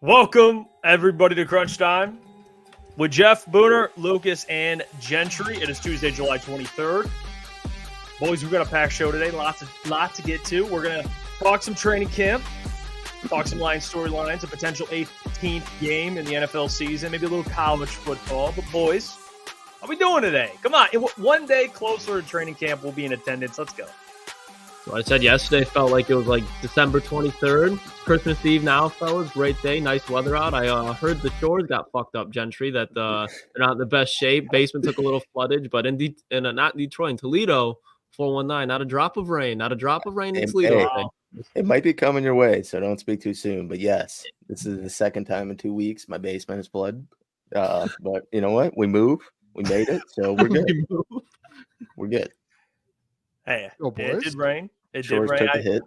Welcome, everybody, to Crunch Time with Jeff, Booner, Lukas, and Gentry. It is Tuesday, July 23rd. Boys, we've got a packed show today. Lots to get to. We're going to talk some training camp, talk some Lions storylines, a potential 18th game in the NFL season, maybe a little college football. But, boys, how we doing today? Come on. One day closer to training camp, we'll be in attendance. Let's go. So I said yesterday felt like it was like December 23rd. It's Christmas Eve now, fellas. Great day, nice weather out. I heard the shores got fucked up, Gentry, that they're not in the best shape. Basement took a little floodage, but not Detroit, in Toledo, 419, not a drop of rain. Not a drop of rain in Toledo. It might be coming your way, so don't speak too soon. But yes, this is the second time in 2 weeks my basement is flooded. But you know what? We made it, so we're good. We're good. Hey, it did rain. It Shores did rain. Took a hit,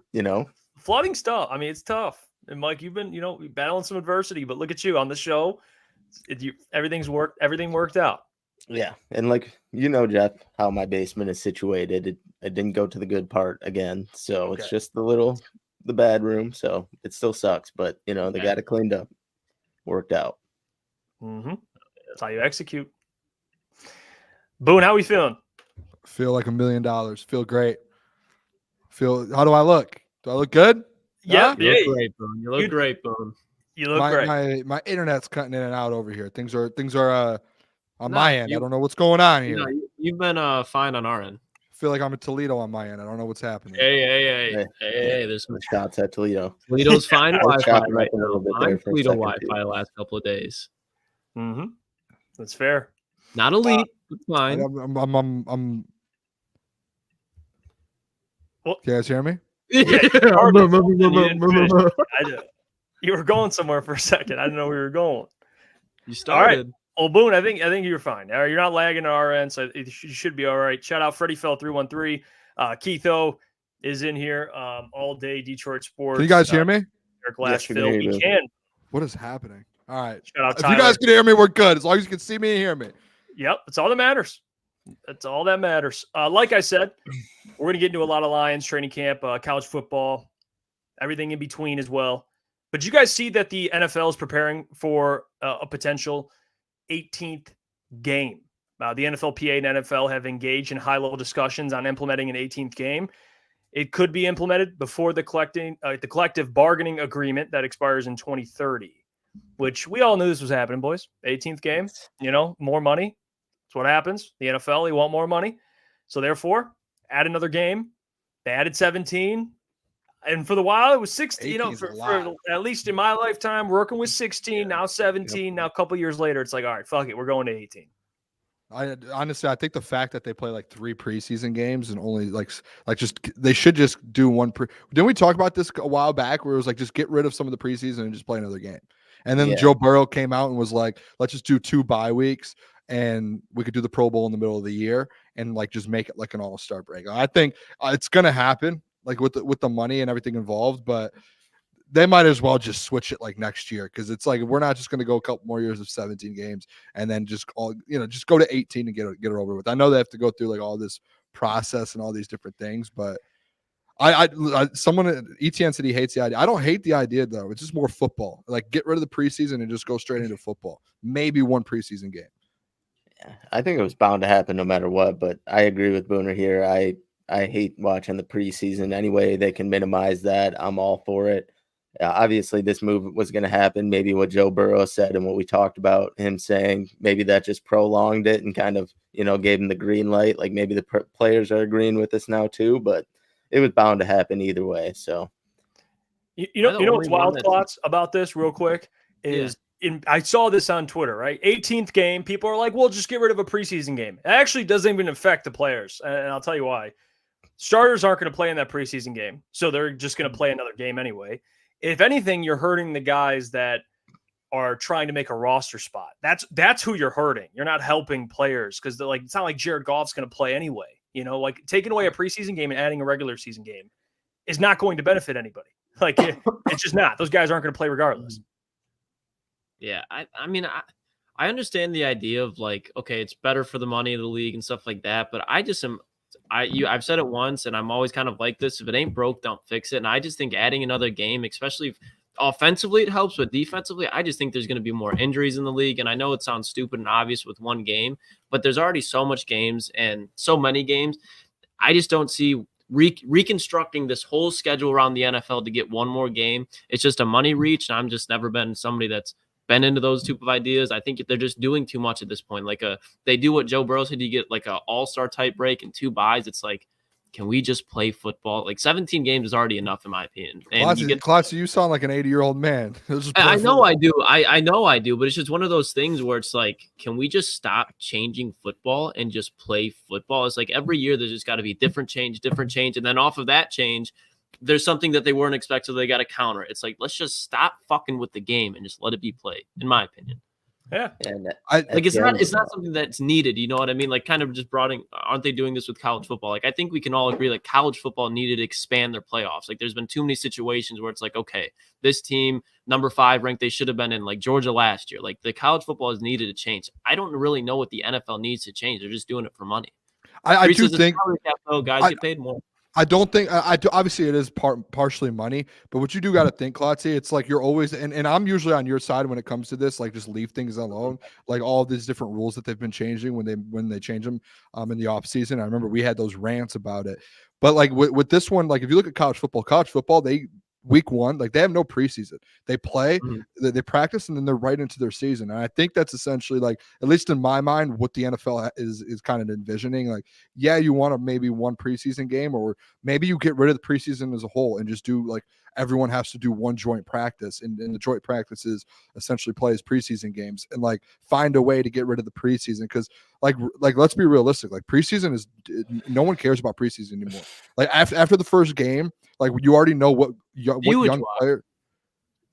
Flooding stuff. I mean, it's tough. And Mike, you've been, battling some adversity, but look at you on the show. Everything worked out. Yeah, and Jeff, how my basement is situated. It didn't go to the good part again, so It's just the bad room. So it still sucks, but they got it cleaned up, worked out. Mm-hmm. That's how you execute. Boone, how we feeling? Feel like $1 million. Feel great. How do I look? Do I look good? Yeah. You look great, Boone. You look great, Boone. You look great. My internet's cutting in and out over here. Things are on my end. I don't know what's going on here. You've been fine on our end. I feel like I'm in Toledo on my end. I don't know what's happening. Hey, there's some shots at Toledo. Toledo's fine Wi-Fi right a little bit now. there Fine Toledo Wi-Fi the last couple of days. Mm-hmm. That's fair. Not elite, but fine. I'm Can you guys hear me? Yeah, you were going somewhere for a second. I didn't know where you were going. You started. All right. Well, Boone, I think you're fine. All right, you're not lagging on our end, so you should be all right. Shout out Freddie Fell 313. Keitho is in here all day. Detroit sports. Can you guys hear me? Eric Lashville, we can. What is happening? All right. Shout out if Tyler. you guys can hear me, we're good. As long as you can see me and hear me. Yep, that's all that matters. That's all that matters. Like I said, we're going to get into a lot of Lions training camp, college football, everything in between as well. But you guys see that the NFL is preparing for a potential 18th game. The NFLPA and NFL have engaged in high-level discussions on implementing an 18th game. It could be implemented before the collective bargaining agreement that expires in 2030, which we all knew this was happening, boys. 18th game, more money. That's what happens. The NFL, they want more money. So therefore, add another game. They added 17. And for the while, it was 16. For at least in my lifetime, working with 16, now 17. Now a couple years later, it's like, all right, fuck it. We're going to 18. I think the fact that they play like 3 preseason games and only they should just do one. Didn't we talk about this a while back where it was like, just get rid of some of the preseason and just play another game? And then Joe Burrow came out and was like, let's just do 2 bye weeks. And we could do the Pro Bowl in the middle of the year and just make it like an all-star break. I think it's going to happen with the money and everything involved, but they might as well just switch it next year. Cause it's we're not just going to go a couple more years of 17 games and then just go to 18 and get it over with. I know they have to go through all this process and all these different things, but someone at ETN said he hates the idea. I don't hate the idea though. It's just more football. Get rid of the preseason and just go straight into football. Maybe one preseason game. I think it was bound to happen no matter what, but I agree with Booner here. I hate watching the preseason. Any way they can minimize that, I'm all for it. Obviously, this move was going to happen. Maybe what Joe Burrow said and what we talked about, him saying maybe that just prolonged it and kind of, gave him the green light. Maybe the players are agreeing with us now too, but it was bound to happen either way. So, you know what's wild, Klotz, about this real quick is I saw this on Twitter, right? 18th game, people are like, well, just get rid of a preseason game. It actually doesn't even affect the players, and I'll tell you why. Starters aren't going to play in that preseason game, so they're just going to play another game anyway. If anything, you're hurting the guys that are trying to make a roster spot. That's who you're hurting. You're not helping players because it's not like Jared Goff's going to play anyway. Taking away a preseason game and adding a regular season game is not going to benefit anybody. It's just not. Those guys aren't going to play regardless. Yeah, I mean, I understand the idea of okay, it's better for the money of the league and stuff like that, but I just am I've said it once, and I'm always kind of like this. If it ain't broke, don't fix it. And I just think adding another game, especially if offensively it helps, but defensively, I just think there's going to be more injuries in the league. And I know it sounds stupid and obvious with one game, but there's already so much games and so many games. I just don't see reconstructing this whole schedule around the NFL to get one more game. It's just a money reach. And I'm just never been somebody that's been into those type of ideas. I think they're just doing too much at this point. Like they do what Joe Burrow said, you get like a all-star type break and 2 buys. It's like, can we just play football? Like 17 games is already enough, in my opinion. And Klotz, you sound like an 80-year-old man. I know I do. I know I do, but it's just one of those things where it's like, can we just stop changing football and just play football? It's like every year there's just got to be different change. And then off of that change, there's something that they weren't expecting. So they got to counter it. It's like, let's just stop fucking with the game and just let it be played, in my opinion. Yeah. And it's not something that's needed. You know what I mean? Like kind of just aren't they doing this with college football? Like I think we can all agree like college football needed to expand their playoffs. Like there's been too many situations where it's like, okay, this team number 5 ranked, they should have been in like Georgia last year. Like the college football is needed to change. I don't really know what the NFL needs to change. They're just doing it for money. I do think guys get paid more. I don't think I do. Obviously, it is partially money, but what you do got to think, Klotzy, it's like you're always and I'm usually on your side when it comes to this. Like, just leave things alone. Like all these different rules that they've been changing when they change them in the off season. I remember we had those rants about it, but like with this one, like if you look at college football, they week 1, like they have no preseason. They play, they practice, and then they're right into their season. And I think that's essentially like, at least in my mind, what the NFL is kind of envisioning. Like, yeah, you want maybe one preseason game, or maybe you get rid of the preseason as a whole and just do like everyone has to do one joint practice, and the joint practices essentially plays preseason games, and like find a way to get rid of the preseason. Because like let's be realistic, like preseason is, no one cares about preseason anymore. Like after the first game, like you already know what young player.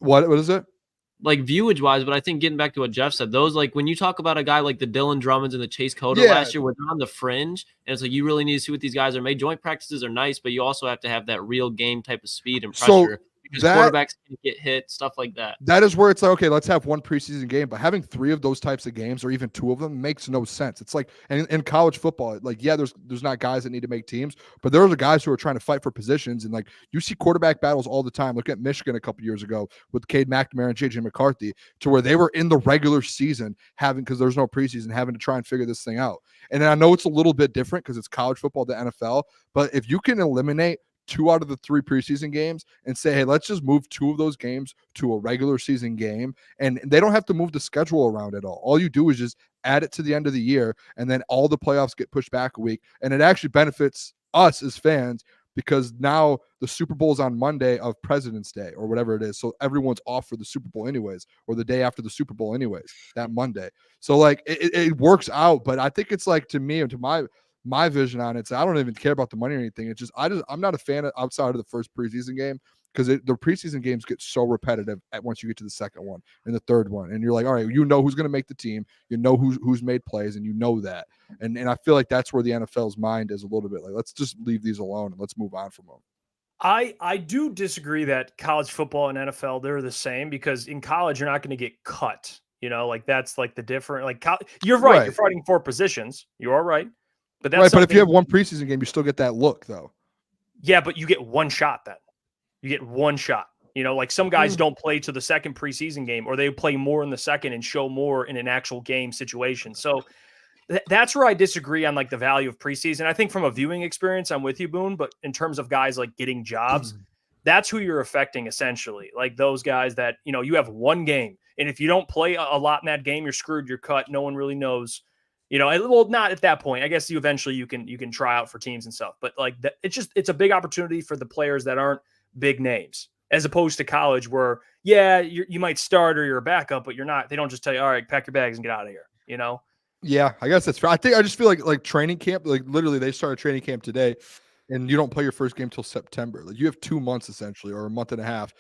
What is it? Like viewage wise, but I think getting back to what Jeff said, those like when you talk about a guy like the Dylan Drummonds and the Chase Cota last year, where they're on the fringe, and it's like you really need to see what these guys are made. Joint practices are nice, but you also have to have that real game type of speed and pressure. Because quarterbacks can get hit, stuff like that. That is where it's like, okay, let's have one preseason game, but having 3 of those types of games, or even 2 of them, makes no sense. It's like, and in college football, like, yeah, there's not guys that need to make teams, but there are the guys who are trying to fight for positions, and like you see quarterback battles all the time. Look at Michigan a couple years ago with Cade McNamara and JJ McCarthy, to where they were in the regular season because there's no preseason, having to try and figure this thing out. And I know it's a little bit different because it's college football, the NFL, but if you can eliminate 2 out of the 3 preseason games and say, hey, let's just move 2 of those games to a regular season game, and they don't have to move the schedule around at all. All you do is just add it to the end of the year, and then all the playoffs get pushed back a week, and it actually benefits us as fans because now the Super Bowl is on Monday of President's Day or whatever it is, so everyone's off for the Super Bowl anyways, or the day after the Super Bowl anyways, that Monday. So like it works out, but I think it's like, to me and to my vision on it, so I don't even care about the money or anything. It's just I'm not a fan of outside of the first preseason game, because the preseason games get so repetitive once you get to the second one and the third one, and you're like, all right, you know who's going to make the team, you know who's made plays, and you know that, and I feel like that's where the NFL's mind is a little bit like, let's just leave these alone and let's move on from them. I do disagree that college football and NFL, they're the same, because in college you're not going to get cut. You know, like that's like the different. Like you're right. You're fighting for positions. You are right. But that's right. But if you have one preseason game, you still get that look, though. Yeah, but you get one shot then. You get one shot. You know, like some guys don't play to the second preseason game, or they play more in the second and show more in an actual game situation. So that's where I disagree on like the value of preseason. I think from a viewing experience, I'm with you, Boone. But in terms of guys like getting jobs, that's who you're affecting essentially. Like those guys that, you know, you have one game, and if you don't play a lot in that game, you're screwed. You're cut. No one really knows. You know, well, not at that point. I guess you eventually you can try out for teams and stuff, but like that, it's a big opportunity for the players that aren't big names, as opposed to college where, yeah, you might start or you're a backup, but you're not. They don't just tell you, all right, pack your bags and get out of here. You know? Yeah, I guess that's right. I just feel like training camp, like literally they started training camp today, and you don't play your first game till September. Like you have 2 months essentially, or a month and a half.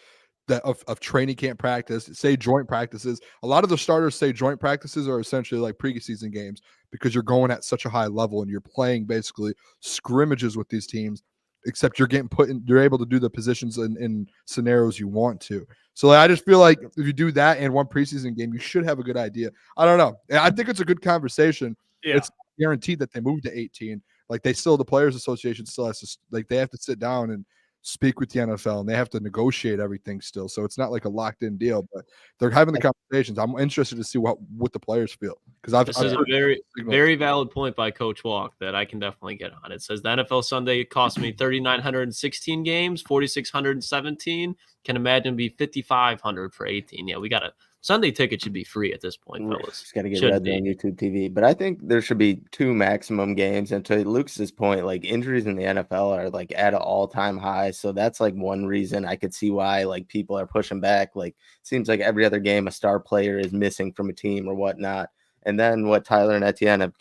Of training camp practice, say joint practices. A lot of the starters say joint practices are essentially like preseason games, because you're going at such a high level and you're playing basically scrimmages with these teams, except you're getting you're able to do the positions in scenarios you want to. So I just feel like if you do that in one preseason game, you should have a good idea. I don't know. I think it's a good conversation. Yeah. It's guaranteed that they move to 18. Like the Players Association still has to, like, they have to sit down and speak with the NFL and they have to negotiate everything still. So it's not like a locked in deal, but they're having the conversations. I'm interested to see what the players feel, because This is a very valid point by Coach Walk that I can definitely get on. It says the NFL Sunday cost me 3,916 games, 4,617. Can imagine be 5,500 for 18. Yeah, we got a Sunday ticket should be free at this point, fellas. Just got to get Red on YouTube TV. But I think there should be 2 maximum games. And to Lucas's point, like injuries in the NFL are like at an all-time high. So that's like one reason I could see why like people are pushing back. Like seems like every other game a star player is missing from a team or whatnot. And then what Tyler and Etienne have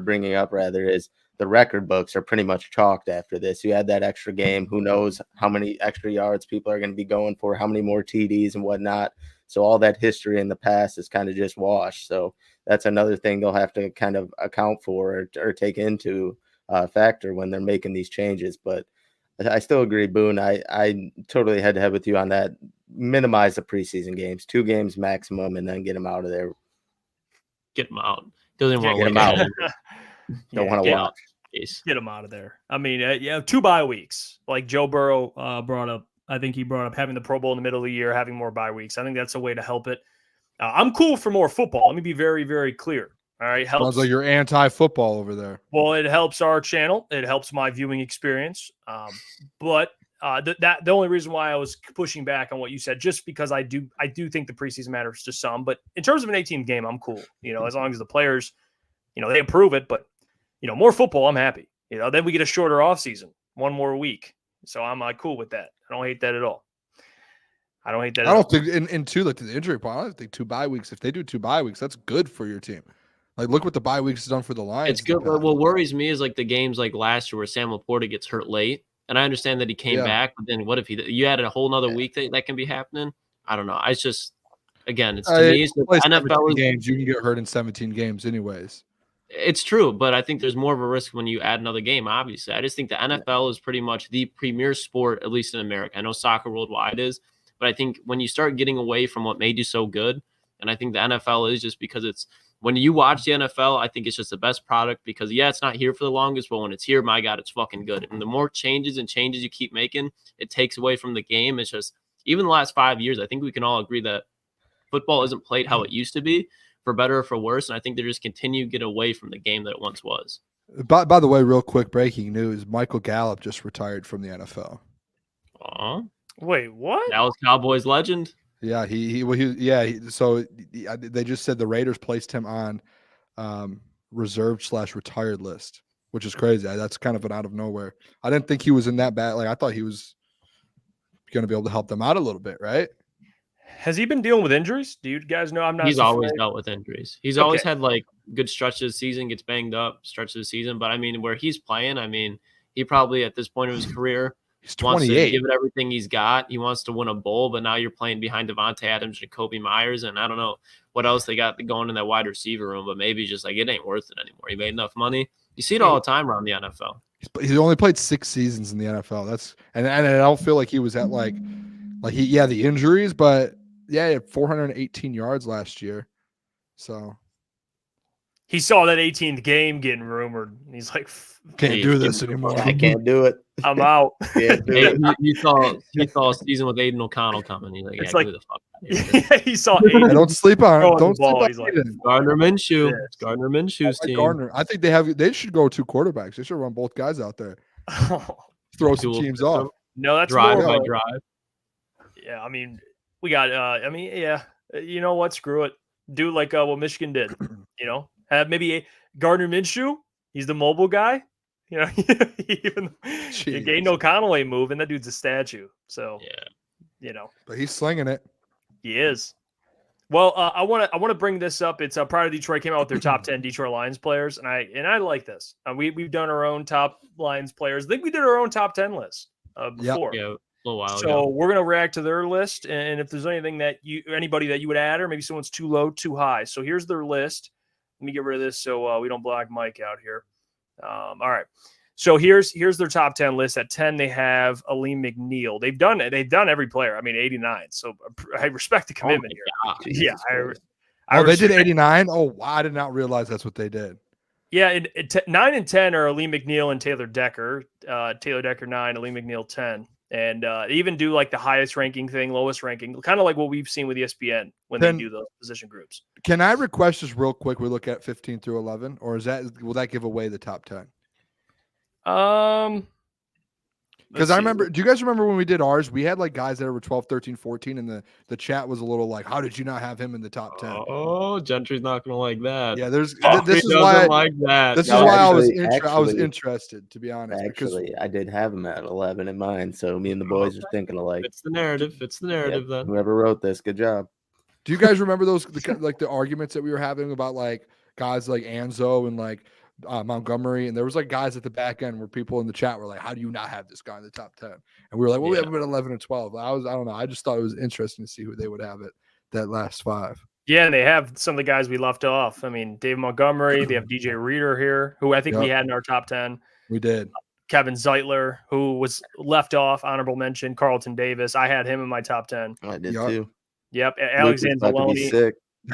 bringing up rather is the record books are pretty much chalked after this. You add that extra game. Who knows how many extra yards people are going to be going for, how many more TDs and whatnot. So all that history in the past is kind of just washed. So that's another thing they'll have to kind of account for or take into factor when they're making these changes. But I still agree, Boone. I totally head to head with you on that. Minimize the preseason games, 2 games maximum, and then get them out of there. Get them out. Doesn't want to get them out. Don't want to watch. Get them out of there. I mean, 2 bye weeks. Like Joe Burrow brought up. I think he brought up having the Pro Bowl in the middle of the year, having more bye weeks. I think that's a way to help it. I'm cool for more football. Let me be very, very clear. All right. Helps. Sounds like you're anti-football over there. Well, it helps our channel. It helps my viewing experience. But the only reason why I was pushing back on what you said, just because I do think the preseason matters to some. But in terms of an 18th game, I'm cool. As long as the players, they approve it. But, more football, I'm happy. Then we get a shorter offseason, 1 more week. So I'm cool with that. I don't hate that at all. I don't think in 2, like the injury part, I don't think 2 bye weeks. If they do 2 bye weeks, that's good for your team. Like, look what the bye weeks has done for the Lions. It's good. But what worries me is like the games like last year where Sam LaPorta gets hurt late. And I understand that he came back, but then what if you added a whole nother week that can be happening? I don't know. It's just, again, it's to me, it's the NFL games. You can get hurt in 17 games anyways. It's true, but I think there's more of a risk when you add another game, obviously. I just think the NFL is pretty much the premier sport, at least in America. I know soccer worldwide is, but I think when you start getting away from what made you so good, and I think the NFL is just because it's when you watch the NFL, I think it's just the best product because, it's not here for the longest, but when it's here, my God, it's fucking good. And the more changes you keep making, it takes away from the game. It's just, even the last 5 years, I think we can all agree that football isn't played how it used to be, for better or for worse. And I think they just continue to get away from the game that it once was. By the way, real quick breaking news, Michael Gallup just retired from the NFL. Wait, what? Dallas Cowboys legend. Yeah, so they just said the Raiders placed him on reserved/retired list, which is crazy. That's kind of an out of nowhere. I didn't think he was in that bad. Like, I thought he was going to be able to help them out a little bit, right? Has he been dealing with injuries? Do you guys know? I'm not. He's always dealt with injuries. He's always had like good stretches of the season, gets banged up stretches of the season. But I mean, where he's playing, he probably at this point of his career he's wants 28. to give it everything he's got. He wants to win a bowl, but now you're playing behind Devontae Adams and Kobe Myers, and I don't know what else they got going in that wide receiver room. But maybe just like it ain't worth it anymore. He made enough money. You see it all the time around the NFL. He's only played 6 seasons in the NFL. And I don't feel like he was at the injuries, but. Yeah, he had 418 yards last year. So he saw that 18th game getting rumored. And he's like, can't do this anymore. I can't do it. I'm out. He saw a season with Aiden O'Connell coming. He's like, it's like, like, the fuck out of here. He saw Aiden. Don't sleep on it. Don't sleep on Aiden. Gardner Minshew. It's Gardner Minshew's team. Gardner. I think they should go 2 quarterbacks. They should run both guys out there. Throw some teams off. No, that's drive more by of drive. Yeah, we got, you know what? Screw it. Do like what Michigan did, have maybe Gardner Minshew. He's the mobile guy, even Aiden O'Connell ain't moving. That dude's a statue. So, but he's slinging it. He is. Well, I want to bring this up. It's Pride of Detroit came out with their top 10 Detroit Lions players. And I like this. We've done our own top Lions players. I think we did our own top 10 list before. Yep. Yeah. A little while so ago. We're going to react to their list. And if there's anything anybody that you would add, or maybe someone's too low, too high. So here's their list. Let me get rid of this so we don't block Mike out here. All right. So here's their top 10 list. At 10, they have Aleem McNeil. They've done every player. 89. So I respect the commitment here. God. Yeah. They did 89. Oh, wow. I did not realize that's what they did. Yeah, 9 and 10 are Lee McNeil and Taylor Decker. Taylor Decker 9, Lee McNeil 10. And they even do like the highest ranking thing, lowest ranking, kind of like what we've seen with ESPN when they do those position groups. Can I request just real quick? We look at 15 through 11, or will that give away the top 10? Because I remember, do you guys remember when we did ours? We had like guys that were 12, 13, 14, and the chat was a little like, how did you not have him in the top 10? Oh, Gentry's not going to like that. Yeah, this is why like that. This is why I was interested, to be honest. Actually, I did have him at 11 in mind, so me and the boys are thinking alike. It's the narrative. Then. Whoever wrote this, good job. Do you guys remember those like the arguments that we were having about like guys like Anzo and like Montgomery, and there was like guys at the back end where people in the chat were like, how do you not have this guy in the top 10? And we were like, well, we have him at 11 and 12. I don't know. I just thought it was interesting to see who they would have it that last 5. Yeah, and they have some of the guys we left off. I mean, Dave Montgomery, they have DJ Reader here, who I think we had in our top 10. We did. Kevin Zeitler, who was left off, honorable mention. Carlton Davis, I had him in my top 10. I did too. Yep, Alexander Maloney.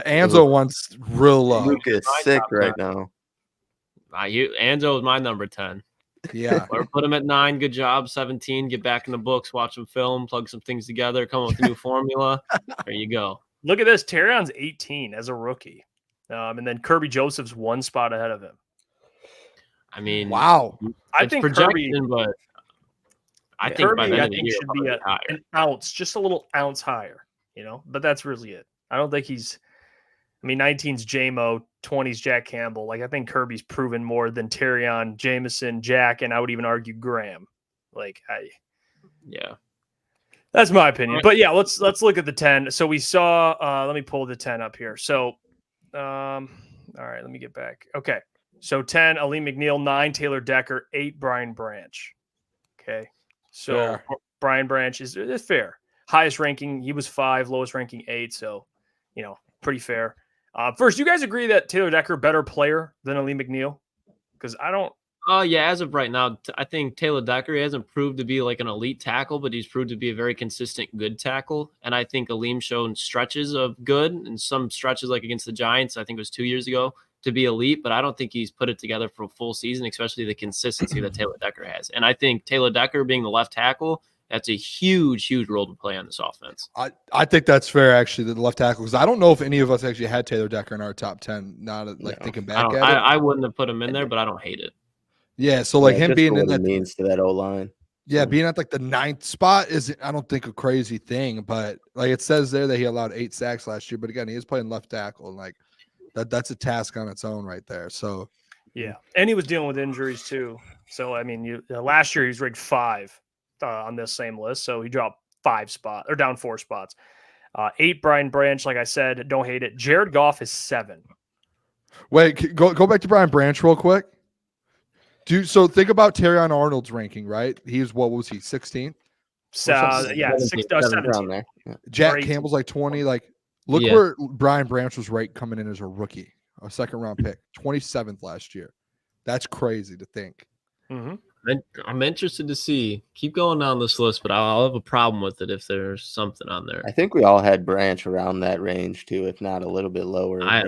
Anzo one's real low. Lucas sick right now. Anzo was my number 10. Yeah. Or put him at 9. Good job. 17. Get back in the books. Watch some film. Plug some things together. Come up with a new formula. There you go. Look at this. Terrion's 18 as a rookie. And then Kirby Joseph's 1 spot ahead of him. I mean, wow. I think Kirby, but I think Kirby, by the end of the year, should be an ounce, just a little ounce higher, but that's really it. I don't think he's, 19's J-Mo, 20's Jack Campbell. Like, I think Kirby's proven more than Terrion, Jameson, Jack, and I would even argue Graham. Yeah. That's my opinion. But yeah, let's look at the 10. So we saw, let me pull the 10 up here. So, all right, let me get back. Okay. So 10, Ali McNeil, 9, Taylor Decker, 8, Brian Branch. Okay. So fair. Brian Branch is fair. Highest ranking, he was 5, lowest ranking 8. So, pretty fair. First, you guys agree that Taylor Decker better player than Ali McNeil? Because I don't. Oh, yeah. As of right now, I think Taylor Decker hasn't proved to be like an elite tackle, but he's proved to be a very consistent good tackle. And I think Aleem's shown stretches of good and some stretches like against the Giants, I think it was 2 years ago, to be elite. But I don't think he's put it together for a full season, especially the consistency that Taylor Decker has. And I think Taylor Decker being the left tackle, that's a huge, huge role to play on this offense. I think that's fair, actually, the left tackle, because I don't know if any of us actually had Taylor Decker in our top 10. Thinking back at it. I wouldn't have put him in there, but I don't hate it. Yeah, so him being in that means to that O-line. Yeah, being at like the 9th spot is, I don't think, a crazy thing, but like it says there that he allowed 8 sacks last year. But again, he is playing left tackle, and like that's a task on its own right there. So yeah, and he was dealing with injuries too. So last year he was ranked 5 on this same list, so he dropped 5 spots or down 4 spots. 8 Brian Branch, like I said, don't hate it. Jared Goff is 7. Wait, go back to Brian Branch real quick. So think about Terrion Arnold's ranking, right? What was he, 16? 17. There. Jack Campbell's like 20. Like, look where Brian Branch was coming in as a rookie, a 2nd round pick, 27th last year. That's crazy to think. Mm-hmm. I'm interested to see. Keep going down this list, but I'll have a problem with it if there's something on there. I think we all had Branch around that range too, if not a little bit lower. I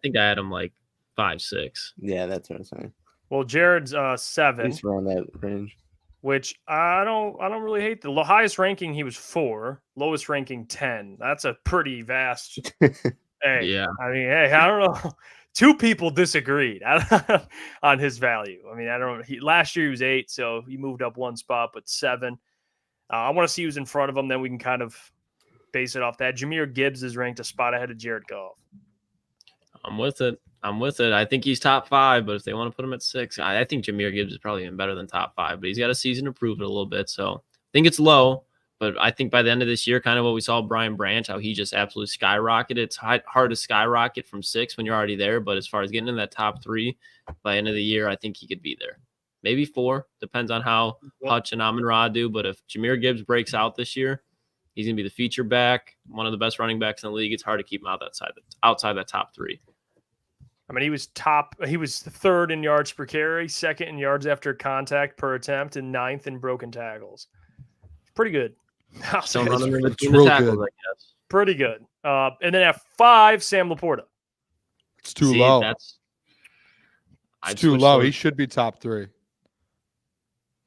think I had him like 5, 6. Yeah, that's what I'm saying. Well, Jared's 7. He's around that range. Which I don't really hate. The highest ranking he was 4, lowest ranking 10. That's a pretty vast. Hey, yeah. I don't know. 2 people disagreed on his value. I don't know. Last year he was 8, so he moved up 1 spot, but 7. I want to see who's in front of him. Then we can kind of base it off that. Jahmyr Gibbs is ranked a spot ahead of Jared Goff. I'm with it. I think he's top 5, but if they want to put him at 6, I think Jahmyr Gibbs is probably even better than top 5, but he's got a season to prove it a little bit. So I think it's low, but I think by the end of this year, kind of what we saw Brian Branch, how he just absolutely skyrocketed. It's hard to skyrocket from 6 when you're already there, but as far as getting in that top 3 by the end of the year, I think he could be there. Maybe 4, depends on how Hutch and Amon-Ra do, but if Jahmyr Gibbs breaks out this year, he's going to be the feature back, one of the best running backs in the league. It's hard to keep him outside that top 3. He was 3rd in yards per carry, 2nd in yards after contact per attempt, and 9th in broken tackles. Pretty good. It's real good. I guess. Pretty good. And then at 5, Sam LaPorta. It's too low. It's too low. He should be top 3.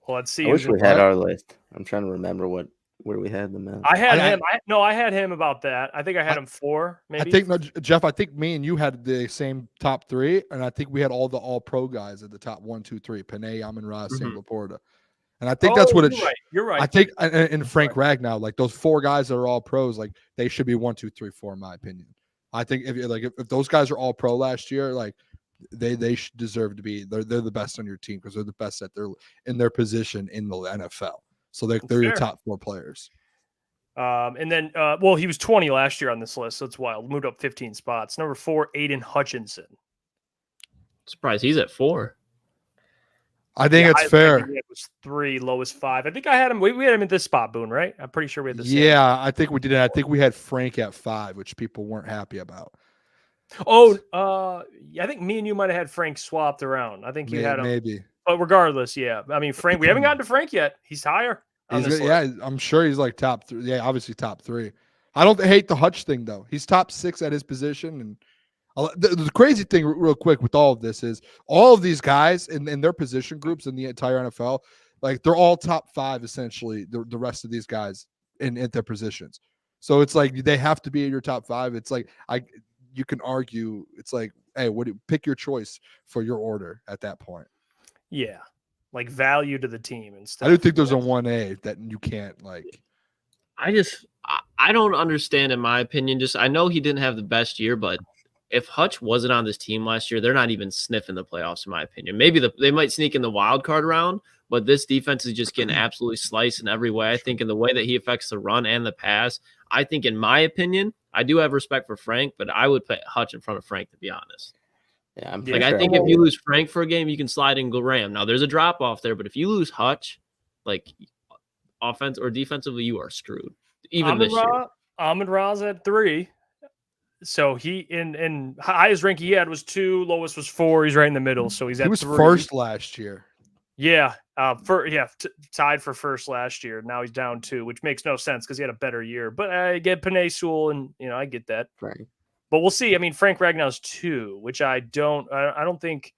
Well, let's see. I wish we had our list. I'm trying to remember where we had them at. I had him. I had him about that. I think I had him 4, maybe. I think, Jeff, I think me and you had the same top 3, and I think we had all the all-pro guys at the top 1, 2, 3. Panay, Amon-Ra, St. LaPorta. And I think that's what it's. You're right. I think and Frank Ragnow, like those 4 guys that are all pros, like they should be 1, 2, 3, 4, in my opinion. I think if those guys are all pro last year, like they should deserve to be. They're the best on your team because they're the best at in their position in the NFL. So they're your top 4 players. And then, he was 20 last year on this list. So it's wild. Moved up 15 spots. Number 4, Aiden Hutchinson. Surprised he's at 4. I think it's fair. It was 3, lowest 5. I think I had him. We had him at this spot, Boone, right? I'm pretty sure we had the same. Yeah, I think we did. I think we had Frank at 5, which people weren't happy about. Oh, I think me and you might have had Frank swapped around. I think you had him. Maybe. But regardless, yeah. I mean, Frank, we haven't gotten to Frank yet. He's higher. I'm sure he's like top 3. Yeah, obviously top 3. I don't hate the Hutch thing, though. He's top 6 at his position. And the crazy thing, real quick, with all of this is all of these guys in their position groups in the entire NFL, like they're all top 5, essentially, the rest of these guys in their positions. So it's like they have to be in your top 5. It's like you can argue. It's like, hey, pick your choice for your order at that point. Yeah, like value to the team and stuff. I do think there's a 1A that you can't like. I don't understand, in my opinion. I know he didn't have the best year, but if Hutch wasn't on this team last year, they're not even sniffing the playoffs, in my opinion. Maybe they might sneak in the wild card round, but this defense is just getting absolutely sliced in every way. I think in the way that he affects the run and the pass. I think, in my opinion, I do have respect for Frank, but I would put Hutch in front of Frank, to be honest. Yeah, I think if you lose Frank for a game, you can slide in Graham. Now, there's a drop off there, but if you lose Hutch, like offense or defensively, you are screwed. Even this year. Amon-Ra's at 3. So he in highest rank he had was 2, lowest was 4. He's right in the middle. So he was 3. First last year. Yeah, tied for first last year. Now he's down 2, which makes no sense because he had a better year. But I get Panay Sewell, and I get that. Right. But we'll see. I mean, Frank Ragnow's 2, which I don't think.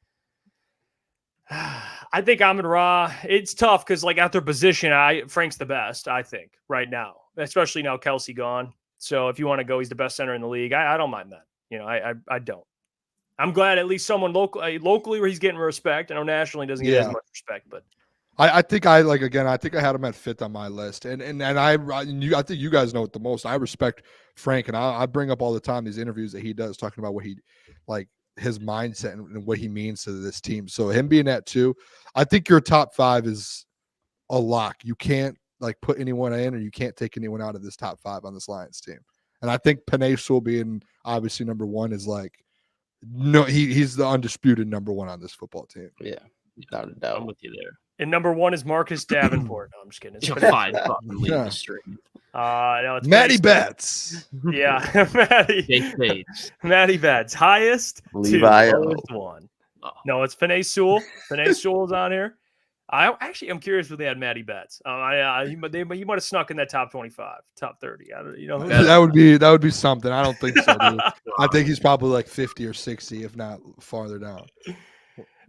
I think Amon-Ra. It's tough because, like, at their position, Frank's the best. I think right now, especially now Kelsey gone. So if you want to go, he's the best center in the league. I don't mind that. I don't. I'm glad at least someone locally where he's getting respect. I know nationally he doesn't get as much respect, but I think I had him at 5th on my list, and I think you guys know it the most. I respect Frank, and I bring up all the time these interviews that he does talking about what he like his mindset and what he means to this team. So him being at 2, I think your top 5 is a lock. You can't like put anyone in, or you can't take anyone out of this top 5 on this Lions team. And I think Panay Sewell being obviously number 1 is like he's the undisputed number 1 on this football team. Yeah, without a doubt. I'm with you there. And number 1 is Marcus Davenport. No, I'm just kidding. It's No, it's Matty Betts. Yeah, Matty Betts. Highest Levi 2, lowest 1. No, it's Panay Sewell. Panay Sewell's on here. I'm curious if they had Matty Betts. He might have snuck in that top 25, top 30. That would be something. I don't think so, dude. I think he's probably like 50 or 60, if not farther down.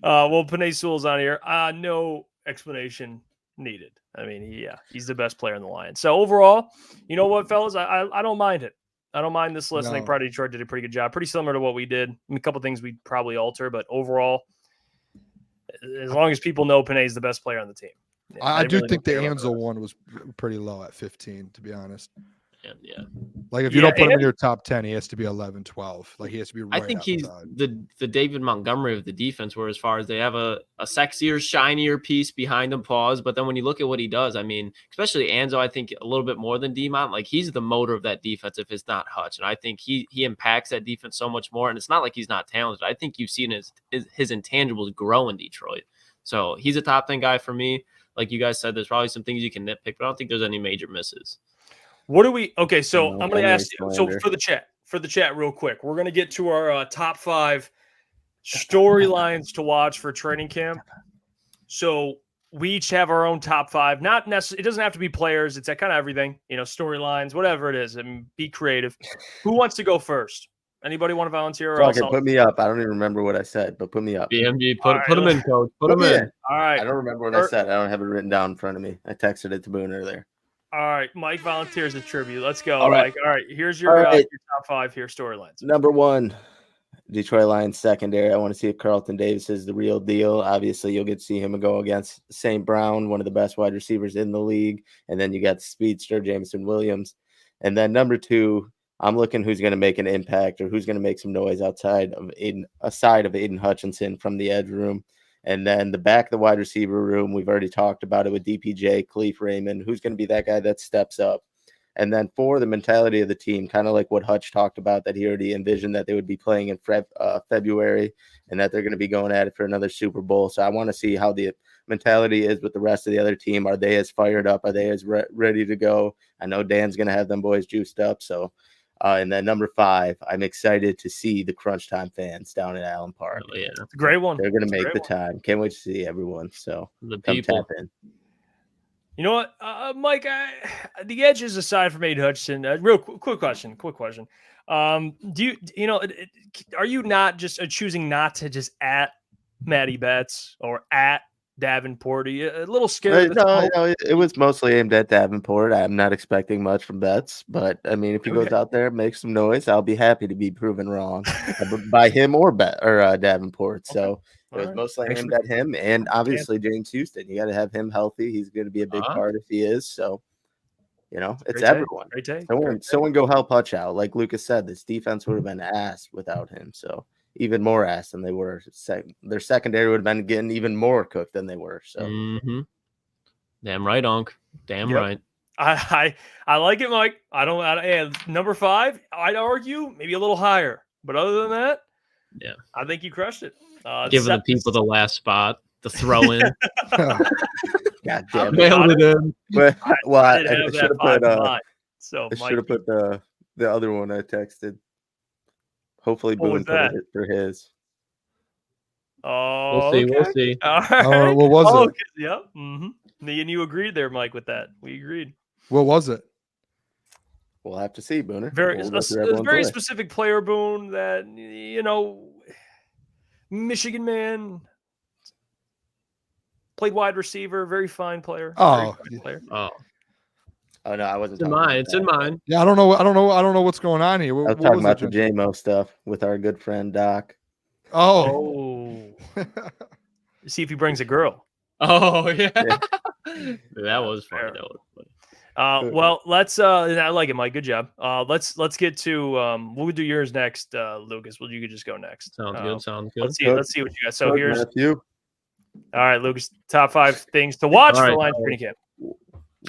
Panay Sewell's on here. No explanation needed. I mean, he's the best player in the Lions. So overall, you know what, fellas, I don't mind it. I don't mind this list. No. I think PrideOfDetroit did a pretty good job. Pretty similar to what we did. I mean, a couple things we'd probably alter, but overall, as long as people know Panay's the best player on the team. Yeah, I do think the Ansel one was pretty low at 15, to be honest. Yeah. Like if you don't put him in your top 10, he has to be 11, 12. Like he has to be right. I think he's the David Montgomery of the defense, where as far as they have a sexier, shinier piece behind him, but then when you look at what he does, I mean, especially Anzo, I think a little bit more than D-Mont, like he's the motor of that defense if it's not Hutch. And I think he impacts that defense so much more. And it's not like he's not talented. I think you've seen his intangibles grow in Detroit. So he's a top 10 guy for me. Like you guys said, there's probably some things you can nitpick, but I don't think there's any major misses. What do we? Okay, so I'm going to ask you. So for the chat, real quick, we're going to get to our top 5 storylines to watch for training camp. So we each have our own top 5. Not necessarily. It doesn't have to be players. It's that kind of everything. Storylines, whatever it is. I mean, be creative. Who wants to go first? Anybody want to volunteer? Or Fuck else it, I'll- put me up. I don't even remember what I said, but put me up. BMG, All put right, him in, coach. Put him me in. in. All right. I don't remember what I said. I don't have it written down in front of me. I texted it to Boone earlier. All right. Mike volunteers a tribute. Let's go, All right. Mike. All right. Here's your, All right. your top 5 here storylines. Number 1, Detroit Lions secondary. I want to see if Carlton Davis is the real deal. Obviously, you'll get to see him go against St. Brown, one of the best wide receivers in the league. And then you got the speedster, Jameson Williams. And then number 2, I'm looking who's going to make an impact or who's going to make some noise aside of Aiden Hutchinson from the edge room. And then the back of the wide receiver room, we've already talked about it with DPJ, Khalif Raymond, who's going to be that guy that steps up. And then for the mentality of the team, kind of like what Hutch talked about, that he already envisioned that they would be playing in February and that they're going to be going at it for another Super Bowl. So I want to see how the mentality is with the rest of the other team. Are they as fired up? Are they as ready to go? I know Dan's going to have them boys juiced up. So, and then number 5, I'm excited to see the Crunch Time fans down at Allen Park. Oh, yeah. It's a great one. They're going to It's a make the great one. time. Can't wait to see everyone. So The come people. tap in. You know what, Mike? The edges aside from Aiden Hutchinson, real quick question. Do you know? Are you not just choosing not to just at Matty Betts or at Davenport? Are you a little scared? No, it was mostly aimed at Davenport. I'm not expecting much from Betts, but I mean, if he goes out there, makes some noise, I'll be happy to be proven wrong by him or Davenport. Okay. So it was mostly aimed at him, and obviously James Houston. You got to have him healthy. He's going to be a big part if he is. So, you know, it's everyone. Someone go help Hutch out. Like Lukas said, this defense would have been ass without him. So even more ass than they were. Their secondary would have been getting even more cooked than they were. So, Damn right, Unc. Damn right. I like it, Mike. Number 5, I'd argue maybe a little higher, but other than that, yeah, I think you crushed it. Giving the people the last spot, the throw in. God damn it. Nailed it in. I should have put the other one I texted. Hopefully Boone put it for his. Oh, we'll see. All right. Oh, what was it? Yep. Me and you agreed there, Mike, with that. We agreed. What was it? We'll have to see, Booner. Very specific player, Boone, that, you know, Michigan man, played wide receiver, very fine player. Oh no, I wasn't. It's in mine. Yeah, I don't know what's going on here. I was talking about the JMO stuff with our good friend Doc. Oh. See if he brings a girl. Oh yeah. That was funny. Well, let's. I like it, Mike. Good job. Let's get to. We'll do yours next, Lukas. Well, you could just go next. Sounds good. Let's see what you got. So here's. You. All right, Lukas. Top 5 things to watch for Lions training camp.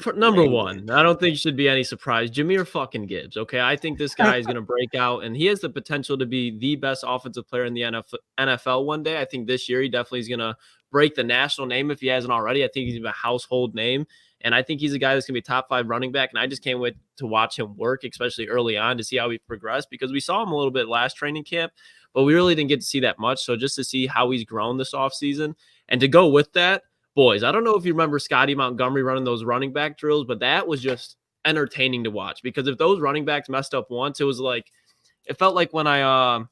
For number 1, I don't think it should be any surprise. Jameer fucking Gibbs. Okay, I think this guy is going to break out, and he has the potential to be the best offensive player in the NFL one day. I think this year he definitely is going to break the national name if he hasn't already. I think he's a household name, and I think he's a guy that's going to be top 5 running back. And I just can't wait to watch him work, especially early on, to see how he progressed, because we saw him a little bit last training camp, but we really didn't get to see that much. So just to see how he's grown this offseason, and to go with that. Boys, I don't know if you remember Scotty Montgomery running those running back drills, but that was just entertaining to watch, because if those running backs messed up once, it felt like when I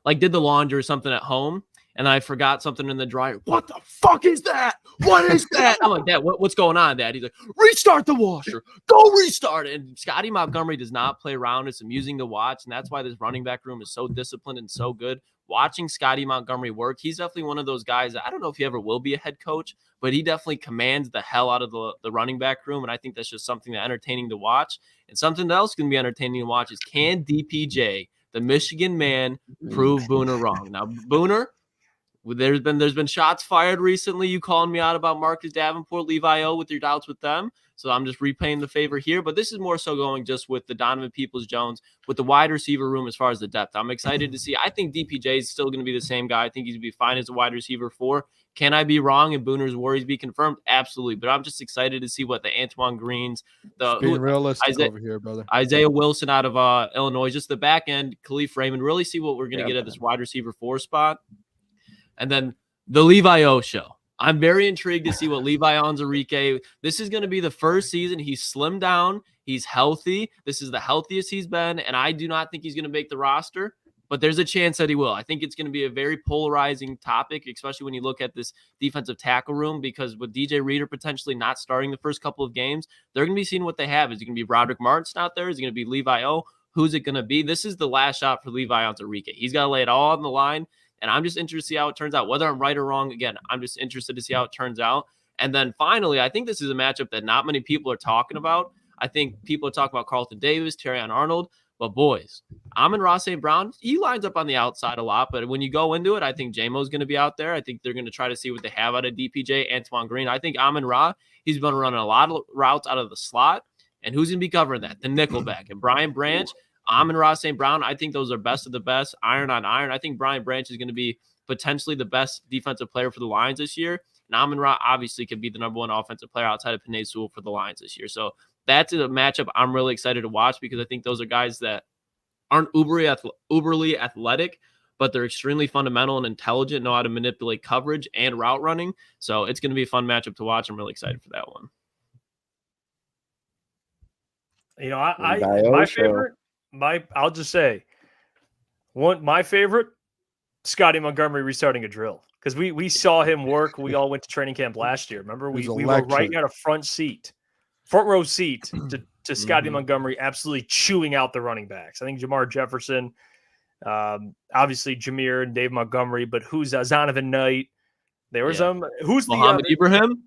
did the laundry or something at home and I forgot something in the dryer. What the fuck is that? What is that? I'm like, Dad, what's going on, Dad? He's like, restart the washer. Go restart it. And Scotty Montgomery does not play around. It's amusing to watch, and that's why this running back room is so disciplined and so good. Watching Scotty Montgomery work, he's definitely one of those guys that I don't know if he ever will be a head coach, but he definitely commands the hell out of the running back room, and I think that's just something that's entertaining to watch. And something else going to be entertaining to watch is, can DPJ, the Michigan man, prove Booner wrong? Now, Booner, there's been shots fired recently. You calling me out about Marcus Davenport, Levi O, with your doubts with them. So I'm just repaying the favor here. But this is more so going just with the Donovan Peoples-Jones, with the wide receiver room as far as the depth. I'm excited to see. I think DPJ is still going to be the same guy. I think he's going to be fine as a wide receiver 4. Can I be wrong and Booner's worries be confirmed? Absolutely. But I'm just excited to see what the Antoine Greens, being realistic over here, brother. Isaiah Wilson out of Illinois, just the back end, Khalif Raymond, really see what we're going to get at this wide receiver 4 spot. And then the Levi O show. I'm very intrigued to see what Levi Onwuzurike. This is going to be the first season he's slimmed down. He's healthy. This is the healthiest he's been, and I do not think he's going to make the roster, but there's a chance that he will. I think it's going to be a very polarizing topic, especially when you look at this defensive tackle room, because with DJ Reader potentially not starting the first couple of games, they're going to be seeing what they have. Is it going to be Broderick Martin out there? Is it going to be Levi O? Who's it going to be? This is the last shot for Levi Onwuzurike. He's got to lay it all on the line, and I'm just interested to see how it turns out. Whether I'm right or wrong, again, I'm just interested to see how it turns out. And then finally, I think this is a matchup that not many people are talking about. I think people are talking about Carlton Davis, Terrion Arnold, but boys, Amon-Ra St. Brown, he lines up on the outside a lot, but when you go into it, I think J-Mo's going to be out there. I think they're going to try to see what they have out of DPJ, Antoine Green. I think Amon-Ra, he's been running a lot of routes out of the slot, and who's going to be covering that? The nickelback. And Brian Branch, Amon-Ra St. Brown, I think those are best of the best, iron on iron. I think Brian Branch is going to be potentially the best defensive player for the Lions this year. And Amon-Ra obviously could be the number one offensive player outside of Penei Sewell for the Lions this year. So that's a matchup I'm really excited to watch, because I think those are guys that aren't uberly athletic, but they're extremely fundamental and intelligent, know how to manipulate coverage and route running. So it's going to be a fun matchup to watch. I'm really excited for that one. You know, my favorite, I'll just say my favorite, Scotty Montgomery restarting a drill, because we saw him work. We all went to training camp last year. Remember, we were right at a front row seat to Scotty Montgomery absolutely chewing out the running backs. I think Jamar Jefferson, obviously Jameer and Dave Montgomery, but who's Zonovan Knight? There was who's Muhammad Ibrahim?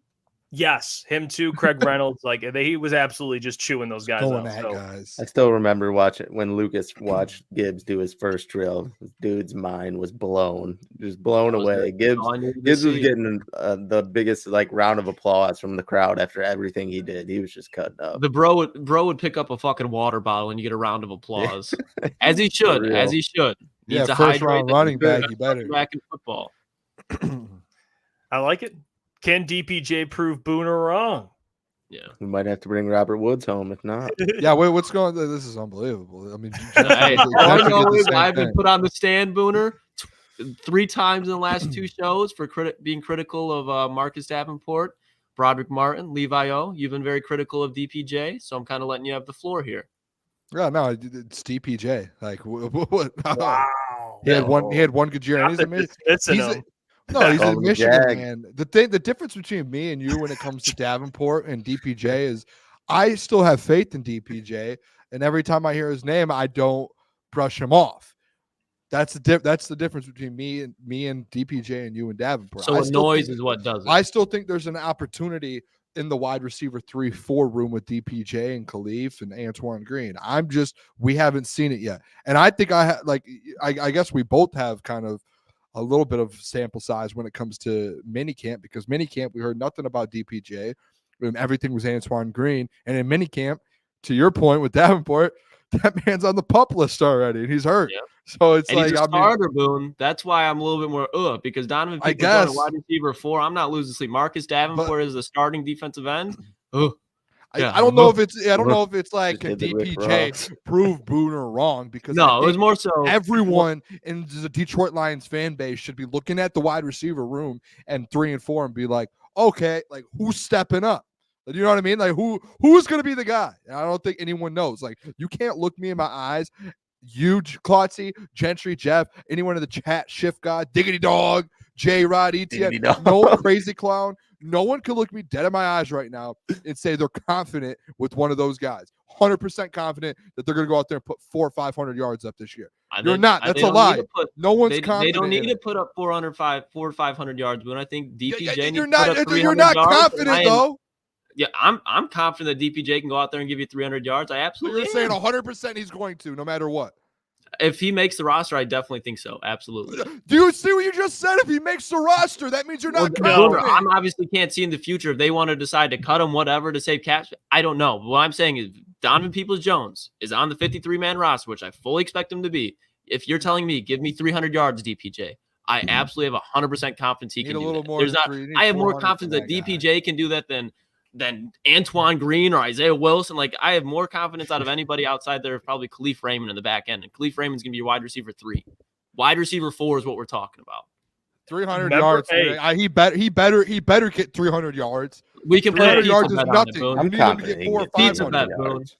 Yes, him too. Craig Reynolds, he was absolutely just chewing those guys out. Guys. I still remember watching when Lucas watched Gibbs do his first drill. This dude's mind was blown, just blown away. Gibbs was getting the biggest round of applause from the crowd after everything he did. He was just cutting up. The bro would pick up a fucking water bottle and you get a round of applause, as he should. Needs a first round running back. You better back in football. I like it. Can DPJ prove Booner wrong? Yeah, we might have to bring Robert Woods home if not. Yeah, wait, what's going on? This is unbelievable. I mean, I've been put on the stand, Booner, 3 times in the last 2 shows for being critical of Marcus Davenport, Broderick Martin, Levi O. You've been very critical of DPJ, so I'm kind of letting you have the floor here. Yeah, no, it's DPJ. What? Wow. He had one good year. He's in Michigan, man. The difference between me and you when it comes to Davenport and DPJ is I still have faith in DPJ, and every time I hear his name, I don't brush him off. That's the difference between me and DPJ and you and Davenport. So noise is what does it. I still think there's an opportunity in the wide receiver 3-4 room with DPJ and Khalif and Antoine Green. We haven't seen it yet, and I think I guess we both have kind of a little bit of sample size when it comes to minicamp, because minicamp we heard nothing about DPJ and everything was Antoine Green, and in minicamp, to your point with Davenport, that man's on the PUP list already and he's hurt. Yeah. So it's he's a starter, Boone. That's why I'm a little bit more because Donovan Peoples on a wide receiver 4. I'm not losing sleep. Marcus Davenport is the starting defensive end. I don't know if it's like can DPJ prove Booner wrong, because it was more so everyone in the Detroit Lions fan base should be looking at the wide receiver room and 3 and 4 and be like, okay, who's stepping up? You know what I mean? Who's going to be the guy? And I don't think anyone knows. You can't look me in my eyes. You, Klotzy, Gentry, Jeff, anyone in the chat, Shift God, Diggity Dog, J-Rod, ETF, no crazy clown. No one can look me dead in my eyes right now and say they're confident with one of those guys. 100% confident that they're going to go out there and put 400 or 500 yards up this year. You're not. That's a lie. No one's confident. They don't need to put up 400 or 500 yards, but I think DPJ you're not confident, though. Yeah, I'm confident that DPJ can go out there and give you 300 yards. I absolutely You're saying 100% he's going to, no matter what. If he makes the roster, I definitely think so. Absolutely. Do you see what you just said? If he makes the roster, that means you're not confident. I obviously can't see in the future if they want to decide to cut him, whatever, to save cap. I don't know. What I'm saying is Donovan Peoples-Jones is on the 53-man roster, which I fully expect him to be. If you're telling me, give me 300 yards, DPJ, I absolutely have 100% confidence he can do that. I have more confidence that DPJ can do that than Antoine Green or Isaiah Wilson. I have more confidence out of anybody outside there, probably Khalif Raymond in the back end. And Khalif Raymond's going to be your wide receiver 3. Wide receiver 4 is what we're talking about. 300 yards. He better get 300 yards. We can play 300 yards is nothing. I'm you need him to get 400 or 500 yards.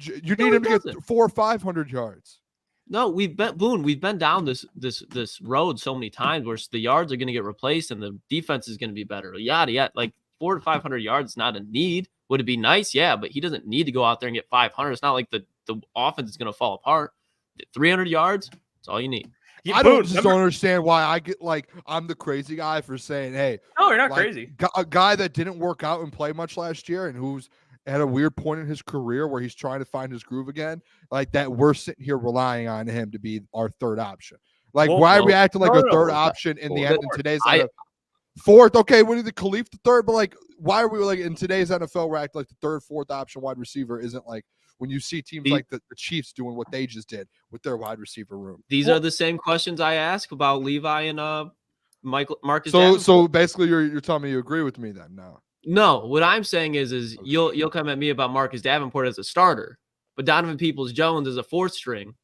You need him to get 400 or 500 yards. No, we've been down this road so many times where the yards are going to get replaced and the defense is going to be better. Yada yada. Like 400 to 500 yards is not a need. Would it be nice? Yeah, but he doesn't need to go out there and get 500. It's not like the offense is going to fall apart. 300 yards, that's all you need. I don't understand why I get like I'm the crazy guy for saying, hey, no, you're not like, crazy. A guy that didn't work out and play much last year and who's at a weird point in his career where he's trying to find his groove again, like that we're sitting here relying on him to be our third option. Like, why are we acting like a third option in the end in today's fourth? Okay, we need the Khalif the third, but like, why are we like in today's NFL we're acting like the third, fourth option wide receiver isn't like when you see teams like the Chiefs doing what they just did with their wide receiver room. These are the same questions I ask about Levi and Marcus. So basically you're telling me you agree with me then? No, what I'm saying is you'll come at me about Marcus Davenport as a starter, but Donovan Peoples-Jones as a fourth string.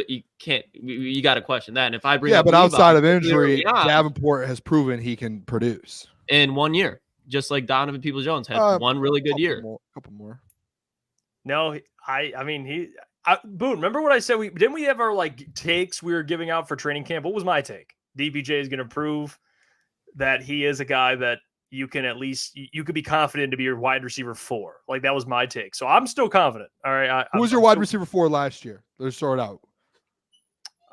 You can't. You got to question that. And if I bring but outside of injury, Davenport has proven he can produce in 1 year, just like Donovan Peoples-Jones had one really good year. Couple more. No, I mean Boone. Remember what I said? Didn't we have our like takes we were giving out for training camp? What was my take? DPJ is going to prove that he is a guy that you can at least you could be confident to be your wide receiver 4. Like that was my take. So I'm still confident. All right. Who was your wide receiver 4 last year? Let's sort it out.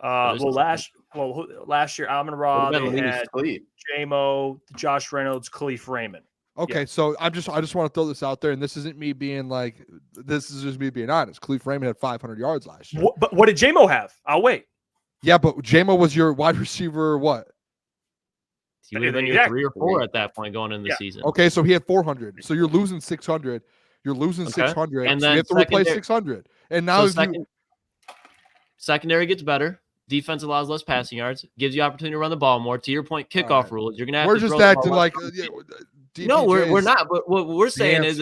Last year Amon-Ra, they had J-Mo, Josh Reynolds, Khalif Raymond. Okay, yeah. So I just want to throw this out there, and this isn't me being like, this is just me being honest. Khalif Raymond had 500 yards last year. But what did J-Mo have? I'll wait. Yeah, but J-Mo was your wide receiver what? He would have been your 3 or 4 at that point going into the season. Okay, so he had 400. So you're losing 600. You're losing 600. And so then you have to replace 600. And now secondary gets better. Defense allows less passing yards. Gives you opportunity to run the ball more. To your point, kickoff rules. You're gonna have. We're just acting like. No, we're not. But what we're saying is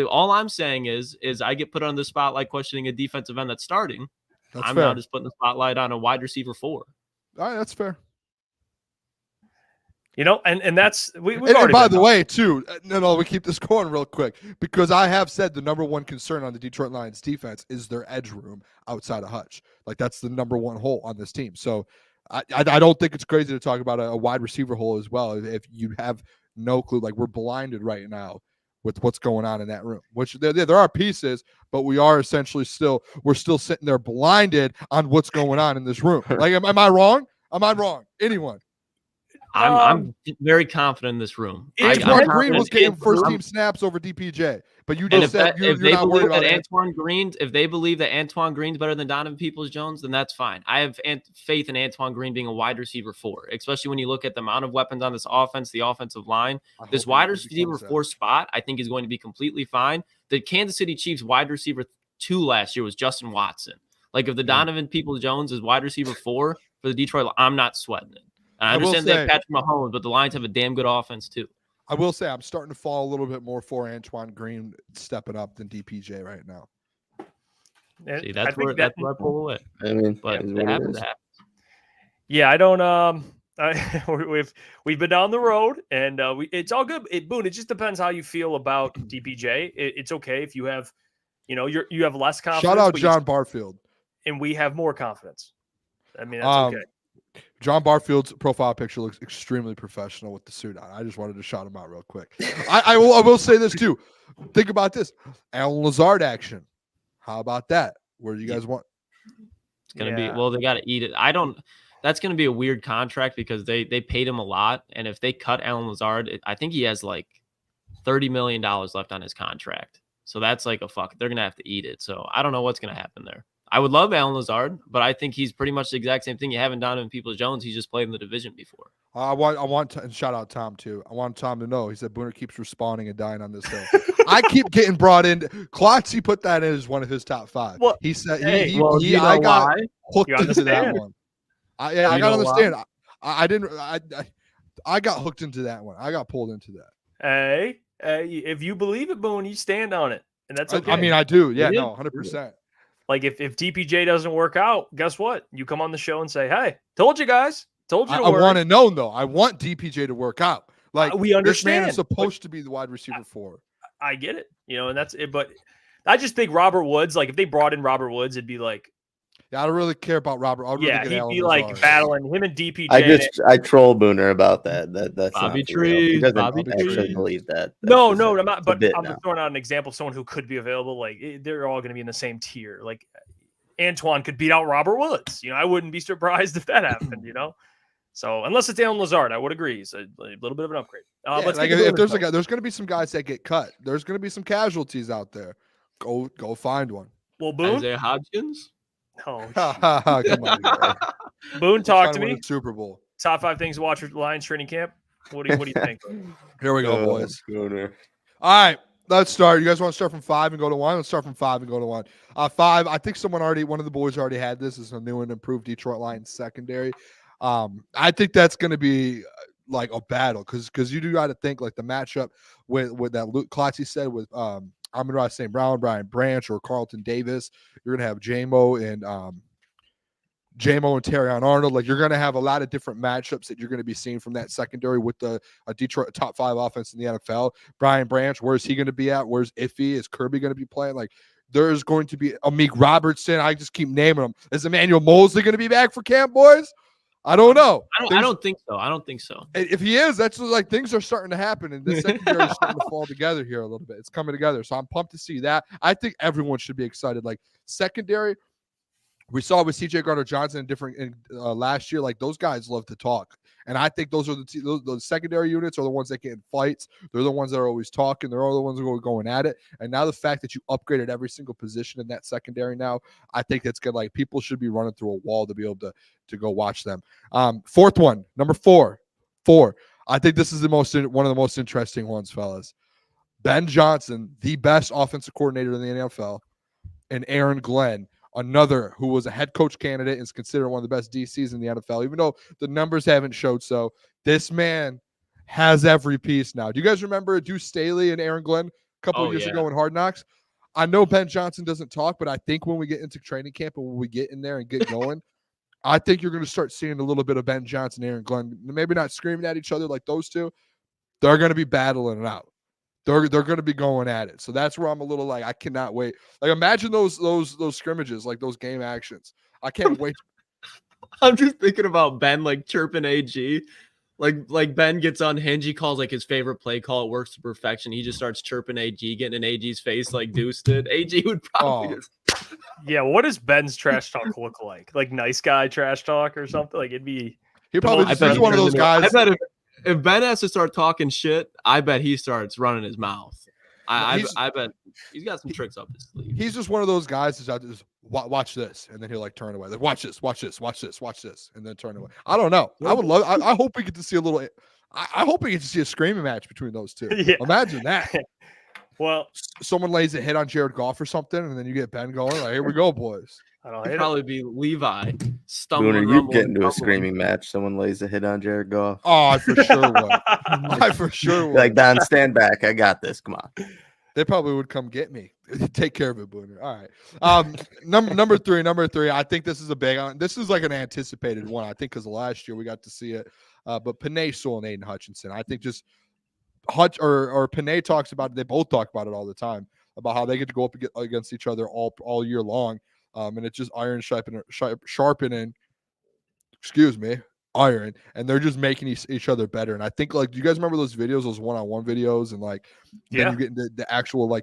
all I'm saying is I get put on the spotlight questioning a defensive end that's starting. I'm now just putting the spotlight on a wide receiver 4. All right, that's fair. You know, and that's we. And by the way, too, we keep this going real quick because I have said the number one concern on the Detroit Lions defense is their edge room outside of Hutch. Like that's the number one hole on this team. So I don't think it's crazy to talk about a wide receiver hole as well. If you have no clue, like we're blinded right now with what's going on in that room. Which there are pieces, but we are essentially we're still sitting there blinded on what's going on in this room. Like, am I wrong? Am I wrong? Anyone? I'm very confident in this room. Antoine Green was getting first-team snaps over DPJ, but you just said you're not worried about Antoine Green. If they believe that Antoine Green's better than Donovan Peoples-Jones, then that's fine. I have faith in Antoine Green being a wide receiver 4, especially when you look at the amount of weapons on this offense, the offensive line. This wide receiver 4 spot, I think, is going to be completely fine. The Kansas City Chiefs wide receiver 2 last year was Justin Watson. Like, if the Donovan Peoples-Jones is wide receiver 4 for the Detroit, I'm not sweating it. I understand they have Patrick Mahomes, but the Lions have a damn good offense too. I will say I'm starting to fall a little bit more for Antoine Green stepping up than DPJ right now. See, that's where I pull away. I mean, but it happens. Yeah, I don't. We've been down the road, and it's all good. Boone, it just depends how you feel about DPJ. It's okay if you have, you have less confidence. Shout out John Barfield, and we have more confidence. I mean, that's okay. John Barfield's profile picture looks extremely professional with the suit on. I just wanted to shout him out real quick. I will say this too. Think about this. Alan Lazard action. How about that? Where do you guys want? It's going to be, they got to eat it. That's going to be a weird contract because they paid him a lot. And if they cut Alan Lazard, I think he has like $30 million left on his contract. So that's like they're going to have to eat it. So I don't know what's going to happen there. I would love Alan Lazard, but I think he's pretty much the exact same thing you haven't done in Peoples-Jones. He's just played in the division before. I want to, and shout out Tom too. I want Tom to know. He said Booner keeps respawning and dying on this hill. I keep getting brought in. Klotz, he put that in as one of his top 5. Well, he said I got hooked into that one. I gotta understand. I got hooked into that one. I got pulled into that. Hey, if you believe it, Boone, you stand on it, and that's okay. I mean, I do. Yeah, no, 100%. Like if DPJ doesn't work out, guess what? You come on the show and say, "Hey, told you guys, told you." I want to know though. I want DPJ to work out. Like we understand. This man is supposed to be the wide receiver 4. I get it, and that's it. But I just think Robert Woods, like if they brought in Robert Woods, it'd be like, Yeah, I don't really care about Robert. I'd really yeah, get he'd Alan be like Lazard. battling him and DPJ. I troll Booner about that. That's Bobby not for real. He Trees, doesn't Bobby actually Trees. believe that. That's No, just I'm not. a But bit I'm now. throwing out an example of someone who could be available. Like they're all going to be in the same tier. Like Antoine could beat out Robert Woods. I wouldn't be surprised if that happened. So unless it's Alan Lazard, I would agree. It's a little bit of an upgrade. Yeah, Let's like get to if there's Booner, there's going to be some guys that get cut. There's going to be some casualties out there. Go find one. well, Boone. Isaiah Hodgkins. Oh, Come on, guys. Boone, talk to me. Super Bowl. Top 5 things to watch for Lions training camp. What do you think? Here we go, boys. Booner. All right, let's start. You guys want to start from 5 and go to 1? Let's start from 5 and go to 1. 5. I think one of the boys already had this. Is a new and improved Detroit Lions secondary. I think that's going to be like a battle because you do got to think like the matchup with that Lukas Klotz said with Amon-Ra St. Brown, Brian Branch, or Carlton Davis. You're gonna have J-Mo and Terrion Arnold. Like you're gonna have a lot of different matchups that you're gonna be seeing from that secondary with a Detroit top 5 offense in the NFL. Brian Branch, where's he gonna be at? Where's Iffy? Is Kirby gonna be playing? Like there's going to be Amik Robertson. I just keep naming them. Is Emmanuel Mosley gonna be back for camp, boys? I don't know. I don't think so. I don't think so. If he is, that's like things are starting to happen, and this secondary is starting to fall together here a little bit. It's coming together, so I'm pumped to see that. I think everyone should be excited. Like secondary, we saw with C.J. Gardner-Johnson last year. Like those guys love to talk, and I think those are those secondary units are the ones that get in fights. They're the ones that are always talking. They're all the ones who are going at it. And now the fact that you upgraded every single position in that secondary now, I think that's good. Like people should be running through a wall to be able to go watch them. Fourth one, number 4. I think this is one of the most interesting ones, fellas. Ben Johnson, the best offensive coordinator in the NFL, and Aaron Glenn, another who was a head coach candidate and is considered one of the best DCs in the NFL, even though the numbers haven't showed so. This man has every piece now. Do you guys remember Deuce Staley and Aaron Glenn a couple of years ago in Hard Knocks? I know Ben Johnson doesn't talk, but I think when we get into training camp and when we get in there and get going, I think you're going to start seeing a little bit of Ben Johnson, Aaron Glenn, maybe not screaming at each other like those two. They're going to be battling it out. They're going to be going at it. So that's where I'm a little like, I cannot wait. Like imagine those scrimmages, like those game actions. I can't wait. I'm just thinking about Ben like chirping AG. Like Ben gets unhinged. He calls like his favorite play call. It works to perfection. He just starts chirping AG, getting in AG's face like Deuce did. AG would probably Yeah, what does Ben's trash talk look like? Like nice guy trash talk or something? Like it'd be. He probably he's one of those guys. I bet if Ben has to start talking shit, I bet he starts running his mouth. I bet he's got some tricks up his sleeve. He's just one of those guys that's out there just watch this, and then he'll like turn away. Like watch this, and then turn away. I don't know. I would love. I hope we get to see a little. I hope we get to see a screaming match between those two. Yeah. Imagine that. Well, someone lays a hit on Jared Goff or something, and then you get Ben going. Like, here we go, boys. It'd probably be Levi stumbling. Booner, you'd get into a screaming match. Someone lays a hit on Jared Goff. Oh, I for sure would. I for sure would. Like, Don, stand back. I got this. Come on. They probably would come get me. Take care of it, Booner. All right. Number three. I think this is a big one. This is like an anticipated one. I think because last year we got to see it. But Penei Sewell and Aiden Hutchinson. I think just Hutch or Penei talks about it. They both talk about it all the time about how they get to go up against each other all year long. And it's just iron sharpening. Excuse me. Iron, and they're just making each other better. And I think, like, do you guys remember those videos, those one-on-one videos, and like then you get into the actual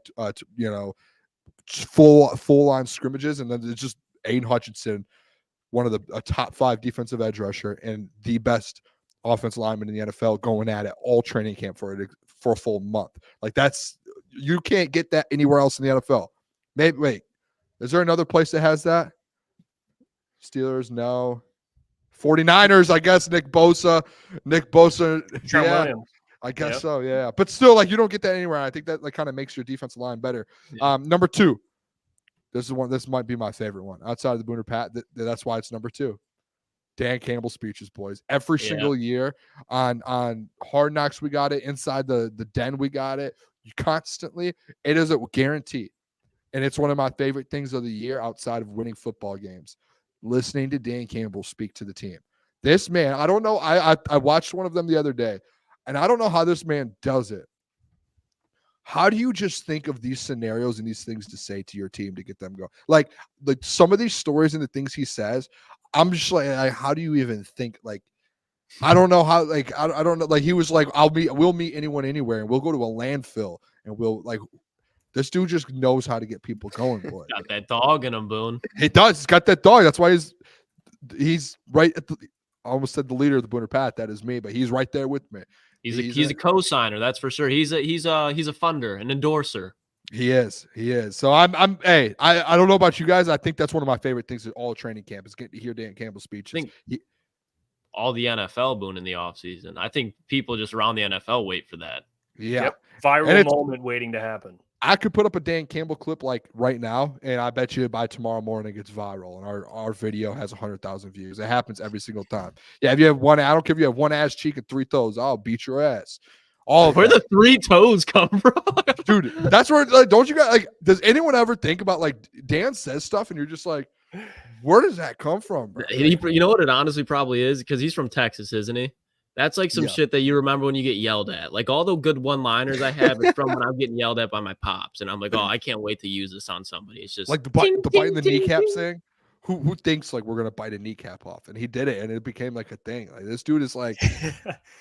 full on scrimmages, and then it's just Aiden Hutchinson, one of a top 5 defensive edge rusher and the best offensive lineman in the NFL, going at it all training camp for a full month. Like you can't get that anywhere else in the NFL. Maybe wait, is there another place that has that? Steelers, no. 49ers, I guess. Nick Bosa. Yeah, I guess so. Yeah, but still, like, you don't get that anywhere. I think that like kind of makes your defensive line better. Yeah. Number 2. This might be my favorite one outside of the Booner Pat. That's why it's number 2. Dan Campbell speeches, boys. Every single year on Hard Knocks, we got it. Inside the den, we got it. You constantly. It is a guarantee, and it's one of my favorite things of the year outside of winning football games. Listening to Dan Campbell speak to the team. This man, I don't know. I watched one of them the other day, and I don't know how this man does it. how do you just think of these scenarios and these things to say to your team to get them going? Like some of these stories and the things he says, I'm just like, how do you even think? Like, I don't know how. Like, I don't know. Like, he was like, we'll meet anyone anywhere, and we'll go to a landfill, and we'll like. This dude just knows how to get people going, boy. Got that dog in him, Boone. He does. He's got that dog. That's why he's right at the. I almost said the leader of the Booner Path. That is me, but he's right there with me. He's a co-signer, that's for sure. He's a funder, an endorser. He is. So I don't know about you guys. I think that's one of my favorite things at all training camp is getting to hear Dan Campbell's speeches. All the NFL Boone in the offseason. I think people just around the NFL wait for that. Yeah. Yep. Viral moment waiting to happen. I could put up a Dan Campbell clip like right now, and I bet you by tomorrow morning it's viral, and our video has 100,000 views. It happens every single time. Yeah, if you have one, I don't care if you have one ass cheek and 3 toes, I'll beat your ass. Where the 3 toes come from, dude? That's where like, don't you guys like? Does anyone ever think about like Dan says stuff, and you're just like, where does that come from, bro? You know what it honestly probably is, because he's from Texas, isn't he? That's like some shit that you remember when you get yelled at. Like all the good one-liners I have is from when I'm getting yelled at by my pops, and I'm like, oh, I can't wait to use this on somebody. It's just like the bite in the kneecap thing. Who thinks like we're gonna bite a kneecap off? And he did it, and it became like a thing. Like this dude is like,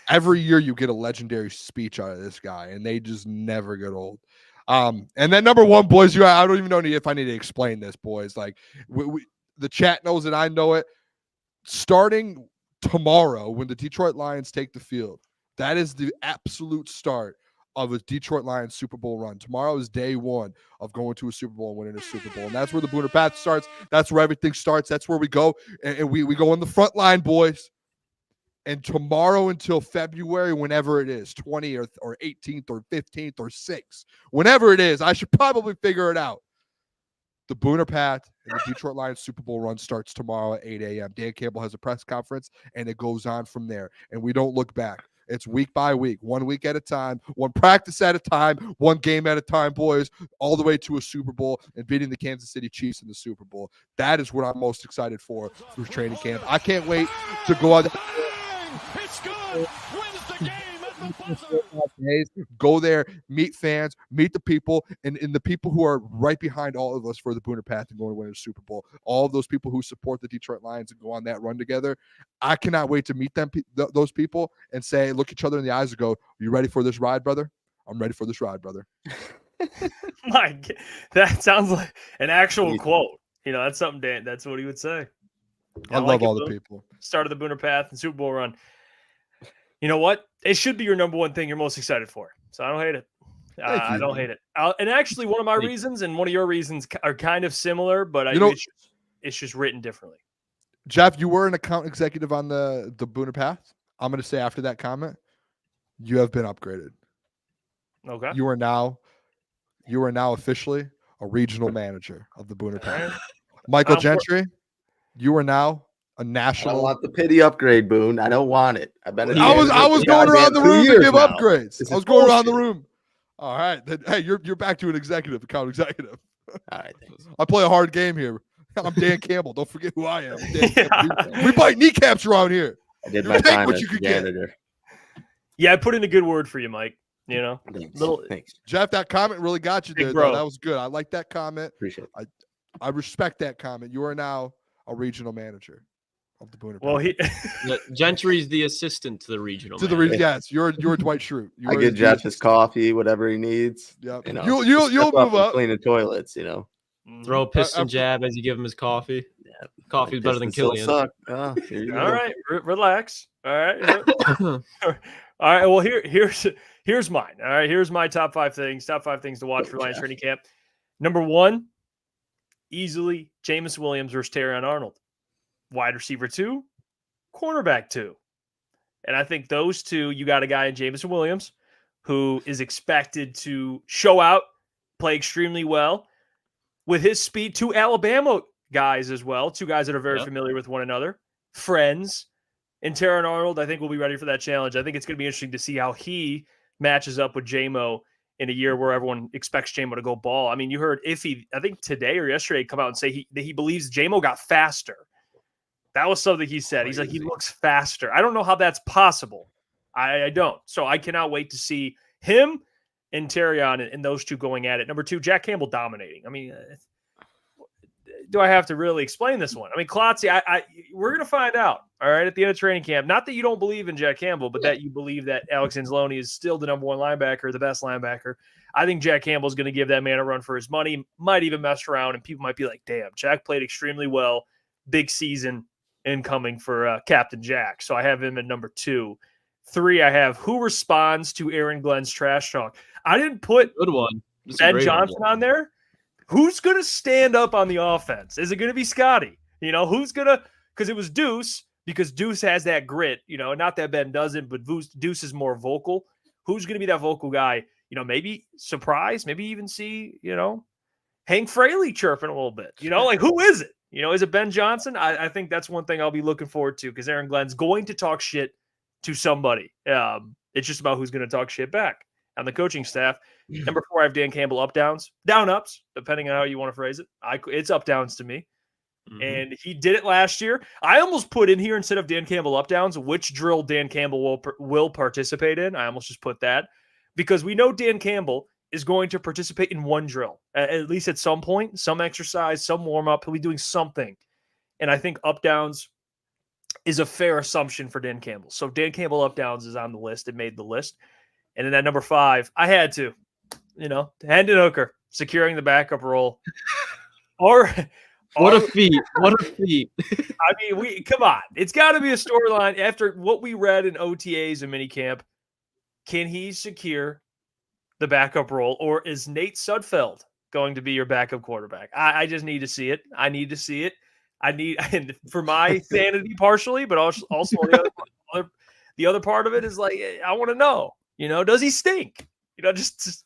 every year you get a legendary speech out of this guy, and they just never get old. And then number one, boys, I don't even know if I need to explain this, boys. Like the chat knows it, I know it. Starting tomorrow, when the Detroit Lions take the field, that is the absolute start of a Detroit Lions Super Bowl run. Tomorrow is day one of going to a Super Bowl and winning a Super Bowl. And that's where the Booner Path starts. That's where everything starts. That's where we go. And we go on the front line, boys. And tomorrow until February, whenever it is, 20th or 18th or 15th or 6th, whenever it is, I should probably figure it out. The Booner Path and the Detroit Lions Super Bowl run starts tomorrow at 8 a.m. Dan Campbell has a press conference, and it goes on from there. And we don't look back. It's week by week, 1 week at a time, one practice at a time, one game at a time, boys, all the way to a Super Bowl and beating the Kansas City Chiefs in the Super Bowl. That is what I'm most excited for through training camp. I can't wait to go out there. It's good. Wins the game. Go there, meet fans, meet the people, and the people who are right behind all of us for the Booner Path and going to win a Super Bowl. All of those people who support the Detroit Lions and go on that run together. I cannot wait to meet them, those people, and say, look each other in the eyes and go, you ready for this ride, brother? I'm ready for this ride, brother. Mike, that sounds like an actual quote. You know, that's something Dan, that's what he would say. I love all the people. Start of the Booner Path and Super Bowl run. You know what? It should be your number one thing you're most excited for. So I don't hate it. I don't hate it. And actually, one of my reasons and one of your reasons are kind of similar, but it's just written differently. Jeff, you were an account executive on the Booner Path. I'm going to say after that comment, you have been upgraded. Okay. You are now officially a regional manager of the Booner Path. Michael Gentry, you are now a national. I don't want the pity upgrade, Boone. I don't want it. I was going around the room to give upgrades. I was going around the room. All right. Then, hey, you're back to an executive, account executive. All right. Thanks. I play a hard game here. I'm Dan Campbell. Don't forget who I am. We bite kneecaps around here. I did my time as janitor. Yeah, I put in a good word for you, Mike. You know, Thanks. Jeff, that comment really got you there. That was good. I like that comment. Appreciate it. I respect that comment. You are now a regional manager of the Booner. Well, Gentry's the assistant to the regional. Yes, you're Dwight Schrute. I get Jeff his coffee, whatever he needs. Yep. You know, you'll move up. Clean the toilets. You know, throw a piston jab as you give him his coffee. Yeah, coffee's better than Killian. All right, relax. All right. All right. Well, here's mine. All right, here's my top 5 things. Top 5 things to watch for Lions training camp. Number 1, easily Jameis Williams versus Terrion Arnold. Wide receiver 2, cornerback 2. And I think those two, you got a guy in Jameis Williams who is expected to show out, play extremely well with his speed. 2 Alabama guys as well, 2 guys that are very familiar with one another, friends. And Terrion Arnold, I think we'll be ready for that challenge. I think it's going to be interesting to see how he matches up with J-Mo in a year where everyone expects J-Mo to go ball. I mean, you heard Iffy, I think today or yesterday, come out and say he believes J-Mo got faster. That was something he said. He's like, he looks faster. I don't know how that's possible. I don't. So I cannot wait to see him and Terrion and those two going at it. Number 2, Jack Campbell dominating. I mean, do I have to really explain this one? I mean, Klotz, we're going to find out, all right, at the end of training camp. Not that you don't believe in Jack Campbell, but that you believe that Alex Anzalone is still the number 1 linebacker, the best linebacker. I think Jack Campbell is going to give that man a run for his money, might even mess around, and people might be like, damn, Jack played extremely well. Big season incoming for Captain Jack. So I have him at number 2. 3, I have who responds to Aaron Glenn's trash talk. I didn't put Good one. Ben Johnson on there. Who's going to stand up on the offense? Is it going to be Scotty? Who's going to – because it was Deuce, because Deuce has that grit, not that Ben doesn't, but Deuce is more vocal. Who's going to be that vocal guy? Maybe surprise, maybe even see, Hank Fraley chirping a little bit. Like who is it? Is it Ben Johnson? I think that's one thing I'll be looking forward to because Aaron Glenn's going to talk shit to somebody. It's just about who's going to talk shit back on the coaching staff. Number 4, I have Dan Campbell up downs, down ups, depending on how you want to phrase it. It's up downs to me. Mm-hmm. And he did it last year. I almost put in here instead of Dan Campbell up downs, which drill Dan Campbell will participate in. I almost just put that because we know Dan Campbell is going to participate in one drill, at least at some point, some exercise, some warm up. He'll be doing something. And I think up downs is a fair assumption for Dan Campbell. So Dan Campbell up downs is on the list. It made the list. And then at number 5, I had to, Hendon Hooker securing the backup role. What a feat. What a feat. I mean, come on. It's got to be a storyline after what we read in OTAs and minicamp. Can he secure the backup role, or is Nate Sudfeld going to be your backup quarterback? I just need to see it. I need to see it. And for my sanity partially, but also the other part of it is like, I want to know, does he stink? Just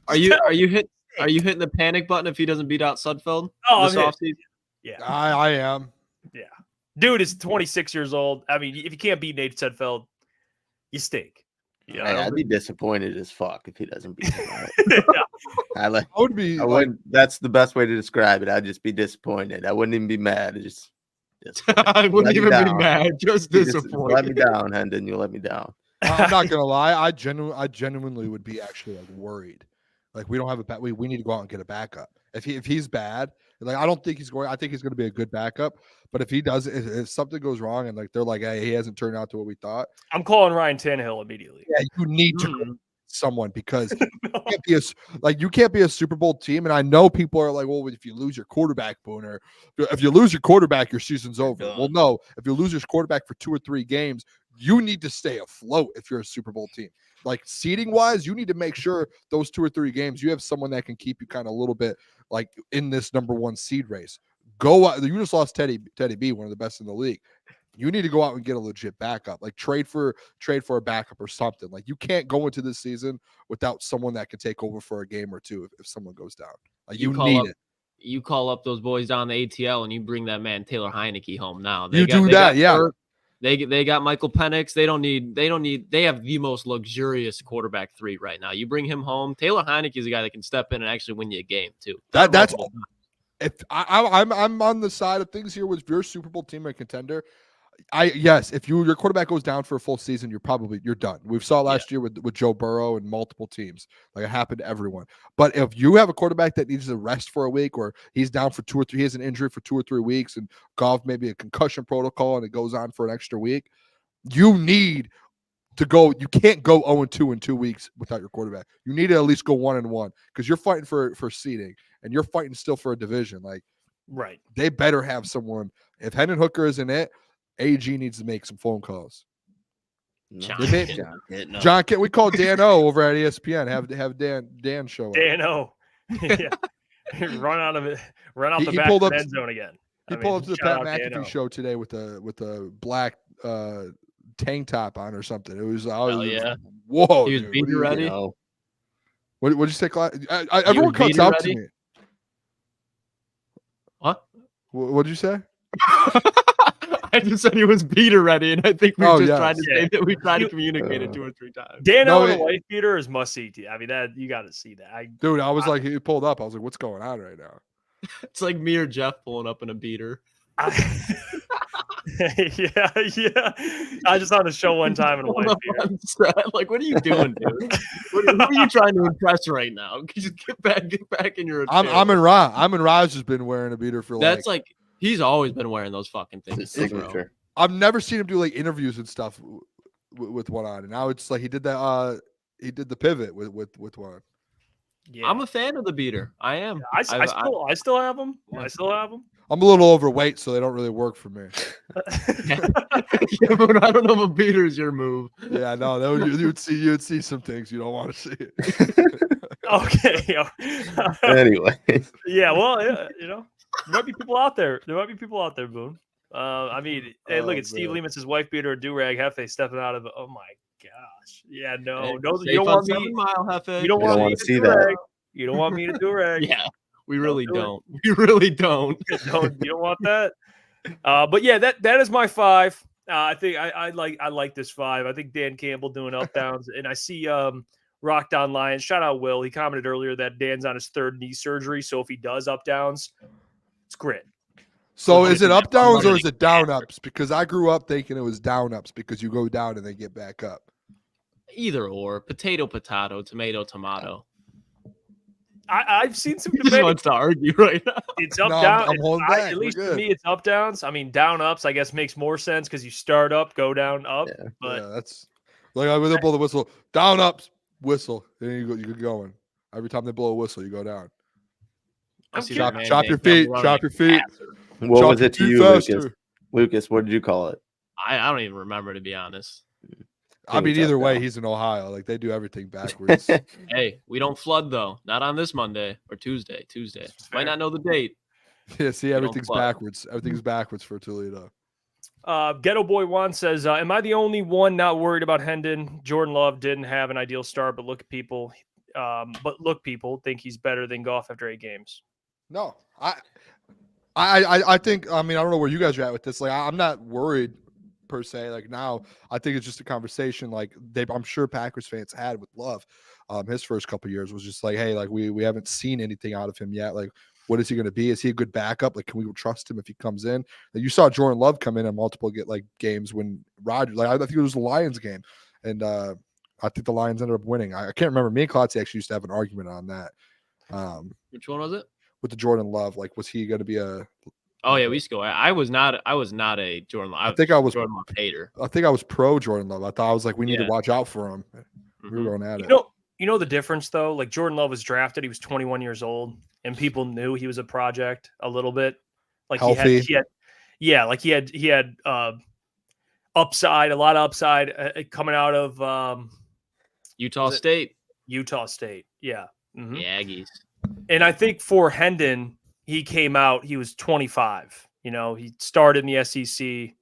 are you hitting the panic button if he doesn't beat out Sudfeld this offseason? Yeah, I am. Yeah, dude is 26 years old. I mean, if you can't beat Nate Sudfeld, you stink. I'd be disappointed as fuck if he doesn't beat him. Yeah. I wouldn't. That's the best way to describe it. I'd just be disappointed. I wouldn't even be mad. I wouldn't even be mad. Just disappointed. Let me down, Hendon. You let me down. I'm not gonna lie. I genuinely would be actually worried. Like we don't have a we need to go out and get a backup. If he's bad, like I don't think he's going. I think he's going to be a good backup. But if he does, if something goes wrong and they're like, hey, he hasn't turned out to what we thought, I'm calling Ryan Tannehill immediately. Yeah, you need to go someone because you can't be a Super Bowl team. And I know people are like, well, if you lose your quarterback, Booner, if you lose your quarterback, your season's over. Well, no, if you lose your quarterback for 2 or 3 games, you need to stay afloat if you're a Super Bowl team. Like seeding wise, you need to make sure those 2 or 3 games you have someone that can keep you kind of a little bit like in this number 1 seed race. Go out. You just lost Teddy B, one of the best in the league. You need to go out and get a legit backup. Like trade for a backup or something. Like you can't go into this season without someone that can take over for a game or 2 if someone goes down. Like you need it. You call up those boys down the ATL and you bring that man Taylor Heineke home now. They got Michael Penix. They have the most luxurious quarterback 3 right now. You bring him home. Taylor Heineke is a guy that can step in and actually win you a game too. That's if I'm on the side of things here with your Super Bowl team and contender. If your quarterback goes down for a full season, you're done. We saw last year with Joe Burrow and multiple teams. Like it happened to everyone. But if you have a quarterback that needs to rest for a week, or he's down for 2 or 3, he has an injury for 2 or 3 weeks, and Goff maybe a concussion protocol, and it goes on for an extra week, you need to go. You can't go 0-2 in 2 weeks without your quarterback. You need to at least go 1-1 because you're fighting for seeding and you're fighting still for a division. Like, right? They better have someone. If Hendon Hooker isn't it, AG needs to make some phone calls. John, we call Dan O over at ESPN. Have Dan show up. Dan O. Yeah. run out the back of the end zone again. He pulled up to the Pat McAfee show today with a black tank top on or something. It was whoa. He was beater ready. What did you say, Clyde? Everyone comes out to me. What? What did you say? I just said he was beater ready, and I think we tried to say that we tried to communicate it 2 or 3 times. Dano and a wife beater is must see. I mean, that you got to see that. I was like, he pulled up. I was like, what's going on right now? It's like me or Jeff pulling up in a beater. yeah. I just on a show one time in a white beard. Like, what are you doing, dude? Who are you trying to impress right now? Just get back in your. I'm in Ra. Ra's just been wearing a beater for That's like he's always been wearing those fucking things. His signature. I've never seen him do like interviews and stuff with one on, and now it's like he did that. He did the pivot with one. Yeah. I'm a fan of the beater. I am. Yeah, I still have them. I still have them. I'm a little overweight, so they don't really work for me. Yeah, but I don't know if a beater is your move. Yeah, no, you would see some things you don't want to see. Okay. Anyway. Yeah, well, you know, there might be people out there. Boone. I mean, hey, look at Steve Lemus' wife beater or do-rag Hefe stepping out of. Oh my gosh. Yeah, no, you don't want me. Mile, Hefe. You don't want me to see that. You don't want me to do-rag. Yeah, we really don't. We really don't. You don't want that. But yeah, that is my 5. I think I like this 5. I think Dan Campbell doing up downs, and I see Rock Down Lions. Shout out Will. He commented earlier that Dan's on his 3rd knee surgery, so if he does up downs, it's grit. So is it up downs or is it down ups? Because I grew up thinking it was down ups because you go down and then get back up. Either or, potato, tomato. I've seen some debate. He wants to argue right now. It's up down. I'm holding back. At least for me, it's up downs. I mean, down ups, I guess, makes more sense because you start up, go down, up. Yeah. But that's like when they blow the whistle, down ups, whistle. Then you get going. Every time they blow a whistle, you go down. Chop your feet. What was it to you, Lucas? Lucas, what did you call it? I don't even remember, to be honest. I mean, either way, he's in Ohio. Like, they do everything backwards. Hey, we don't flood, though. Not on this Monday or Tuesday. Might not know the date. Yeah, see, everything's backwards. Everything's backwards for Toledo. Ghetto Boy Juan says, am I the only one not worried about Hendon? Jordan Love didn't have an ideal start, but look, people think he's better than Goff after 8 games. No, I think, I mean, I don't know where you guys are at with this. Like, I'm not worried per se. Like, now I think it's just a conversation like I'm sure Packers fans had with Love. His first couple of years was just like, hey, like we haven't seen anything out of him yet. Like, what is he going to be? Is he a good backup? Like, can we trust him if he comes in? Like, you saw Jordan Love come in multiple games when Rodgers, like, I think it was the Lions game. And I think the Lions ended up winning. I can't remember. Me and Klotz actually used to have an argument on that. Which one was it? With the Jordan Love, like, was he going to be a? Oh yeah, we used to go. I was not a Jordan Love. I think I was Jordan Love hater. I think I was pro Jordan Love. I thought I was like, we need to watch out for him. We were going at it. You know the difference though. Like, Jordan Love was drafted. He was 21 years old, and people knew he was a project a little bit. Like, healthy. He had upside, a lot of upside coming out of Utah State. Utah State, yeah. Mm-hmm. The Aggies. And I think for Hendon, he came out, he was 25. You know, he started in the SEC,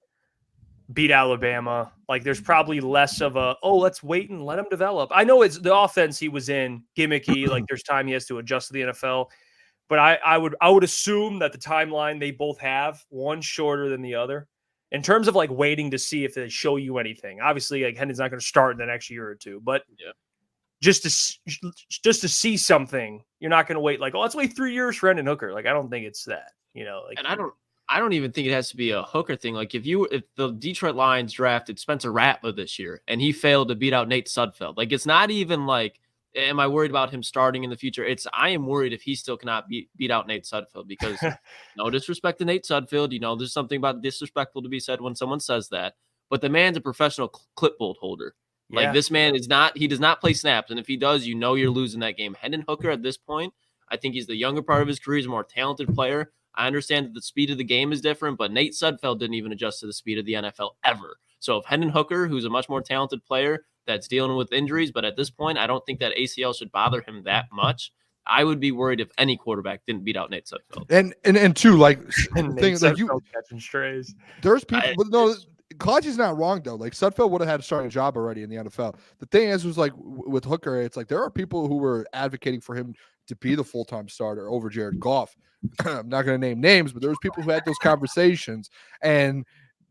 beat Alabama. Like, there's probably less of let's wait and let him develop. I know it's the offense he was in, gimmicky. Like, there's time he has to adjust to the NFL. But I would assume that the timeline they both have, one shorter than the other. In terms of, like, waiting to see if they show you anything. Obviously, like, Hendon's not going to start in the next year or two. But yeah. Just to see something, you're not going to wait like, let's wait 3 years for Hendon Hooker. Like, I don't think it's that, you know. Like, and I don't even think it has to be a Hooker thing. Like, if the Detroit Lions drafted Spencer Rattler this year and he failed to beat out Nate Sudfeld, like, it's not even like, am I worried about him starting in the future? I am worried if he still cannot beat out Nate Sudfeld, because no disrespect to Nate Sudfeld, you know, there's something about disrespectful to be said when someone says that, but the man's a professional clipboard holder. Like, this man he does not play snaps. And if he does, you know, you're losing that game. Hendon Hooker at this point, I think he's the younger part of his career. He's a more talented player. I understand that the speed of the game is different, but Nate Sudfeld didn't even adjust to the speed of the NFL ever. So if Hendon Hooker, who's a much more talented player that's dealing with injuries, but at this point, I don't think that ACL should bother him that much. I would be worried if any quarterback didn't beat out Nate Sudfeld. And two, like, things like you catching strays. There's people, Klotzy's not wrong though. Like, Sudfeld would have had a starting job already in the NFL. The thing is, was like with Hooker, it's like there are people who were advocating for him to be the full-time starter over Jared Goff. I'm not going to name names, but there was people who had those conversations, and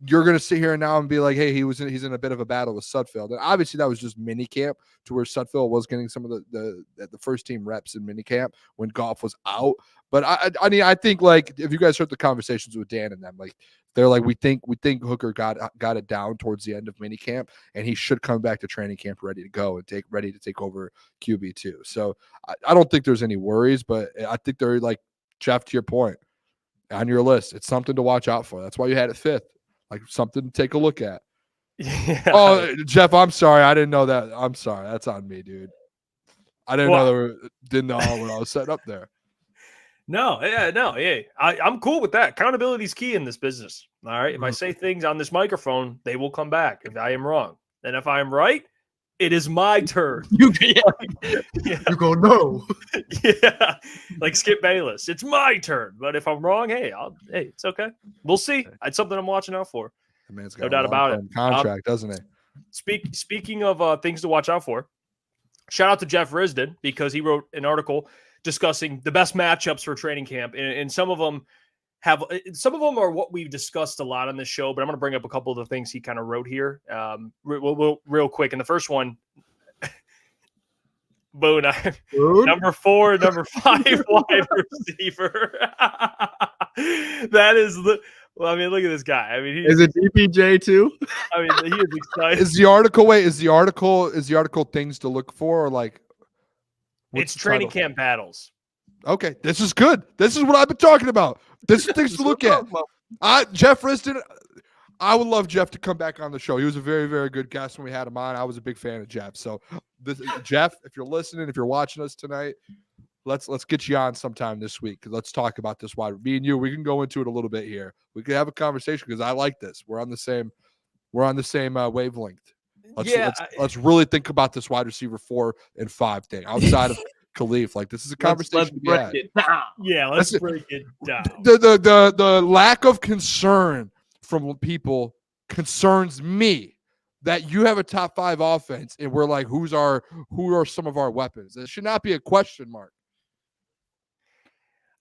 you're going to sit here now and be like, hey, he's in a bit of a battle with Sudfeld. And obviously that was just mini camp to where Sudfeld was getting some of the first team reps in mini camp when Goff was out. But I mean, I think like if you guys heard the conversations with Dan and them, like they're like, we think Hooker got it down towards the end of mini camp, and he should come back to training camp ready to go and ready to take over QB2. So I don't think there's any worries, but I think they're like, Jeff, to your point, on your list, it's something to watch out for. That's why you had it 5th, like something to take a look at. Yeah. Oh, Jeff, I'm sorry. I didn't know that. I'm sorry. That's on me, dude. I didn't know what I was setting up there. No. Yeah. I'm cool with that. Accountability is key in this business. All right. If I say things on this microphone, they will come back if I am wrong. And if I am right, it is my turn. You go, no. Yeah. Like Skip Bayless. It's my turn. But if I'm wrong, hey, it's okay. We'll see. It's something I'm watching out for. The man's got no doubt about it. Contract, doesn't he? Speaking of things to watch out for, shout out to Jeff Risdon because he wrote an article discussing the best matchups for training camp, and some of them are what we've discussed a lot on this show. But I'm going to bring up a couple of the things he kind of wrote here, real quick. And the first one, Booner, number 4, number 5 wide receiver. That is well, I mean, look at this guy. I mean, is it DPJ too? I mean, he is excited. Is the article things to look for, or like it's training camp battles? Okay, this is good. This is what I've been talking about. This is things to look at. Jeff Risdon, I would love Jeff to come back on the show. He was a very, very good guest when we had him on. I was a big fan of Jeff. So, Jeff, if you're listening, if you're watching us tonight, let's get you on sometime this week. Let's talk about this wide. Me and you, we can go into it a little bit here. We can have a conversation because I like this. We're on the same wavelength. Let's really think about this wide receiver 4 and 5 thing outside of Khalif. Like, this is a conversation to be had. Yeah, let's break it down. The lack of concern from people concerns me, that you have a top 5 offense and we're like, who are some of our weapons? It should not be a question mark.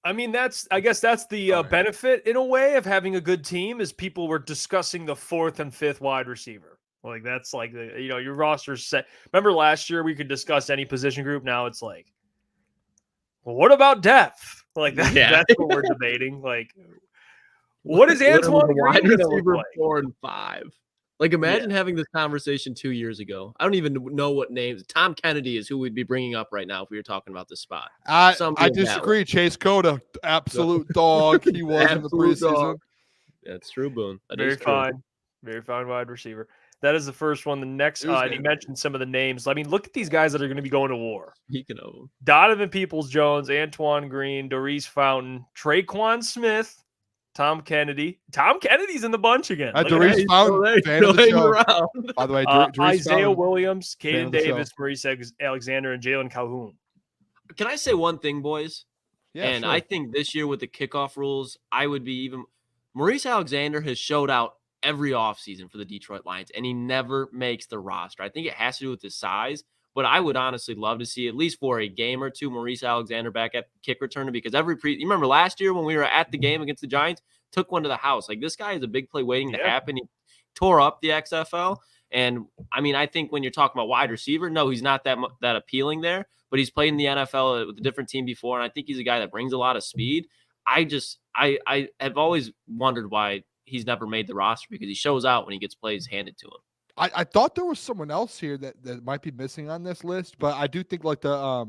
I mean, I guess that's the benefit in a way of having a good team, is people were discussing the 4th and 5th wide receiver. Like, that's like your roster's set. Remember last year we could discuss any position group. Now it's like, well, what about depth? Like that's what we're debating. Like, what is Antoine wide Green receiver like? 4 and 5? Like, imagine having this conversation 2 years ago. I don't even know what names. Tom Kennedy is who we'd be bringing up right now if we were talking about this spot. I disagree. Chase Cota, absolute dog. He was in the preseason. Dog. That's true, Boone. Very fine wide receiver. That is the first one. The next, and he mentioned some of the names. I mean, look at these guys that are going to be going to war. Speaking of them, Donovan Peoples-Jones, Antoine Green, Doris Fountain, Traquan Smith, Tom Kennedy. Tom Kennedy's in the bunch again. Doris Fountain, fan of the show. By the way, Isaiah Williams, Caden Davis, Maurice Alexander, and Jalen Calhoun. Can I say one thing, boys? Yeah, and sure. I think this year with the kickoff rules, I would be even. Maurice Alexander has showed out every offseason for the Detroit Lions, and he never makes the roster. I think it has to do with his size, but I would honestly love to see, at least for a game or two, Maurice Alexander back at kick returner, because you remember last year when we were at the game against the Giants, took one to the house. Like, this guy is a big play waiting to happen. He tore up the XFL, and I mean, I think when you're talking about wide receiver, no, he's not that appealing there, but he's played in the NFL with a different team before, and I think he's a guy that brings a lot of speed. I have always wondered why he's never made the roster, because he shows out when he gets plays handed to him. I thought there was someone else here that might be missing on this list, but I do think like the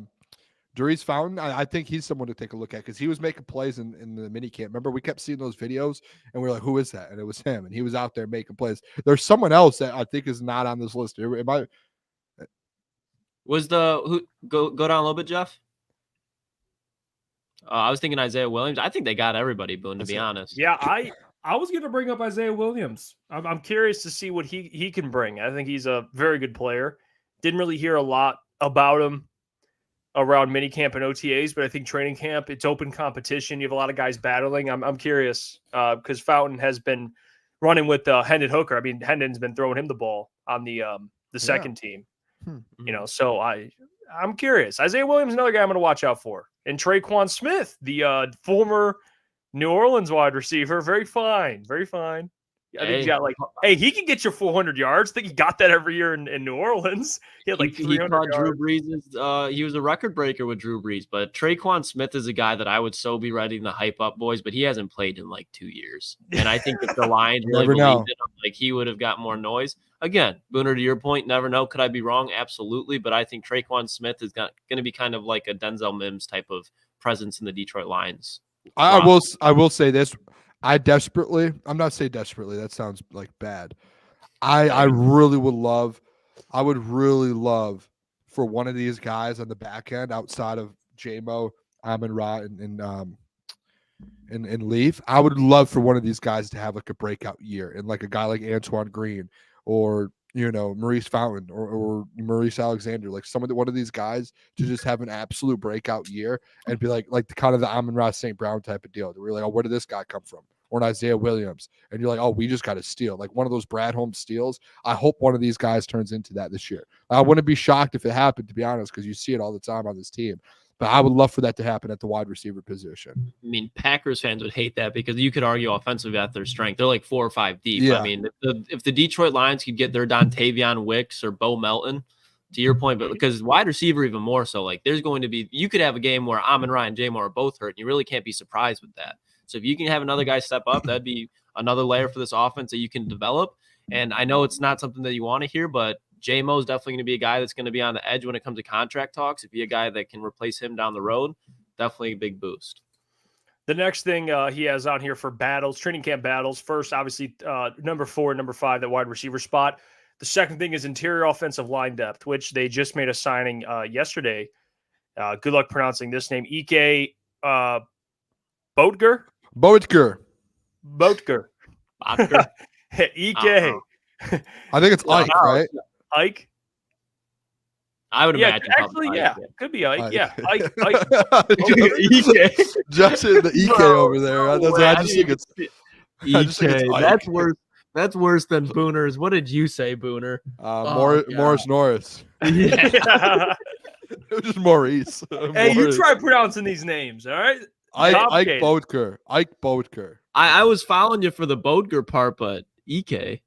Doris Fountain, I think he's someone to take a look at, because he was making plays in the mini camp. Remember, we kept seeing those videos and we are like, who is that? And it was him, and he was out there making plays. There's someone else that I think is not on this list. Go down a little bit, Jeff? I was thinking Isaiah Williams. I think they got everybody, Boone, to be honest. Yeah, I was going to bring up Isaiah Williams. I'm curious to see what he can bring. I think he's a very good player. Didn't really hear a lot about him around minicamp and OTAs, but I think training camp, it's open competition. You have a lot of guys battling. I'm curious because Fountain has been running with Hendon Hooker. I mean, Hendon's been throwing him the ball on the second team. So I'm curious. Isaiah Williams, another guy I'm going to watch out for. And Traquan Smith, the former New Orleans wide receiver, very fine. I think he's got he can get you 400 yards. I think he got that every year in New Orleans. He had like 300 caught yards. Drew Brees. He was a record breaker with Drew Brees, but Traquan Smith is a guy that I would so be ready to hype up, boys, but he hasn't played in like 2 years. And I think if the Lions really believed in him, like he would have got more noise. Again, Booner, to your point, never know. Could I be wrong? Absolutely. But I think Traquan Smith is going to be kind of like a Denzel Mims type of presence in the Detroit Lions. I will say this. I'm not saying desperately, that sounds like bad. I really would love for one of these guys on the back end outside of J-Mo, Amon-Ra, and Leaf. I would love for one of these guys to have like a breakout year, and like a guy like Antoine Green or Maurice Fountain or Maurice Alexander, like one of these guys to just have an absolute breakout year and be like the kind of the Amon-Ra St. Brown type of deal. We're like, oh, where did this guy come from? Or an Isaiah Williams. And you're like, oh, we just got to steal. Like one of those Brad Holmes steals. I hope one of these guys turns into that this year. I wouldn't be shocked if it happened, to be honest, because you see it all the time on this team. But I would love for that to happen at the wide receiver position. I mean, Packers fans would hate that because you could argue offensively at their strength. They're like 4 or 5 deep. Yeah. I mean, if the Detroit Lions could get their Dontavion Wicks or Bo Melton, to your point, but because wide receiver even more so, like there's going to be, you could have a game where Amon-Ra and J-Mo are both hurt, and you really can't be surprised with that. So if you can have another guy step up, that'd be another layer for this offense that you can develop. And I know it's not something that you want to hear, but J-Mo is definitely going to be a guy that's going to be on the edge when it comes to contract talks. If you're a guy that can replace him down the road, definitely a big boost. The next thing he has on here for battles, training camp battles. First, obviously, number 4 and number 5, that wide receiver spot. The second thing is interior offensive line depth, which they just made a signing yesterday. Good luck pronouncing this name. Ike Boetger. Ike. I think it's Ike, right? Ike. I would imagine. Actually, yeah. Ike. Could be Ike. Ike. Yeah. Ike. Just the EK over there. I just think it's Ike. That's worse than Booner's. What did you say, Booner? Morris Norris. Yeah. It was just Maurice. Hey, you try pronouncing these names, all right? Ike Boetger. I was following you for the Boetger part, but Ike.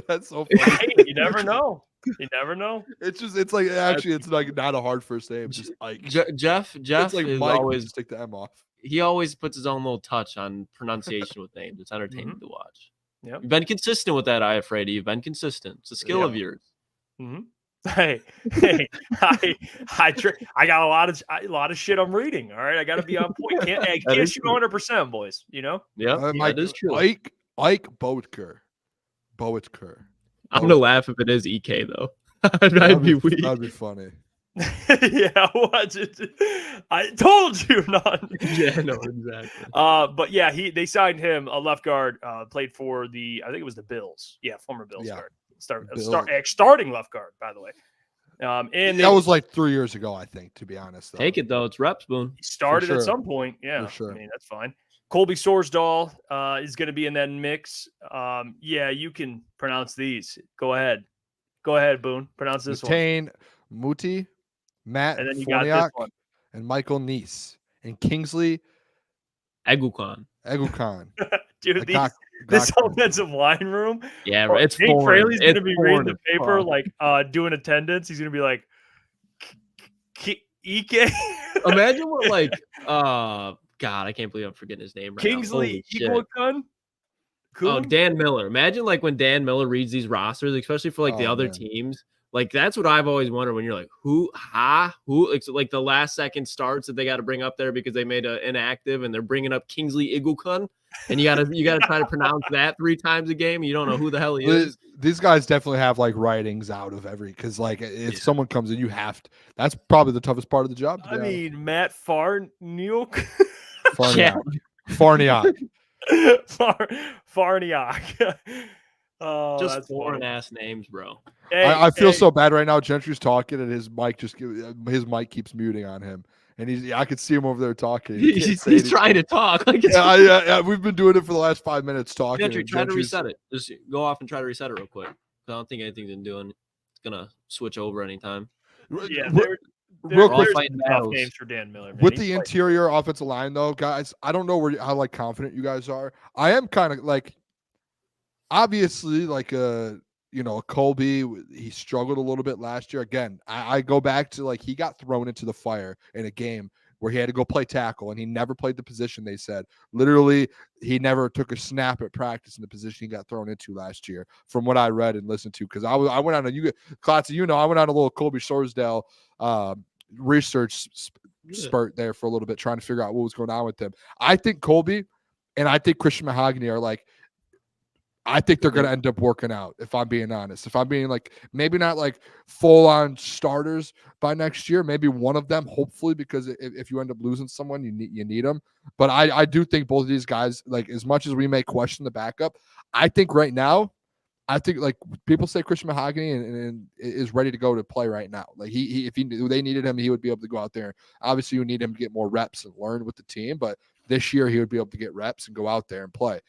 That's so funny. Hey, you never know. You never know. It's like it's like not a hard first name. It's just Ike. Jeff It's like is Mike, always just take the M off. He always puts his own little touch on pronunciation with names. It's entertaining to watch. Yep. You've been consistent with that, Iafrate. You've been consistent. It's a skill of yours. Mm-hmm. Hey, I got a lot of shit I'm reading. All right, I got to be on point. I can't shoot 100%, boys. Yeah, that is true. Ike Boetger. I'm gonna laugh if it is Ek though. That'd be weird. That'd be funny. Yeah, what? I told you not. Yeah, no, exactly. But yeah, they signed him, a left guard, played for I think it was the Bills. Yeah, former Bills guard. Starting left guard, by the way. And that was like 3 years ago, I think, to be honest. Though. Take it though, it's reps, Boone. He started at some point. Yeah, for sure. I mean, that's fine. Colby Sorsdahl is going to be in that mix. Yeah, you can pronounce these. Go ahead, Boone. Pronounce this one. Muti, Matt and then you Forniak, got this one. And Michael Neese and Kingsley Egukan. Dude, this offensive line room. Yeah, it's Jake Fraley's going to be reading the paper, like doing attendance. He's going to be like, Ike. Imagine what, like, God, I can't believe I'm forgetting his name right Kingsley Equalcon. Oh, Dan Miller. Imagine like when Dan Miller reads these rosters, especially for like the other teams. Like that's what I've always wondered when you're like, who? It's like the last second starts that they got to bring up there because they made an inactive and they're bringing up Kingsley Egualcon, and you gotta try to pronounce that 3 times a game. You don't know who the hell he is. These guys definitely have like writings out of because like if someone comes in, you have to. That's probably the toughest part of the job. I mean, Matt Farniok. Farniak. Oh, just foreign ass names, bro. I feel so bad right now. Gentry's talking and his mic keeps muting on him, and I could see him over there talking. He's trying to talk. Like yeah. We've been doing it for the last 5 minutes talking. Gentry, try to reset it. Just go off and try to reset it real quick. I don't think anything's been doing. It's gonna switch over anytime. Yeah, real quick, tough games for Dan Miller. Man. With the interior offensive line, though, guys, I don't know how like confident you guys are. I am kind of like, obviously, like Colby, he struggled a little bit last year. Again, I go back to like he got thrown into the fire in a game where he had to go play tackle, and he never played the position. They said literally he never took a snap at practice in the position he got thrown into last year, from what I read and listened to. Because I went on Klotz, I went on a little Colby Sorsdale research spurt there for a little bit, trying to figure out what was going on with him. I think Colby and I think Christian Mahogany are like, I think they're going to end up working out, if I'm being honest. If I'm being like, maybe not like full-on starters by next year, maybe one of them, hopefully, because if you end up losing someone, you need them. But I do think both of these guys, like as much as we may question the backup, I think right now, I think like people say Christian Mahogany and is ready to go to play right now. Like if they needed him, he would be able to go out there. Obviously, you need him to get more reps and learn with the team, but this year he would be able to get reps and go out there and play.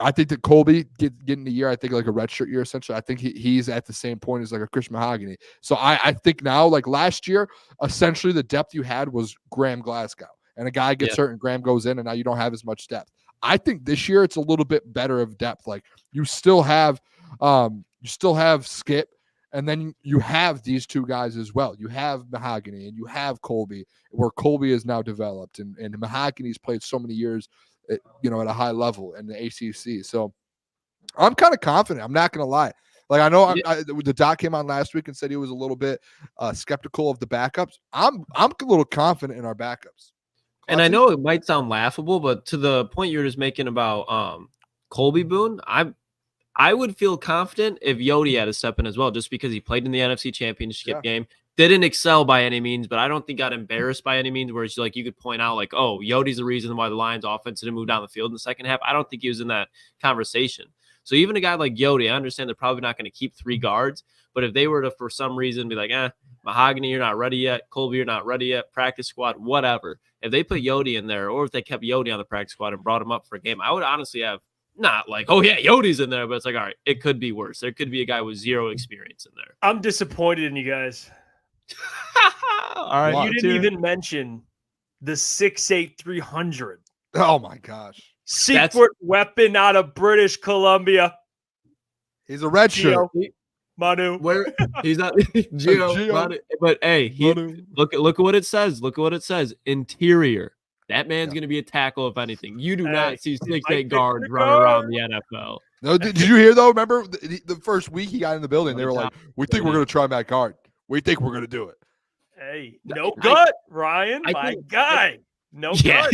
I think that Colby getting the year, I think like a redshirt year, essentially. I think he's at the same point as like a Chris Mahogany. So I think now, like last year, essentially the depth you had was Graham Glasgow. And a guy gets hurt and Graham goes in, and now you don't have as much depth. I think this year it's a little bit better of depth. Like you still have Skip, and then you have these two guys as well. You have Mahogany and you have Colby, where Colby is now developed, and Mahogany's played so many years at a high level in the ACC. So I'm kind of confident. I'm not going to lie. Like I know the doc came on last week and said he was a little bit skeptical of the backups. I'm a little confident in our backups. And I know it might sound laughable, but to the point you're just making about Colby Boone, I would feel confident if Yodi had to step in as well, just because he played in the NFC Championship game. Didn't excel by any means, but I don't think got embarrassed by any means, where it's like you could point out like, oh, Yodi's the reason why the Lions offense didn't move down the field in the second half. I don't think he was in that conversation. So even a guy like Yodi, I understand they're probably not going to keep three guards, but if they were to, for some reason, be like, Mahogany, you're not ready yet. Colby, you're not ready yet. Practice squad, whatever. If they put Yodi in there, or if they kept Yodi on the practice squad and brought him up for a game, I would honestly have not like, oh yeah, Yodi's in there, but it's like, all right, it could be worse. There could be a guy with zero experience in there. I'm disappointed in you guys. All right, you didn't even mention the 6'8", 300. Oh my gosh. Secret weapon out of British Columbia. He's a red shirt. Manu. Where he's not Gio. Manu, but hey, look at what it says. Look at what it says. Interior. That man's going to be a tackle, if anything. You do not see 6'8" guards running around the NFL. No, did you hear though? Remember the first week he got in the building, they were like, "We think we're going to try Matt guard. We think we're going to do it." Hey, no gut, Ryan, my guy. No gut.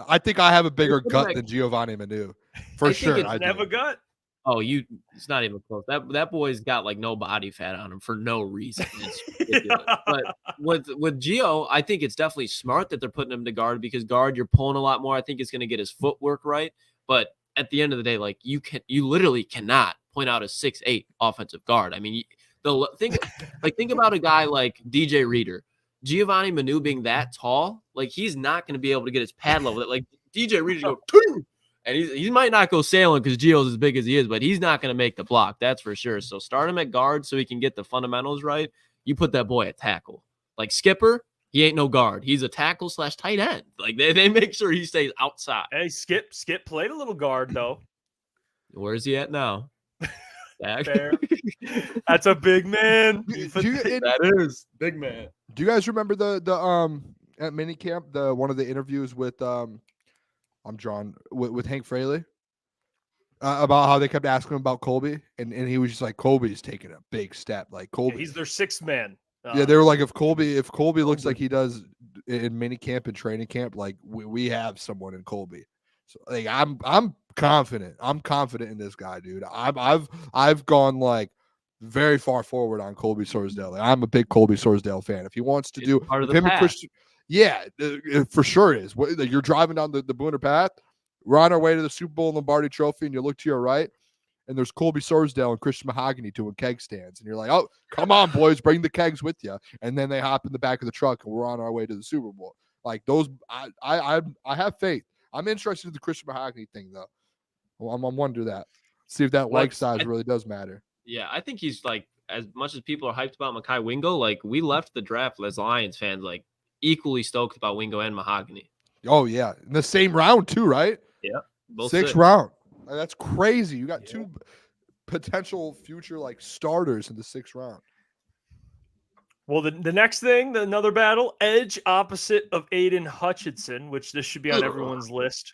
I think I have a bigger gut than Giovanni Manu, for sure. I have a gut. Oh, it's not even close. That boy's got like no body fat on him for no reason. It's ridiculous. But with Gio, I think it's definitely smart that they're putting him to guard, because guard, you're pulling a lot more. I think it's going to get his footwork right. But at the end of the day, like you literally cannot point out a 6'8" offensive guard. I mean, think about a guy like DJ Reader, Giovanni Manu being that tall. Like he's not going to be able to get his pad level. Like DJ Reader go, and he might not go sailing because Gio's as big as he is, but he's not going to make the block. That's for sure. So start him at guard so he can get the fundamentals right. You put that boy at tackle. Like Skipper, he ain't no guard. He's a tackle / tight end. Like they make sure he stays outside. Hey, Skip played a little guard though. Where's he at now? Fair. That's a big man. That is big man. Do you guys remember the at minicamp, one of the interviews with with Hank Fraley about how they kept asking him about Colby, and he was just like, Colby's taking a big step. Like Colby, he's their sixth man. They were like, if Colby looks like he does in minicamp and training camp, like we have someone in Colby. So like I'm confident. I'm confident in this guy, dude. I've gone like very far forward on Colby Sorsdale. Like, I'm a big Colby Sorsdale fan. If he wants to do part of him the and Christian, it for sure is. You're driving down the Booner path. We're on our way to the Super Bowl Lombardi Trophy, and you look to your right, and there's Colby Sorsdale and Christian Mahogany doing keg stands, and you're like, "Oh, come on, boys, bring the kegs with you." And then they hop in the back of the truck, and we're on our way to the Super Bowl. Like those, I have faith. I'm interested in the Christian Mahogany thing, though. Well, I'm wondering that. See if that leg size really does matter. Yeah, I think he's like, as much as people are hyped about Mekhi Wingo, like we left the draft as Lions fans, like equally stoked about Wingo and Mahogany. Oh yeah, in the same round too, right? Yeah, both 6th round. That's crazy. You got two potential future like starters in the 6th round. Well, the next thing, another battle, edge opposite of Aiden Hutchinson, which this should be on everyone's list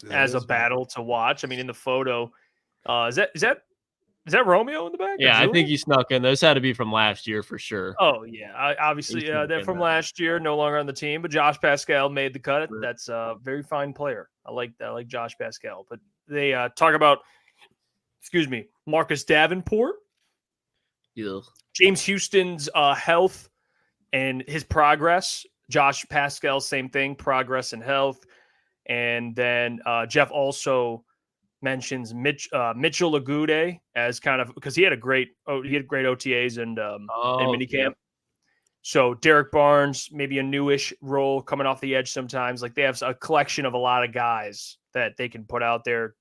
as a battle to watch. I mean, in the photo, is that Romeo in the back? Yeah, I think he snuck in. Those had to be from last year for sure. Oh yeah, obviously they're from last year, no longer on the team. But Josh Pascal made the cut. That's a very fine player. I like Josh Pascal. But they talk about, Marcus Davenport, James Houston's health and his progress. Josh Pascal, same thing, progress and health. And then Jeff also mentions Mitchell Agude as kind of, because he had great OTAs and minicamp. Yeah. So Derek Barnes, maybe a newish role coming off the edge sometimes. Like they have a collection of a lot of guys that they can put out there.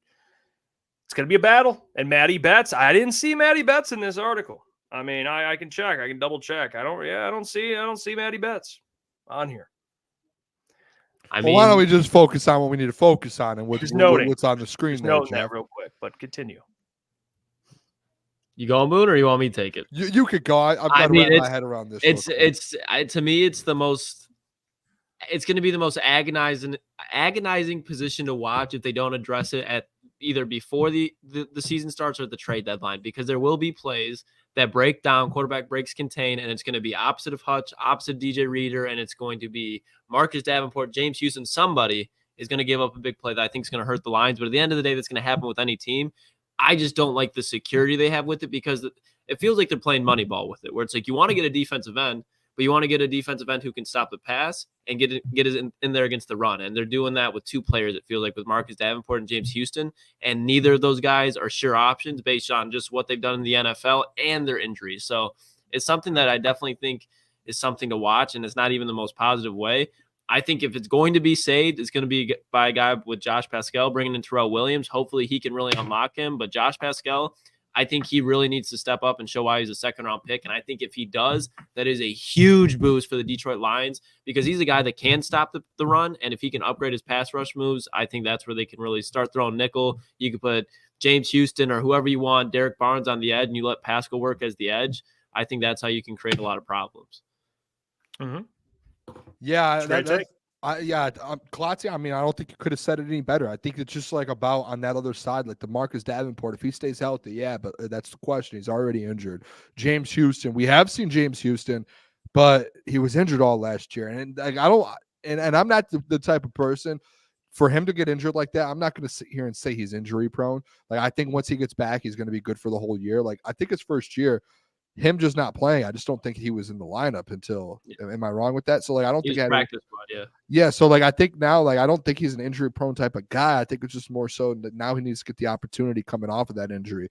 It's going to be a battle. And Matty Betts, I didn't see Matty Betts in this article. I mean, I can check. I can double check. I don't see Matty Betts on here. Why don't we just focus on what we need to focus on and what's on the screen there, noting that real quick, but continue. You going, Booner, or you want me to take it? You could go. I've got to wrap my head around this. To me, it's going to be the most agonizing position to watch if they don't address it at either before the season starts or the trade deadline, because there will be plays that break down, quarterback breaks contain, and it's going to be opposite of Hutch, opposite DJ Reader, and it's going to be Marcus Davenport, James Houston. Somebody is going to give up a big play that I think is going to hurt the Lions, but at the end of the day, that's going to happen with any team. I just don't like the security they have with it, because it feels like they're playing money ball with it, where it's like you want to get a defensive end, but you want to get a defensive end who can stop the pass and get it in there against the run. And they're doing that with two players, it feels like, with Marcus Davenport and James Houston. And neither of those guys are sure options based on just what they've done in the NFL and their injuries. So it's something that I definitely think is something to watch, and it's not even the most positive way. I think if it's going to be saved, it's going to be by a guy with Josh Pascal, bringing in Terrell Williams. Hopefully he can really unlock him. But Josh Pascal, I think he really needs to step up and show why he's a 2nd-round pick. And I think if he does, that is a huge boost for the Detroit Lions, because he's a guy that can stop the run. And if he can upgrade his pass rush moves, I think that's where they can really start throwing nickel. You could put James Houston or whoever you want, Derek Barnes on the edge, and you let Pascal work as the edge. I think that's how you can create a lot of problems. Mm-hmm. Yeah, Klotz, I mean, I don't think you could have said it any better. I think it's just like about on that other side, like the Marcus Davenport, if he stays healthy, yeah, but that's the question. He's already injured. James Houston, we have seen James Houston, but he was injured all last year. And like, I'm not the type of person for him to get injured like that. I'm not going to sit here and say he's injury prone. Like, I think once he gets back, he's going to be good for the whole year. Like, I think his first year, him just not playing, I just don't think he was in the lineup until. Am I wrong with that? So like, I don't think practice squad, yeah. So like, I think now, like, I don't think he's an injury prone type of guy. I think it's just more so that now he needs to get the opportunity coming off of that injury.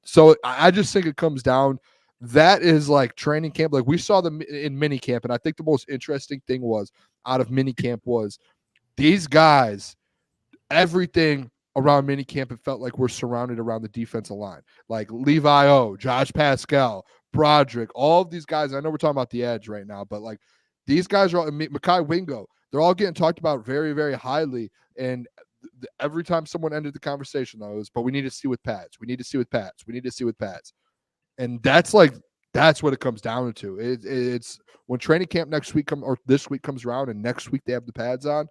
So I just think it comes down. That is like training camp. Like we saw them in mini camp, and I think the most interesting thing was out of mini camp was these guys, everything around minicamp, it felt like we're surrounded around the defensive line. Like Levi O, Josh Pascal, Broderick, all of these guys. I know we're talking about the edge right now, but like these guys are all, Mekhi Wingo, they're all getting talked about very, very highly. And every time someone ended the conversation, though, it was, but we need to see with pads. We need to see with pads. We need to see with pads. And that's what it comes down to. It's when training camp this week comes around and next week they have the pads on,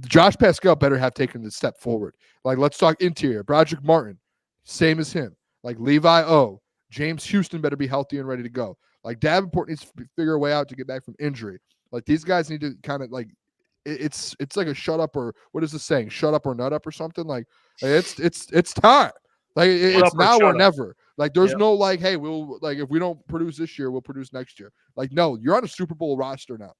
Josh Pascal better have taken the step forward. Like, let's talk interior. Broderick Martin, same as him. Like Levi O, James Houston better be healthy and ready to go. Like Davenport needs to figure a way out to get back from injury. Like these guys need to kind of like, it's like a shut up, or what is the saying? Shut up or nut up or something. Like it's time. Like it's now or never. Like there's no like, hey, we'll like if we don't produce this year, we'll produce next year. Like no, you're on a Super Bowl roster now.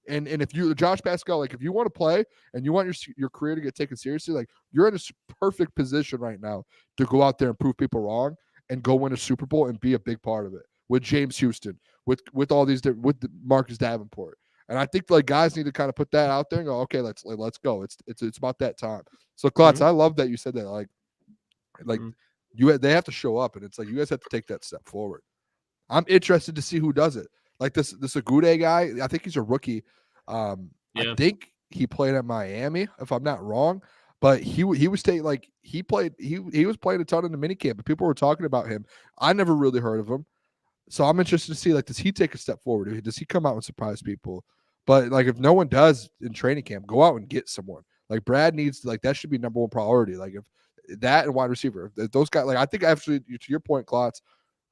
And if you, Josh Pascal, like if you want to play and you want your career to get taken seriously, like you're in a perfect position right now to go out there and prove people wrong and go win a Super Bowl and be a big part of it with James Houston, with all these with Marcus Davenport. And I think like guys need to kind of put that out there and go, okay, let's go. It's about that time. So Klotz, I love that you said that. Like they have to show up, and it's like you guys have to take that step forward. I'm interested to see who does it. Like this Agude guy, I think he's a rookie. I think he played at Miami, if I'm not wrong. But he was taking he was playing a ton in the minicamp, but people were talking about him. I never really heard of him. So I'm interested to see, does he take a step forward? Does he come out and surprise people? But if no one does in training camp, go out and get someone. Brad needs that should be number one priority. If that and wide receiver, if those guys, I think actually to your point, Klotz,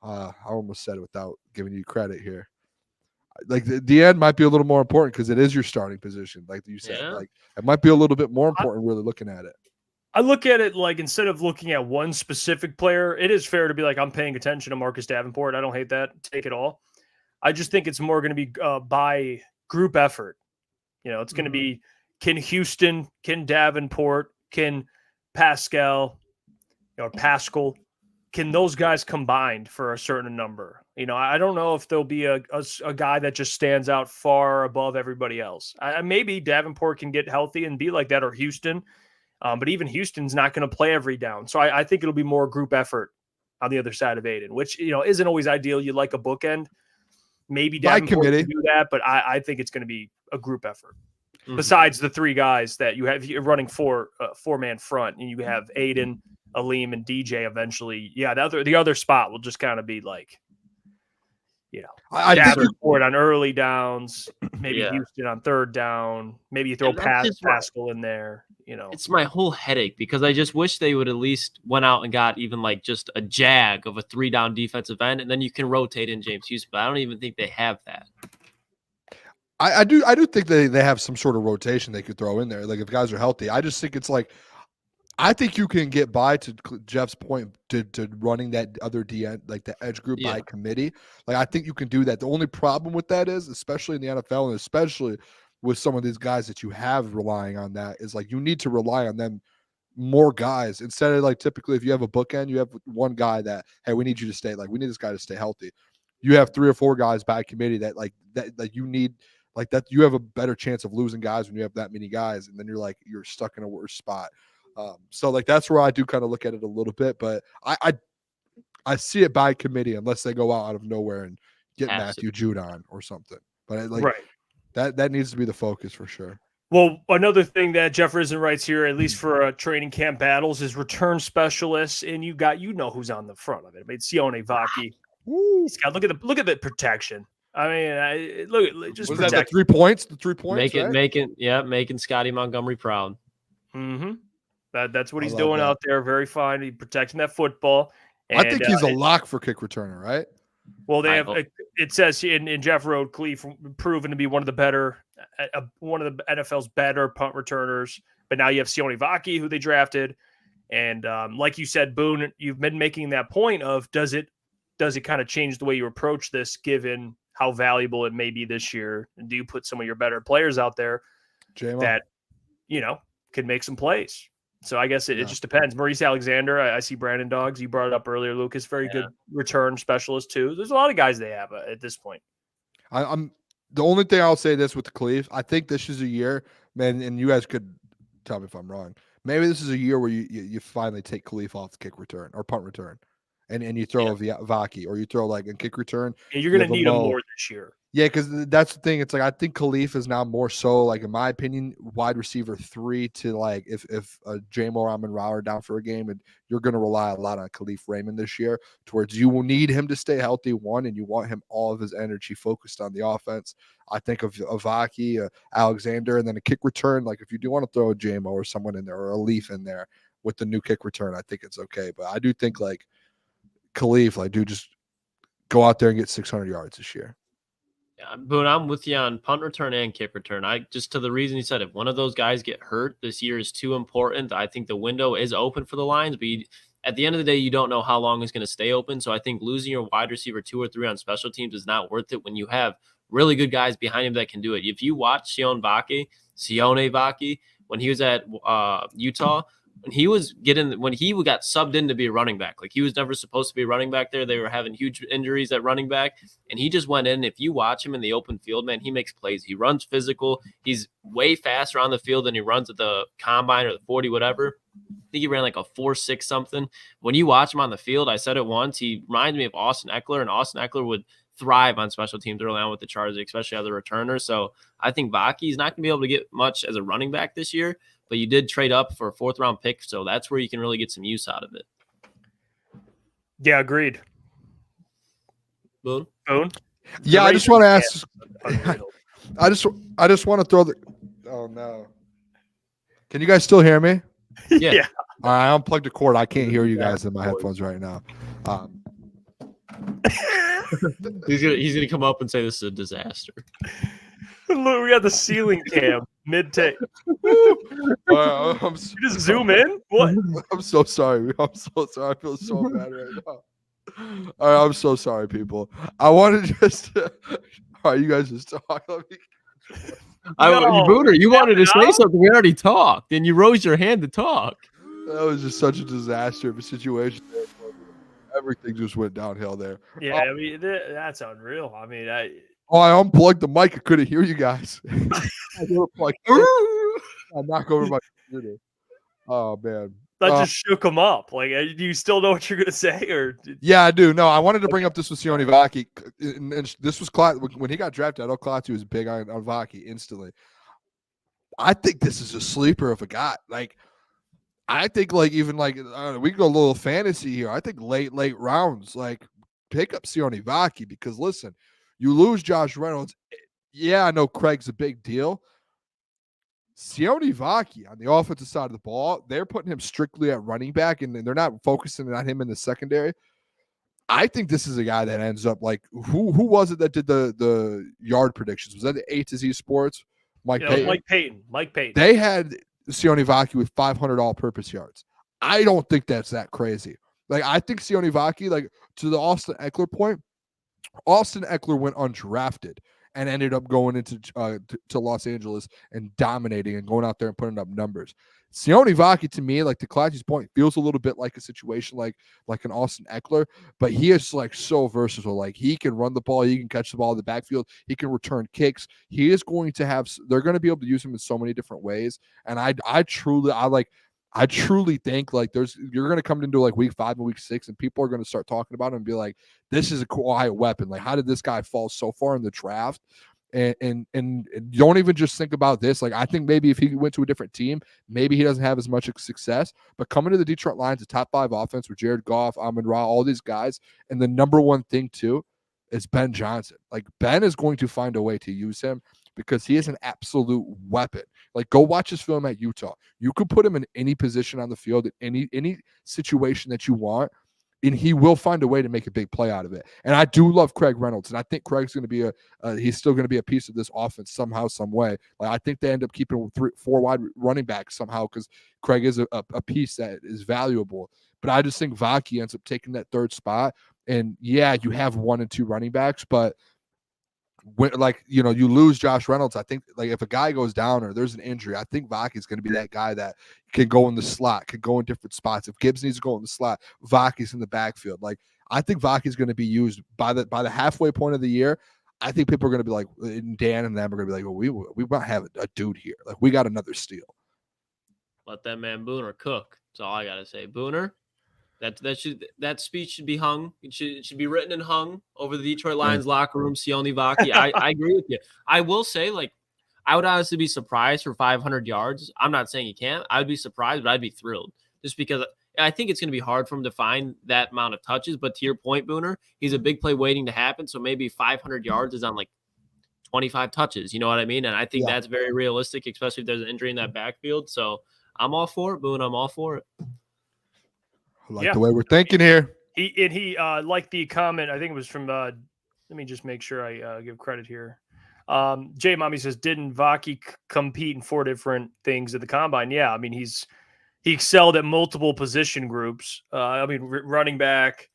I almost said it without giving you credit here. The end might be a little more important because it is your starting position, like you said. Yeah. It might be a little bit more important really looking at it. I look at it instead of looking at one specific player, it is fair to be I'm paying attention to Marcus Davenport. I don't hate that. Take it all. I just think it's more going to be by group effort. It's going to be, can Houston, can Davenport, can Pascal, Pascal, can those guys combined for a certain number? I don't know if there'll be a guy that just stands out far above everybody else. Maybe Davenport can get healthy and be like that, or Houston. But even Houston's not going to play every down. So I think it'll be more group effort on the other side of Aiden, which, isn't always ideal. You like a bookend. Maybe Davenport can do that, but I think it's going to be a group effort. Mm-hmm. Besides the three guys that you're running four-man front, and you have Aiden, Aleem, and DJ eventually. Yeah, the other spot will just kind of be I Davenport on early downs, maybe Houston on third down, maybe you throw Pascal in there. It's my whole headache because I just wish they would at least went out and got even just a jag of a 3-down defensive end, and then you can rotate in James Houston. But I don't even think they have that. I do think they have some sort of rotation they could throw in there. If guys are healthy, I just think it's I think you can get by, to Jeff's point, to running that other DN, the edge group by committee. I think you can do that. The only problem with that is, especially in the NFL and especially with some of these guys that you have relying on that, is you need to rely on them more guys instead of typically if you have a bookend, you have one guy that, hey, we need you to stay, we need this guy to stay healthy. You have 3 or 4 guys by committee that that you need, that you have a better chance of losing guys when you have that many guys, and then you're stuck in a worse spot. So that's where I do kind of look at it a little bit, but I see it by committee unless they go out of nowhere and get Matthew Judon or something. But that needs to be the focus for sure. Well, another thing that Jeff Risdon writes here, at least for training camp battles, is return specialists, and you know who's on the front of it. Sione Vaki. He's got look at the protection. I mean, look, just was that the 3 points? The 3 points, making Scotty Montgomery proud. Mm-hmm. That's what he's doing out there. Very fine. He's protecting that football. And, I think he's a lock for kick returner, right? Well, they have. It says in Jeff wrote Cleve proven to be one of the NFL's better punt returners. But now you have Sione Vaki, who they drafted, and like you said, Boone, you've been making that point of does it kind of change the way you approach this, given how valuable it may be this year? And do you put some of your better players out there that can make some plays? So I guess it just depends. Maurice Alexander, I see Brandon Dogs. You brought it up earlier, Lucas. Very good return specialist too. There's a lot of guys they have at this point. I'm the only thing I'll say this with the Cleves. I think this is a year, man, and you guys could tell me if I'm wrong. Maybe this is a year where you finally take Khalif off the kick return or punt return, and you throw a Vaki, or you throw a kick return. Yeah, you're going to need him more this year. Yeah, because that's the thing. It's I think Khalif is now more so, in my opinion, wide receiver 3 to if J-Mo Raman-Rao are down for a game, and you're going to rely a lot on Khalif Raymond this year, towards you will need him to stay healthy, one, and you want him all of his energy focused on the offense. I think of Vaki, Alexander, and then a kick return. If you do want to throw a J-Mo or someone in there, or a Leaf in there with the new kick return, I think it's okay. But I do think Khalif, just go out there and get 600 yards this year. Yeah, but I'm with you on punt return and kick return. Just to the reason you said, if one of those guys get hurt, this year is too important. I think the window is open for the Lions, but at the end of the day, you don't know how long it's going to stay open. So I think losing your wide receiver 2 or 3 on special teams is not worth it when you have really good guys behind him that can do it. If you watch Sione Vaki, when he was at Utah, when he got subbed in to be a running back, he was never supposed to be a running back there. They were having huge injuries at running back, and he just went in. If you watch him in the open field, man, he makes plays. He runs physical. He's way faster on the field than he runs at the combine or the 40, whatever. I think he ran a 4.6 something. When you watch him on the field, I said it once, he reminds me of Austin Eckler, and Austin Eckler would thrive on special teams early on with the Chargers, especially as a returner. So I think Vaki's not going to be able to get much as a running back this year, but you did trade up for a 4th-round pick, so that's where you can really get some use out of it. Yeah, agreed. Boone? Yeah, I just want to ask. I just want to throw the. Oh no! Can you guys still hear me? Yeah. All right, I unplugged the cord. I can't hear you guys in my headphones right now. He's gonna come up and say this is a disaster. Look, we got the ceiling cam mid-take. You just zoom in? What? I'm so sorry. I'm so sorry. I feel so bad right now. All right, I'm so sorry, people. I want to just. All right, you guys just talk. Booner, you wanted to say something. We already talked, and you rose your hand to talk. That was just such a disaster of a situation. Everything just went downhill there. Yeah, I mean, that's unreal. I mean, I unplugged the mic. I couldn't hear you guys. I knock over my computer. Oh man, that just shook him up. Like, do you still know what you're gonna say, or? Yeah, I do. No, I wanted to bring up this with Sione Vaki, and this was Klotz when he got drafted. I know Klotz was big on Vaki instantly. I think this is a sleeper of a guy. Like, I think we can go a little fantasy here. I think late rounds, like, pick up Sione Vaki because listen, you lose Josh Reynolds. Yeah, I know Craig's a big deal. Sione Vaki on the offensive side of the ball, they're putting him strictly at running back, and they're not focusing on him in the secondary. I think this is a guy that ends up like who was it that did the yard predictions? Was that the A to Z Sports? Mike Payton. Mike Payton. They had Sione Vaki with 500 all-purpose yards. I don't think that's that crazy. Like, I think Sione Vaki, like, to the Austin Eckler point, Austin Eckler went undrafted and ended up going into to Los Angeles and dominating and going out there and putting up numbers. Sione Vaki, to me, like to Clatchy's point, feels a little bit like a situation like an Austin Eckler, but he is like so versatile. Like, he can run the ball, he can catch the ball in the backfield, he can return kicks. He is going to have. They're going to be able to use him in so many different ways, and I truly think like you're going to come into like week 5 and week 6, and people are going to start talking about him and be like, this is a quiet weapon. Like, how did this guy fall so far in the draft? And don't even just think about this. Like, I think maybe if he went to a different team, maybe he doesn't have as much success. But coming to the Detroit Lions, a top 5 offense with Jared Goff, Amon-Ra, all these guys, and the number one thing too is Ben Johnson. Like, Ben is going to find a way to use him because he is an absolute weapon. Like, go watch his film at Utah. You could put him in any position on the field, in any situation that you want, and he will find a way to make a big play out of it. And I do love Craig Reynolds, and I think Craig's going to be he's still going to be a piece of this offense somehow, some way. Like, I think they end up keeping 3-4 wide running backs somehow because Craig is a piece that is valuable. But I just think Vaki ends up taking that 3rd spot. And yeah, you have 1 and 2 running backs, but when, like, you lose Josh Reynolds, I think, like, if a guy goes down or there's an injury, I think Vaki is going to be that guy that can go in the slot, can go in different spots. If Gibbs needs to go in the slot, Vaki's in the backfield. Like, I think Vaki is going to be used by the halfway point of the year. I think people are going to be like, and Dan and them are going to be like, well, we might have a dude here. Like, we got another steal. Let that man Booner cook. That's all I got to say. Booner, that speech should be hung. It should be written and hung over the Detroit Lions locker room. Sione Vaki. I agree with you. I will say, like, I would honestly be surprised for 500 yards. I'm not saying he can't. I would be surprised, but I'd be thrilled just because I think it's going to be hard for him to find that amount of touches. But to your point, Booner, he's a big play waiting to happen. So maybe 500 yards is on like 25 touches. You know what I mean? And I think that's very realistic, especially if there's an injury in that backfield. So I'm all for it, Boone. I'm all for it. I like the way we're thinking here. He liked the comment. I think it was from. Let me just make sure I give credit here. Jay Mommy says, didn't Vaki compete in 4 different things at the combine? Yeah, I mean he excelled at multiple position groups. Running back,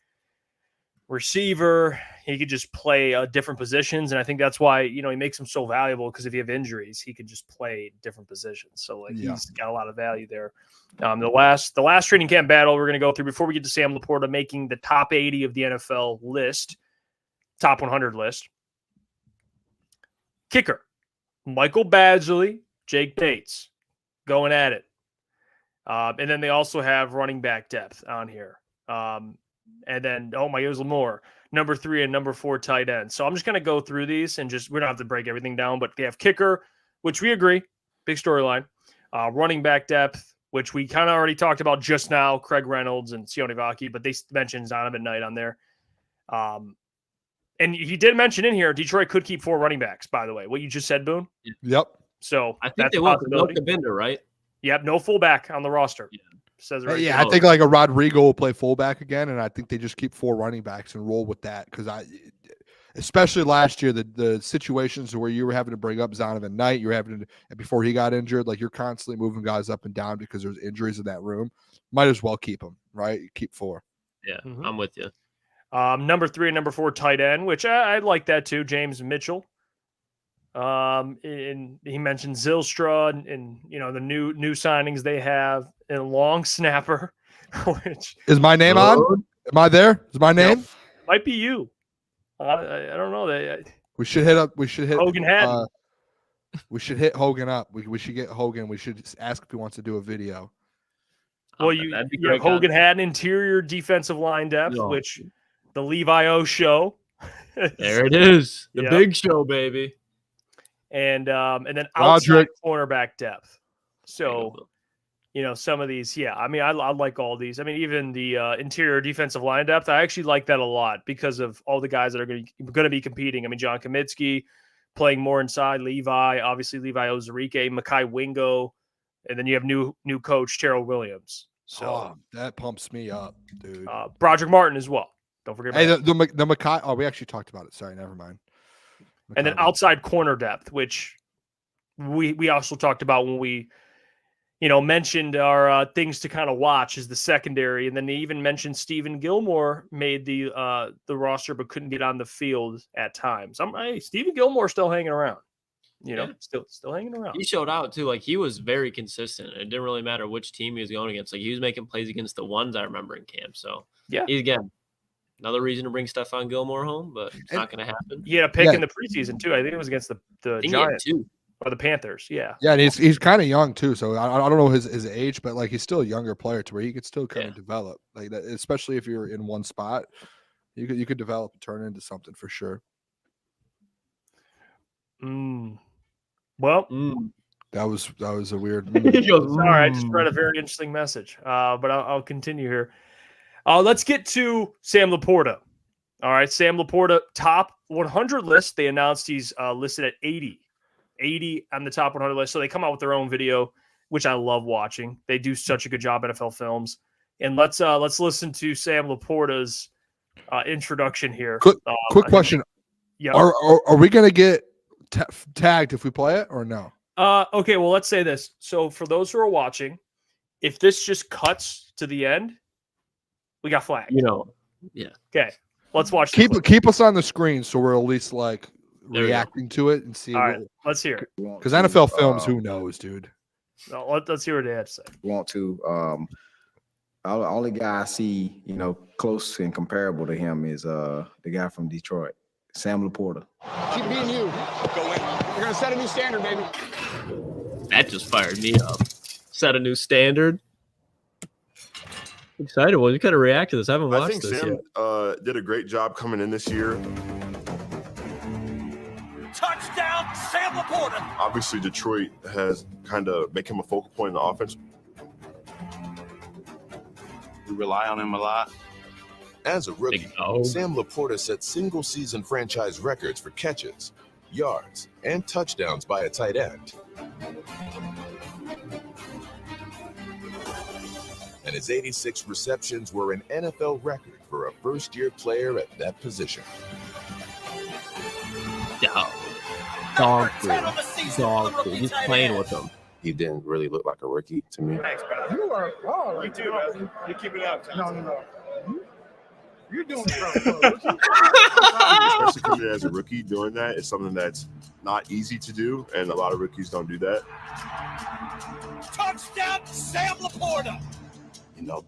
receiver. He could just play different positions, and I think that's why he makes him so valuable because if you have injuries, he could just play different positions. So he's got a lot of value there. The last training camp battle we're going to go through before we get to Sam LaPorta making the top 80 of the NFL list, top 100 list. Kicker, Michael Badgley, Jake Bates, going at it. And then they also have running back depth on here. And then, oh my, it was Lamore, number 3 and number 4 tight end. So I'm just going to go through these and we don't have to break everything down, but they have kicker, which we agree, big storyline. Running back depth, which we kind of already talked about just now, Craig Reynolds and Sione Vaki, but they mentioned Donovan Knight on there. And he did mention in here, Detroit could keep 4 running backs, by the way. What you just said, Boone? Yep. So I think that's they will. No Kabinda, right? Yep, no fullback on the roster. Yeah. Says it right Yeah, there. I think like a Rodrigo will play fullback again, and I think they just keep 4 running backs and roll with that because especially last year, the situations where you were having to bring up Donovan Knight, you were having to before he got injured, like you're constantly moving guys up and down because there's injuries in that room. Might as well keep them, right? Keep 4. Yeah, I'm with you. Number 3 and number 4 tight end, which I like that too, James Mitchell. And he mentioned Zylstra and the new signings they have, and long snapper, which is my name on? Am I there? Is my name? Might be you. I don't know. We should hit Hogan Haddon. We should hit Hogan up. We should get Hogan. We should ask if he wants to do a video. Well, you have Hogan Haddon, interior defensive line depth, which the Levi O show. There it is. The big show, baby. And then outside cornerback depth. So, some of these, I mean, I like all these. I mean, even the interior defensive line depth, I actually like that a lot because of all the guys that are going to be competing. I mean, John Kaminsky playing more inside, Levi, obviously Levi Ozarike, Mekhi Wingo, and then you have new coach Terrell Williams. So that pumps me up, dude. Broderick Martin as well. Don't forget about the Mekhi. Oh, we actually talked about it. Sorry, never mind. And then outside corner depth, which we also talked about when we, mentioned our things to kind of watch is the secondary. And then they even mentioned Stephen Gilmore made the roster but couldn't get on the field at times. Stephen Gilmore still hanging around, still hanging around. He showed out too. Like he was very consistent. It didn't really matter which team he was going against. Like he was making plays against the ones I remember in camp. So again, another reason to bring Stephon Gilmore home, but it's not going to happen. He had a pick in the preseason too. I think it was against the Giants or the Panthers. Yeah, and he's kind of young too. So I don't know his age, but like he's still a younger player to where he could still kind of develop like that. Especially if you're in one spot, you could develop and turn into something for sure. Well, that was a weird. Sorry, I just read a very interesting message. But I'll continue here. Let's get to Sam LaPorta. All right, Sam LaPorta, top 100 list. They announced he's listed at 80 on the top 100 list. So they come out with their own video, which I love watching. They do such a good job at NFL Films. And let's listen to Sam LaPorta's introduction here. Quick question. Yeah. Are we going to get tagged if we play it or no? Okay, well, let's say this. So for those who are watching, if this just cuts to the end, we got flagged. Yeah. Okay. Let's watch. Keep us on the screen so we're at least like reacting to it and see. All right, let's hear it. Because NFL Films, who knows, dude? No, let's hear what they have to say. The only guy I see, close and comparable to him is the guy from Detroit, Sam LaPorta. Keep being you. Go in. You're gonna set a new standard, baby. That just fired me up. Set a new standard. Excited. Well, you kind of react to this. I haven't watched this Sam, yet. did a great job coming in this year. Touchdown, Sam LaPorta. Obviously, Detroit has kind of make him a focal point in the offense. We rely on him a lot. As a rookie, Sam LaPorta set single-season franchise records for catches, yards, and touchdowns by a tight end. And his 86 receptions were an NFL record for a first-year player at that position. Dog food. He's playing with them. He didn't really look like a rookie to me. Thanks, bro. You are wrong. You too, man. You keep it up. No. You're doing it, Especially coming in as a rookie, doing that is something that's not easy to do, and a lot of rookies don't do that. Touchdown, Sam LaPorta.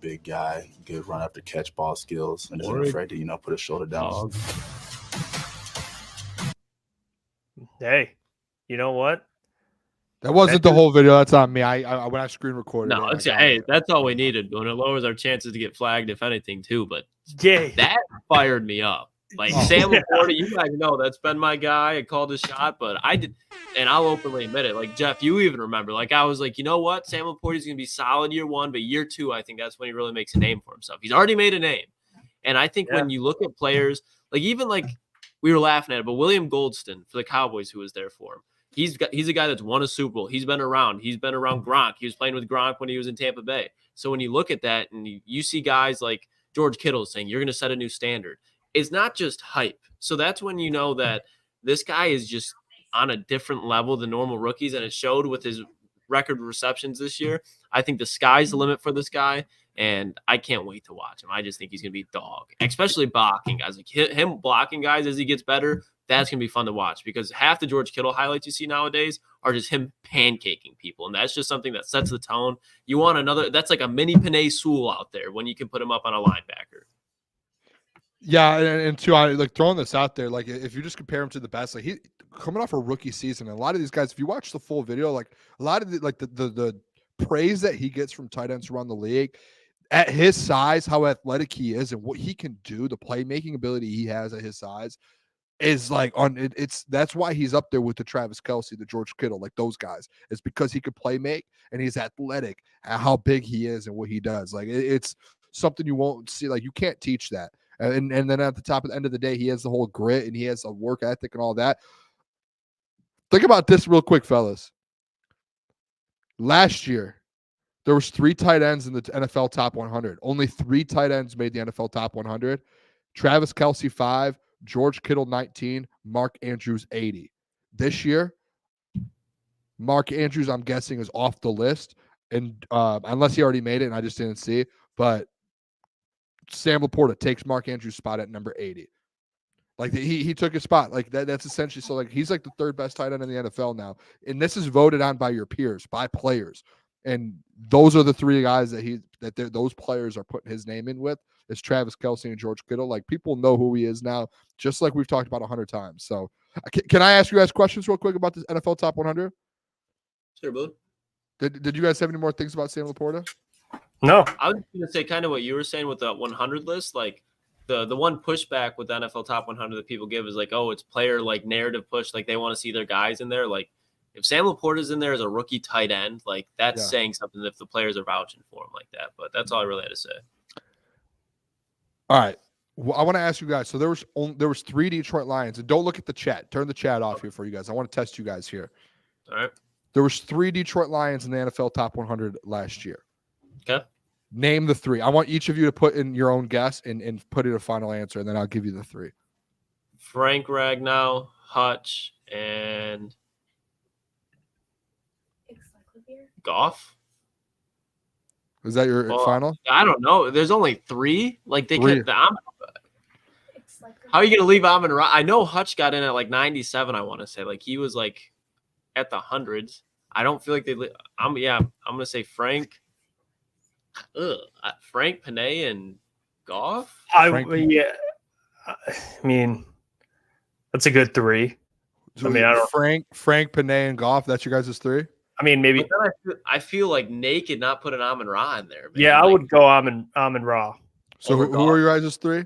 Big guy, good run after catch ball skills, and isn't afraid to, put his shoulder down. Hey, you know what? That wasn't the whole video. That's on me. I when I screen recorded. No, it, hey, that's all we needed. When it lowers our chances to get flagged, if anything, too. But Gay. that fired me up. Like Sam LaPorta, you guys know that's been my guy. I called his shot, but I did, and I'll openly admit it. Like Jeff, you even remember. Like I was like, you know what, Sam LaPorta's gonna be solid year 1, but year 2, I think that's when he really makes a name for himself. He's already made a name, and I think when you look at players, like even like we were laughing at it, but William Goldston for the Cowboys, who was there for him. He's a guy that's won a Super Bowl. He's been around. He's been around Gronk. He was playing with Gronk when he was in Tampa Bay. So when you look at that and you see guys like George Kittle saying you're going to set a new standard, it's not just hype. So that's when you know that this guy is just on a different level than normal rookies, and it showed with his record receptions this year. I think the sky's the limit for this guy, and I can't wait to watch him. I just think he's going to be a dog, especially blocking guys. Like him blocking guys as he gets better, that's going to be fun to watch because half the George Kittle highlights you see nowadays are just him pancaking people, and that's just something that sets the tone. You want another – that's like a mini Penei Sewell out there when you can put him up on a linebacker. Yeah, and too, like throwing this out there, like if you just compare him to the best, like he coming off a rookie season, and a lot of these guys, if you watch the full video, like a lot of the praise that he gets from tight ends around the league, at his size, how athletic he is, and what he can do, the playmaking ability he has at his size, is like that's why he's up there with the Travis Kelce, the George Kittle, like those guys. It's because he could play make and he's athletic at how big he is and what he does. Like it's something you won't see. Like you can't teach that. And then at the end of the day, he has the whole grit and he has a work ethic and all that. Think about this real quick, fellas. Last year, there was 3 tight ends in the NFL top 100. Only 3 tight ends made the NFL top 100. Travis Kelce 5, George Kittle 19, Mark Andrews 80. This year, Mark Andrews, I'm guessing, is off the list, and unless he already made it and I just didn't see. But Sam LaPorta takes Mark Andrews' spot at number 80. Like he took his spot. Like that's essentially so. Like he's like the 3rd best tight end in the NFL now, and this is voted on by your peers, by players, and those are the 3 guys that those players are putting his name in with. Is Travis Kelce and George Kittle. Like people know who he is now, just like we've talked about 100 times. So can I ask you guys questions real quick about this NFL top 100? Sure, bud. Did you guys have any more things about Sam LaPorta? No. I was going to say kind of what you were saying with the 100 list. Like the one pushback with the NFL top 100 that people give is like, oh, it's player like narrative push. Like they want to see their guys in there. Like if Sam LaPorta's in there as a rookie tight end, like that's saying something if the players are vouching for him like that. But that's all I really had to say. All right. Well, I want to ask you guys. So there was 3 Detroit Lions, and don't look at the chat. Turn the chat off here for you guys. I want to test you guys here. All right. There was 3 Detroit Lions in the NFL top 100 last year. Okay. Name the 3. I want each of you to put in your own guess and put in a final answer, and then I'll give you the 3. Frank Ragnow, Hutch, and Goff. Is that your final? I don't know. There's only 3. Like they could. How are you going to leave Amon-Ra? I know Hutch got in at like 97. I want to say like he was like at the hundreds. I don't feel like they. I'm going to say Frank. Frank, Penei, and Goff. I mean, that's a good 3. So I don't Frank, Penei, and Goff. That's your guys' 3. I mean, maybe. But then I feel like naked not put an Amon-Ra in there. Man. Yeah, I would go Amon-Ra. So who are your guys' 3?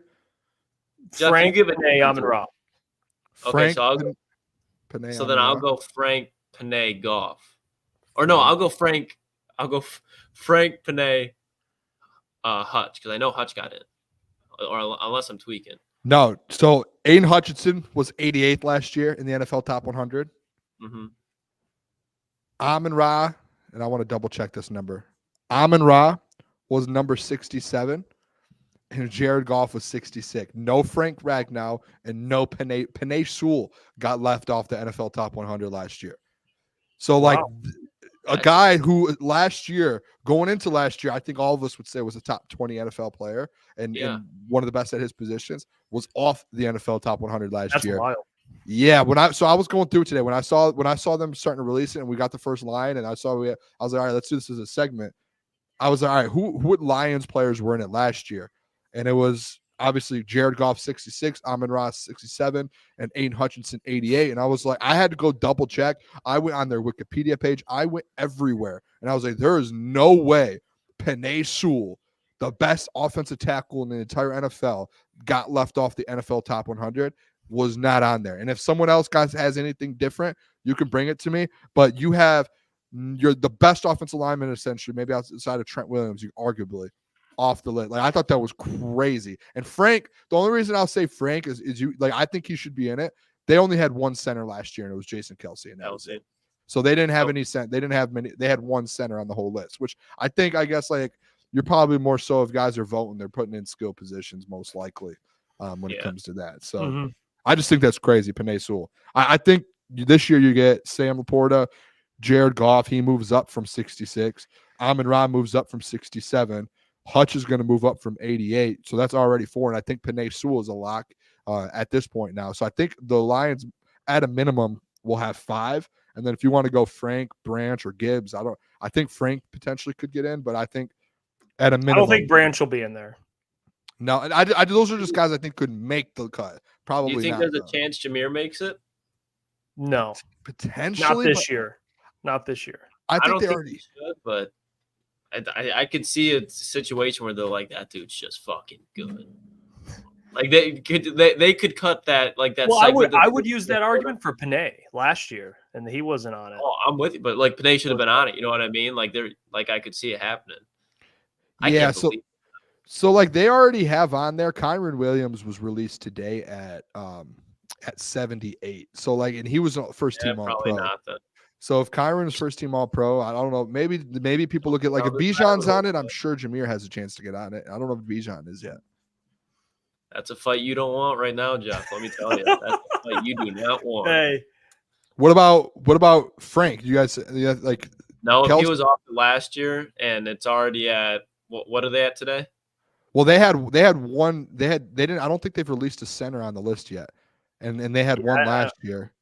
Jeff, Frank, Penei, Amon-Ra. Okay, so I'll go. Penei, so then I'll go Frank, Penei, Goff. Or no, I'll go Frank. I'll go Frank, Penei, Hutch, because I know Hutch got it. Or unless I'm tweaking. No. So Aiden Hutchinson was 88th last year in the NFL top 100. Mm-hmm. Amon-Ra, and I want to double check this number. Amon-Ra was number 67, and Jared Goff was 66. No Frank Ragnow and no Penei Sewell got left off the NFL top 100 last year. So like a guy who last year, going into last year, I think all of us would say was a top 20 NFL player and one of the best at his positions, was off the NFL top 100 last year. That's wild. Yeah, I was going through today when I saw them starting to release it and we got the first line and I was like, all right, let's do this as a segment. I was like, all right, what Lions players were in it last year? And it was obviously Jared Goff 66, Amon-Ra 67, and Aiden Hutchinson 88. And I was like, I had to go double check. I went on their Wikipedia page. I went everywhere. And I was like, there is no way Penei Sewell, the best offensive tackle in the entire NFL, got left off the NFL top 100, was not on there. And if someone else has anything different, you can bring it to me. But you're the best offensive lineman, essentially, maybe outside of Trent Williams, you arguably off the list. Like, I thought that was crazy. And Frank, the only reason I'll say Frank is you like, I think he should be in it. They only had one center last year, and it was Jason Kelce, and that was it. So they didn't have any center. They didn't have many. They had one center on the whole list, which I guess like you're probably more so if guys are voting, they're putting in skill positions most likely when it comes to that. So I just think that's crazy. Penei Sewell. I think this year you get Sam LaPorta, Jared Goff. He moves up from 66. Amon-Ra moves up from 67. Hutch is going to move up from 88. So that's already 4. And I think Penei Sewell is a lock at this point now. So I think the Lions at a minimum will have 5. And then if you want to go Frank, Branch, or Gibbs, I think Frank potentially could get in, but I think at a minimum. I don't think Branch will be in there. No, those are just guys I think could make the cut. Probably. Do you think there's a chance Jameer makes it? No. Potentially. Not this year. I don't they think already should, but I could see a situation where they're like, that dude's just fucking good. Like they could cut that like that. Well, I would use that argument for Penei last year, and he wasn't on it. Oh, I'm with you, but like Penei should have been on it. You know what I mean? Like I could see it happening. So like they already have on there. Kyron Williams was released today at 78. So like, and he was first team all pro. Not then. So if Kyron's first team all pro, I don't know. Maybe people look at like if Bijan's on it, I'm sure Jameer has a chance to get on it. I don't know if Bijan is yet. That's a fight you don't want right now, Jeff. Let me tell you, that's a fight you do not want. Hey, what about Frank? You guys like? No, if he was off last year, and it's already at what are they at today? Well, they had one. They didn't. I don't think they've released a center on the list yet, and they had one last year.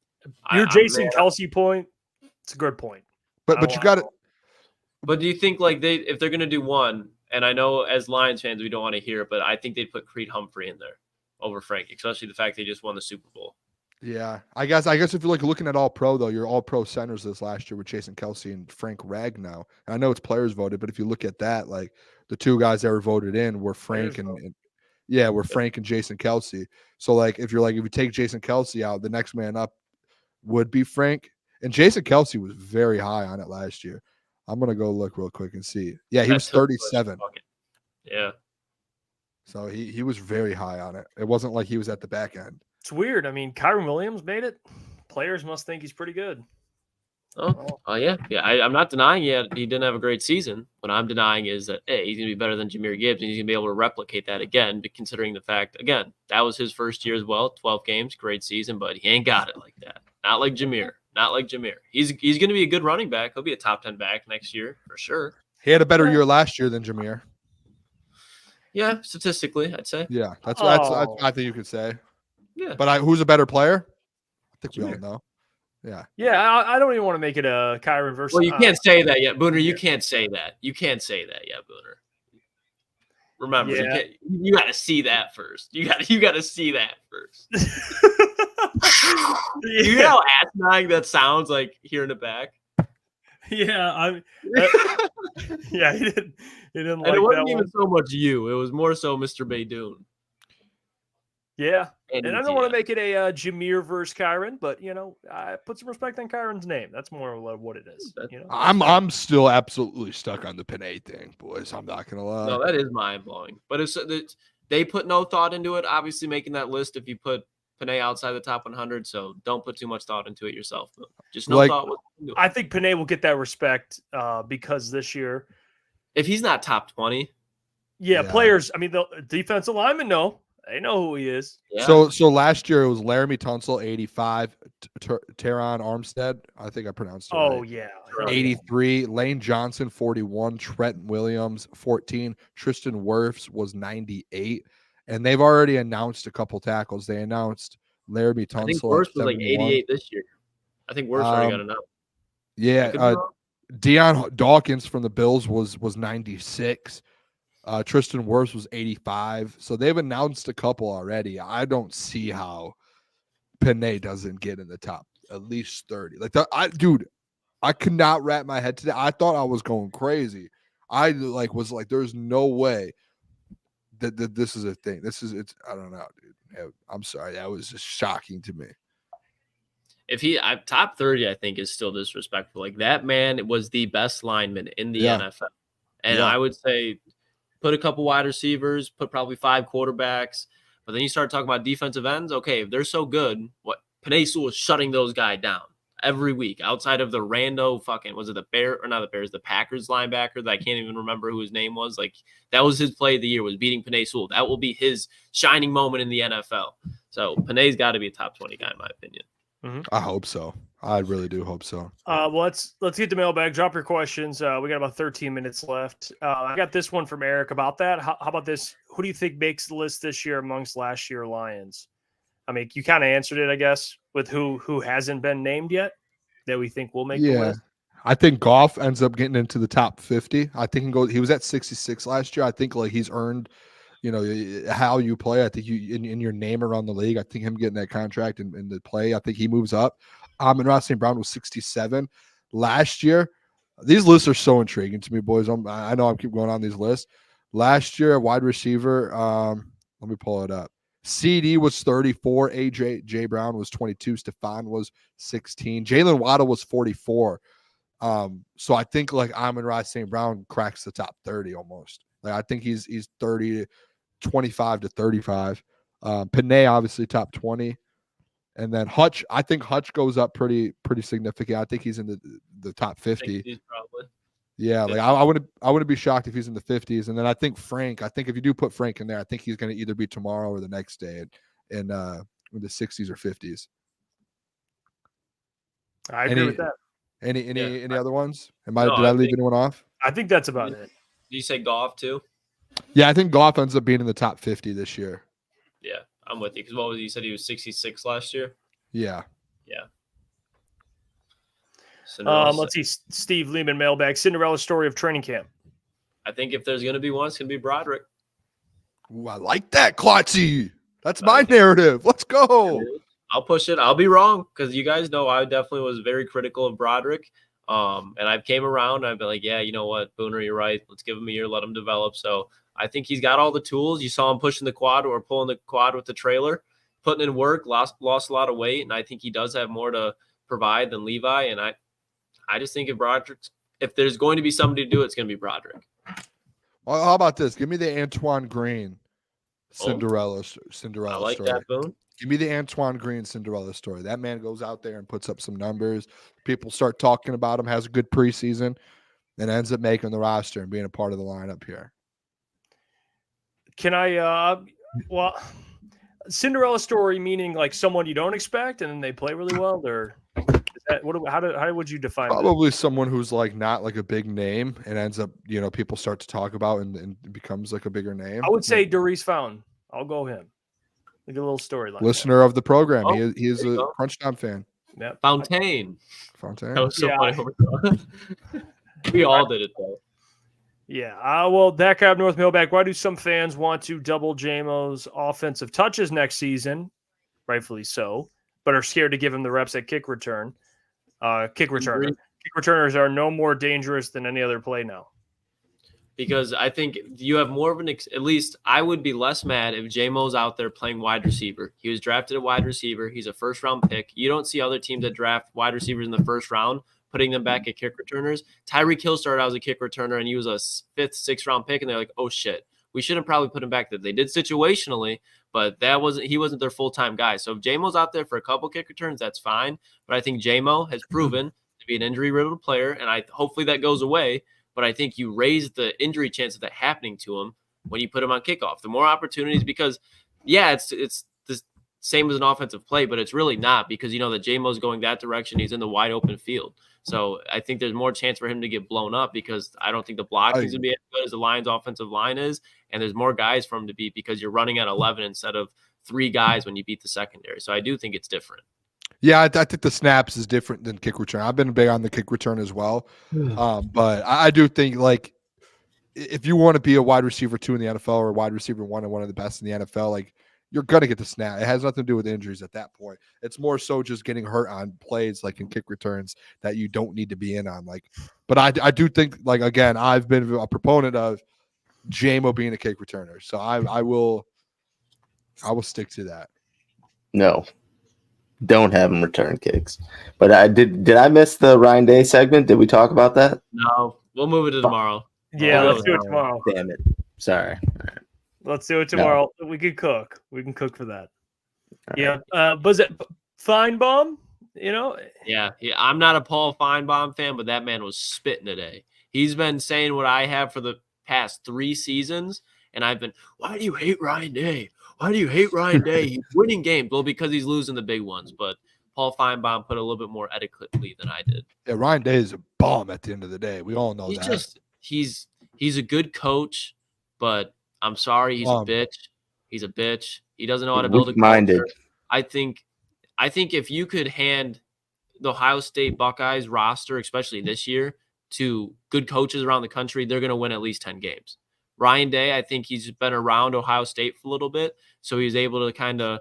Your Jason Kelce point. It's a good point. But you got it. But do you think like if they're gonna do one? And I know as Lions fans, we don't want to hear it, but I think they'd put Creed Humphrey in there over Frank, especially the fact they just won the Super Bowl. Yeah, I guess if you're like looking at all pro though, your all pro centers this last year with Jason Kelce and Frank Ragnow. And I know it's players voted, but if you look at that, like the two guys that were voted in were Frank Frank and Jason Kelce. So like if you take Jason Kelce out, the next man up would be Frank. And Jason Kelce was very high on it last year. I'm going to go look real quick and see. Yeah, he was 37. Yeah. So he was very high on it. It wasn't like he was at the back end. It's weird. I mean, Kyron Williams made it. Players must think he's pretty good. Oh yeah. Yeah, I'm not denying yet he didn't have a great season. What I'm denying is that, hey, he's going to be better than Jameer Gibbs, and he's going to be able to replicate that again, but considering the fact, again, that was his first year as well, 12 games, great season, but he ain't got it like that. Not like Jameer. He's going to be a good running back. He'll be a top 10 back next year for sure. He had a better year last year than Jameer. Yeah, statistically, I'd say. Yeah, that's I think you could say. Yeah. But who's a better player? I think we all know. Yeah. Yeah, I don't even want to make it a Kyron versus. Well, you can't say that yet, Booner. You can't say that. You can't say that yet, Booner. Remember, you got to see that first. You got to see that first. You know how asinine that sounds like here in the back. Yeah, yeah, he didn't and like it wasn't that even one. so much you. It was more so Mr. Baydoun. Yeah, and I don't want to make it a Jameer versus Kyron, but I put some respect on Kyron's name. That's more of what it is. I'm still absolutely stuck on the Penei thing, boys. I'm not gonna lie. No, that is mind blowing. But they put no thought into it. Obviously, making that list if you put Penei outside the top 100, so don't put too much thought into it yourself. But just no thought. I think Penei will get that respect because this year, if he's not top 20, players. I mean, the defensive linemen know. They know who he is. Yeah. So last year it was Laramie Tunsil, 85, Teron Armstead, I think I pronounced it right. Yeah. 83, Lane Johnson, 41, Trent Williams, 14, Tristan Wirfs was 98, and they've already announced a couple tackles. They announced Laramie Tunsil. I think Wirfs was like 88 this year. I think Wirfs already got announced. Yeah, Deion Dawkins from the Bills was 96. Tristan Wirfs was 85. So they've announced a couple already. I don't see how Panay doesn't get in the top at least 30. Like I could not wrap my head today. I thought I was going crazy. I was like, there's no way that this is a thing. I don't know, dude. I'm sorry. That was just shocking to me. If top 30, I think is still disrespectful. Like that man was the best lineman in the NFL. And I would say put a couple wide receivers, put probably 5 quarterbacks. But then you start talking about defensive ends. Okay, if they're so good, what Panay Sewell is shutting those guys down every week outside of the rando was it the Packers linebacker that I can't even remember who his name was. Like that was his play of the year, was beating Panay Sewell. That will be his shining moment in the NFL. So Panay's got to be a top 20 guy in my opinion. Mm-hmm. I hope so. I really do hope so. Well, let's get the mailbag. Drop your questions. We got about 13 minutes left. I got this one from Eric about that. How about this? Who do you think makes the list this year amongst last year Lions? I mean, you kind of answered it, I guess, with who hasn't been named yet that we think will make the list. I think Goff ends up getting into the top 50. I think he was at 66 last year. I think like he's earned, how you play. I think you in your name around the league. I think him getting that contract and the play, I think he moves up. Amon-Ra St. Brown was 67 last year. These lists are so intriguing to me, boys. I know I'm keep going on these lists. Last year, wide receiver, let me pull it up. CD was 34. J. Brown was 22. Stephon was 16. Jalen Waddle was 44. So I think like Amon-Ra St. Brown cracks the top 30 almost. Like I think he's 30, 25 to 35. Panay obviously top 20. And then Hutch, I think Hutch goes up pretty significant. I think he's in the top 50. Probably. Yeah, like I wouldn't be shocked if he's in the 50s. And then I think if you do put Frank in there, I think he's going to either be tomorrow or the next day in the 60s or 50s. I agree with that. Any other ones? Did I leave anyone off? I think that's about it. Did you say Goff too? Yeah, I think Goff ends up being in the top 50 this year. Yeah, I'm with you. Because what was you said he was 66 last year? Yeah. Yeah. Let's see. Steve Lehman mailbag. Cinderella story of training camp. I think if there's going to be one, it's going to be Broderick. Ooh, I like that, Klotzy. That's my narrative. Let's go. I'll push it. I'll be wrong because you guys know I definitely was very critical of Broderick. And I've came around. I've been like, yeah, you know what, Booner, you're right. Let's give him a year, let him develop. So I think he's got all the tools. You saw him pushing the quad or pulling the quad with the trailer, putting in work, lost a lot of weight. And I think he does have more to provide than Levi. And I just think if there's going to be somebody to do it, it's going to be Broderick. Well, how about this? Give me the Antoine Green Cinderella I like story. that, Boone. Give me the Antoine Green Cinderella story. That man goes out there and puts up some numbers. People start talking about him, has a good preseason, and ends up making the roster and being a part of the lineup here. Can I, Cinderella story meaning like someone you don't expect and then they play really well, or is that, how would you define Probably someone who's like not like a big name and ends up, people start to talk about and becomes like a bigger name. I would say Doris Fountain. I'll go him. Like a little storyline. Listener of the program. He is a Crunch Time fan. Yep. Fontaine. That was so funny. We all did it though. Yeah. Well, that guy up north mailbag. Why do some fans want to double JMO's offensive touches next season? Rightfully so, but are scared to give him the reps at kick return. Kick returner. Kick returners are no more dangerous than any other play now. Because I think you have more of at least I would be less mad if J-Mo's out there playing wide receiver. He was drafted a wide receiver. He's a first-round pick. You don't see other teams that draft wide receivers in the first round putting them back at kick returners. Tyreek Hill started out as a kick returner, and he was a 5th, 6th-round pick, and they're like, oh, shit. We shouldn't probably put him back there. They did situationally, but he wasn't their full-time guy. So if J-Mo's out there for a couple kick returns, that's fine. But I think J-Mo has proven to be an injury-riddled player, and hopefully that goes away. But I think you raise the injury chance of that happening to him when you put him on kickoff. The more opportunities, because, yeah, it's the same as an offensive play, but it's really not because you know that J-Mo's going that direction. He's in the wide open field. So I think there's more chance for him to get blown up because I don't think the blocking is going to be as good as the Lions' offensive line is. And there's more guys for him to beat because you're running at 11 instead of 3 guys when you beat the secondary. So I do think it's different. Yeah, I think the snaps is different than kick return. I've been big on the kick return as well. But I do think, like, if you want to be a wide receiver 2 in the NFL or a wide receiver 1 and one of the best in the NFL, like you're going to get the snap. It has nothing to do with injuries at that point. It's more so just getting hurt on plays like in kick returns that you don't need to be in on. Like, but I do think, like, again, I've been a proponent of J-Mo being a kick returner. So I will stick to that. No, don't have him return kicks. But I did I miss the Ryan Day segment? Did we talk about that? No, we'll move it to tomorrow. Yeah, let's do it tomorrow. Damn it. Sorry. All right. Let's do it tomorrow. No. We can cook. We can cook for that. Right. Yeah. Was it Feinbaum? You know? Yeah. I'm not a Paul Feinbaum fan, but that man was spitting today. He's been saying what I have for the past 3 seasons, and I've been, why do you hate Ryan Day? Why do you hate Ryan Day? He's winning games. Well, because he's losing the big ones, but Paul Feinbaum put a little bit more adequately than I did. Yeah, Ryan Day is a bum at the end of the day. We all know that. He's a good coach, but I'm sorry, he's a bitch. He's a bitch. He doesn't know how to build a culture. I think if you could hand the Ohio State Buckeyes roster, especially this year, to good coaches around the country, they're going to win at least 10 games. Ryan Day, I think he's been around Ohio State for a little bit, so he's able to kind of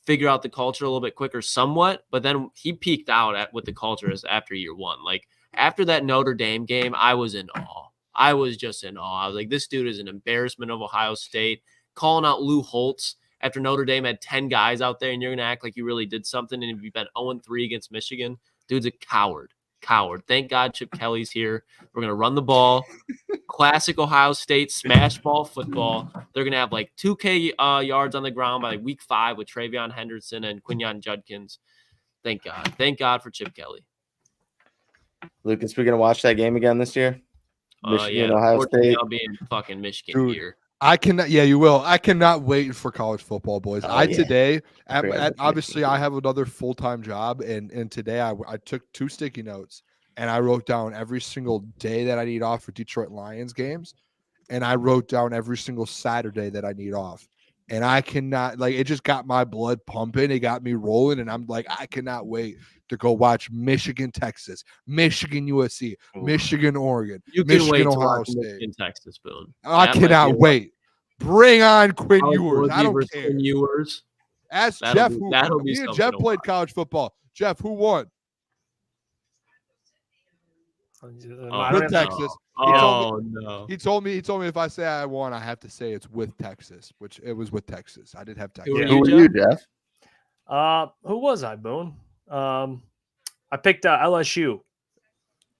figure out the culture a little bit quicker somewhat, but then he peaked out at what the culture is after year 1. Like, after that Notre Dame game, I was in awe. I was just in awe. I was like, this dude is an embarrassment of Ohio State. Calling out Lou Holtz after Notre Dame had 10 guys out there, and you're going to act like you really did something, and you've been 0-3 against Michigan. Dude's a coward. Thank God Chip Kelly's here. We're going to run the ball. Classic Ohio State smash ball football. They're going to have like 2K yards on the ground by like week 5 with Travion Henderson and Quinyon Judkins. Thank God. Thank God for Chip Kelly. Lucas, we're going to watch that game again this year? Michigan, Ohio State. I'll be in fucking Michigan here. I cannot. Yeah, you will. I cannot wait for college football, boys. Today, obviously, I have another full-time job, and today I took 2 sticky notes and I wrote down every single day that I need off for Detroit Lions games, and I wrote down every single Saturday that I need off. And I cannot, like, it just got my blood pumping. It got me rolling, and I'm like, I cannot wait to go watch Michigan, Texas, Michigan, USC, Michigan, Oregon, Michigan, Ohio State, Michigan, Texas, Boone. I cannot wait. Bring on Quinn Ewers. I don't care. Quinn Ewers. Ask Jeff who. Me and Jeff played college football. Jeff, who won? With Texas. He told me if I say I won, I have to say it's with Texas, which it was with Texas. I did have Texas. Who were you, Jeff? Who was I, Boone? I picked LSU.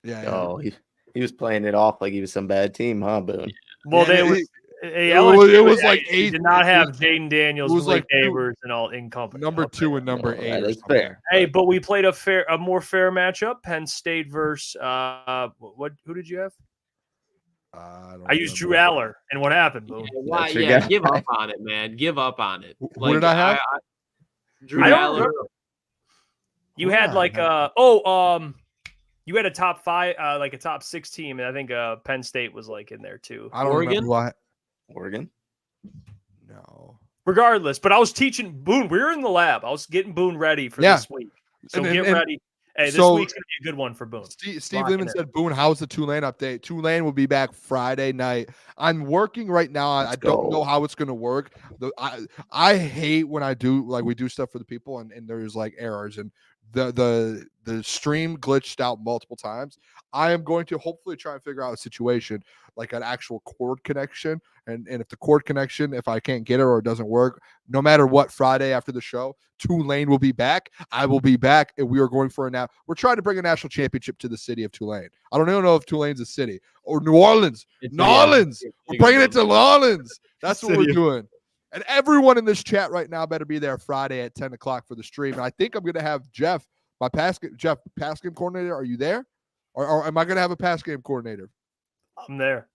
Yeah. Oh, he was playing it off like he was some bad team, huh, Boone? Well, it was like 8. Did not have Jaden Daniels, Blake Neighbors, and all in company. Number 2 and number 8. That's fair. Hey, but we played a more fair matchup. Penn State versus who did you have? I used Drew Aller, and what happened? Boom. Yeah, give up on it, man. Give up on it. What did I have? Drew Aller. You had you had a top 5, like a top 6 team, and I think Penn State was like in there too. I don't remember what. Oregon? No. Regardless, but I was teaching Boone. We were in the lab. I was getting Boone ready for this week. So get ready. Hey, this week's going to be a good one for Boone. Steve Lehman said, Boone, how's the Tulane update? Tulane will be back Friday night. I'm working right now. I don't know how it's going to work. I hate when I do, like, we do stuff for the people and there's like errors and the stream glitched out multiple times. I am going to hopefully try and figure out a situation like an actual cord connection. And if the cord connection, if I can't get it or it doesn't work, no matter what, Friday after the show, Tulane will be back. I will be back, and we are going for we're trying to bring a national championship to the city of Tulane. I don't even know if Tulane's a city or New Orleans. New Orleans. We're bringing it to New Orleans. That's what we're doing. And everyone in this chat right now better be there Friday at 10 o'clock for the stream. And I think I'm going to have Jeff, pass game coordinator. Are you there? Or am I going to have a pass game coordinator? I'm there.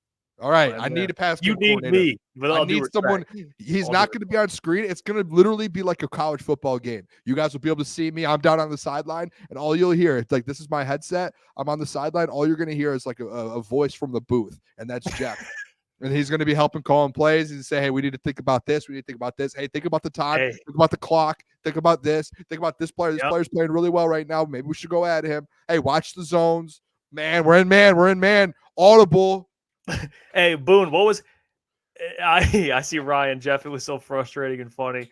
All right. I need a pass game coordinator. You need me. I need someone. He's not going to be on screen. It's going to literally be like a college football game. You guys will be able to see me. I'm down on the sideline, and all you'll hear, it's like, this is my headset. I'm on the sideline. All you're going to hear is like a voice from the booth, and that's Jeff. And he's going to be helping calling plays. He's say, hey, we need to think about this. We need to think about this. Hey, think about the time. Hey. Think about the clock. Think about this. Think about this player. This player's playing really well right now. Maybe we should go at him. Hey, watch the zones. Man. We're in man. Audible. Hey, Boone, what was I see Ryan, Jeff, it was so frustrating and funny.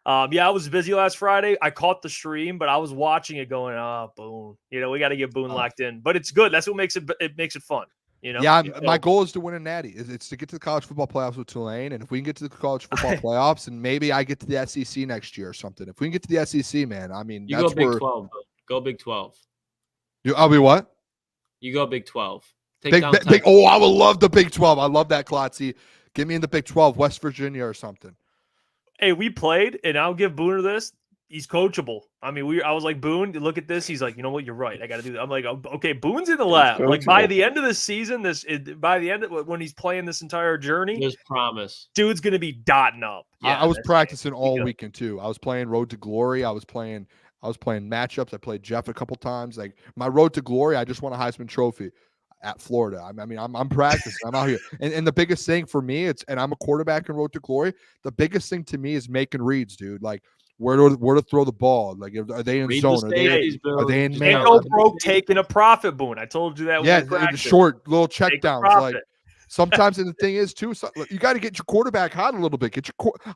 Yeah, I was busy last Friday. I caught the stream, but I was watching it going, Boone. We got to get Boone locked in. But it's good. That's what makes it fun. Yeah, my goal is to win a natty. It's to get to the college football playoffs with Tulane. And if we can get to the college football playoffs, and maybe I get to the SEC next year or something. If we can get to the SEC, man, I mean, you that's go Big 12. Go Big 12. I'll be what? You go Big 12. Big, I would love the Big 12. I love that, Klotzy. Get me in the Big 12, West Virginia or something. Hey, we played, and I'll give Booner this. He's coachable. I mean, I was like, Boone, look at this. He's like, you know what? You're right. I got to do that. I'm like, okay, Boone's in the lab. Like by the end of the season, by the end of when he's playing this entire journey, there's promise. Dude's gonna be dotting up. Yeah, I was practicing all weekend too. I was playing Road to Glory. I was playing matchups. I played Jeff a couple times. Like my Road to Glory, I just won a Heisman Trophy at Florida. I mean, I'm practicing. I'm out here. And the biggest thing for me, and I'm a quarterback in Road to Glory. The biggest thing to me is making reads, dude. Like where to throw the ball. Like are they in zone? Are they in man? Go broke taking a profit, Boone. I told you that. Yeah, short little check downs. Like sometimes, and the thing is too, you got to get your quarterback hot a little bit.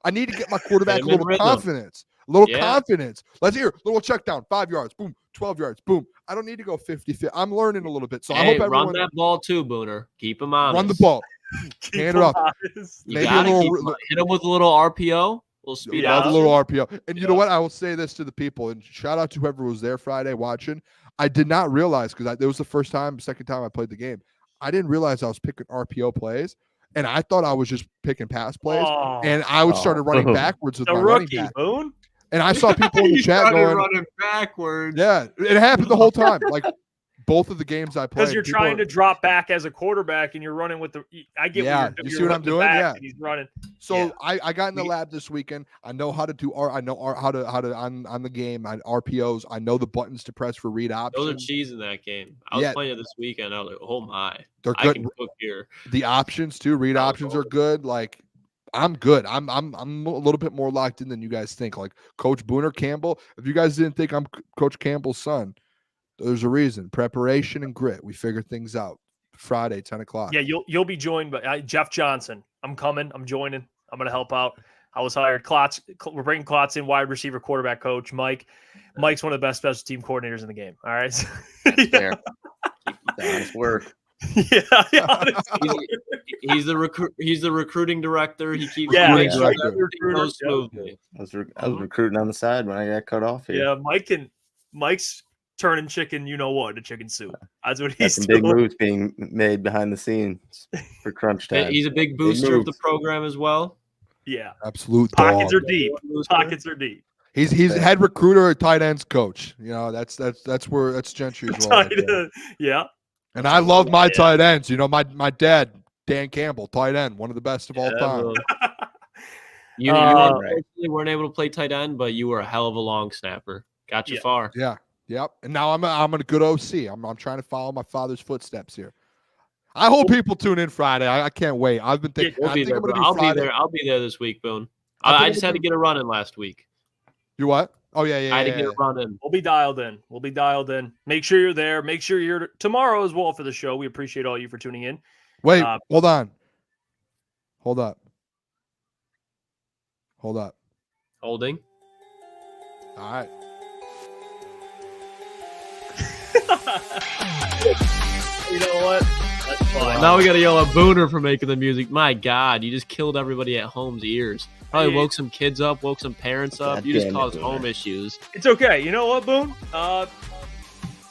I need to get my quarterback a little confidence. Confidence. Let's hear little check down. 5 yards. Boom. 12 yards. Boom. I don't need to go 50-50. I'm learning a little bit. So I hope everyone run that ball too, Booner. Keep him honest. Run the ball. Hand it up. Maybe hit him with a little RPO. We'll speed out. A little RPO. And you know what? I will say this to the people, and shout out to whoever was there Friday watching. I did not realize, because it was the second time I played the game. I didn't realize I was picking RPO plays. And I thought I was just picking pass plays. And I started running backwards with my running back. Boone? And I saw people in the chat going running backwards. Yeah, it happened the whole time. Like both of the games I played. Because you're trying to drop back as a quarterback and you're running with the. I get. Yeah, you see what I'm doing? Yeah, he's running. So I got in the lab this weekend. I know how to do. I know how to on the game on RPOs. I know the buttons to press for read options. Those are cheese in that game. I was playing it this weekend. I was like, oh my, they're good. I can cook here. The options too. Read options are good. Like. I'm good. I'm a little bit more locked in than you guys think. Like Coach Booner Campbell. If you guys didn't think I'm Coach Campbell's son, there's a reason. Preparation and grit. We figure things out. Friday, 10 o'clock. Yeah, you'll be joined by Jeff Johnson. I'm coming. I'm joining. I'm going to help out. I was hired. Klotz. We're bringing Klotz in, wide receiver, quarterback coach. Mike's one of the best special team coordinators in the game. All right. Fair. Honest work. Yeah. He's the recruiting director. He keeps everything goes smoothly. I was recruiting on the side when I got cut off here. Yeah, Mike's turning chicken, you know what, to chicken soup. That's what he's doing. Big moves being made behind the scenes for crunch time. He's a big booster of the program as well. Yeah, absolute. Pockets are deep. Pockets are deep. He's head recruiter or tight ends coach. You know, that's Gentry's role. Right. Yeah. And I love my tight ends. You know, my dad, Dan Campbell, tight end, one of the best of all time. You weren't able to play tight end, but you were a hell of a long snapper. Got you far. Yeah. Yep. And now I'm a good OC. I'm trying to follow my father's footsteps here. I hope people tune in Friday. I can't wait. I've been thinking. I'll be there. I'll be there this week, Boone. I just had to get a run in last week. You what? Oh, yeah. I had to get a run in. We'll be dialed in. Make sure you're there. Make sure you're tomorrow as well for the show. We appreciate all you for tuning in. Wait, hold on. Hold up. Holding. All right. You know what? That's fine. Now we got to yell at Booner for making the music. My God, you just killed everybody at home's ears. Probably woke some kids up, woke some parents up. You just caused home issues. It's okay. You know what, Boone?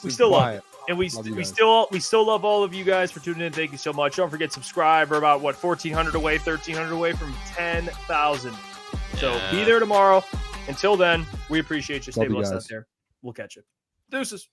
We still love it. And we still love all of you guys for tuning in. Thank you so much. Don't forget, subscribe. We're about 1,400 away, 1,300 away from 10,000. So be there tomorrow. Until then, we appreciate you. Stay blessed out there. We'll catch you. Deuces.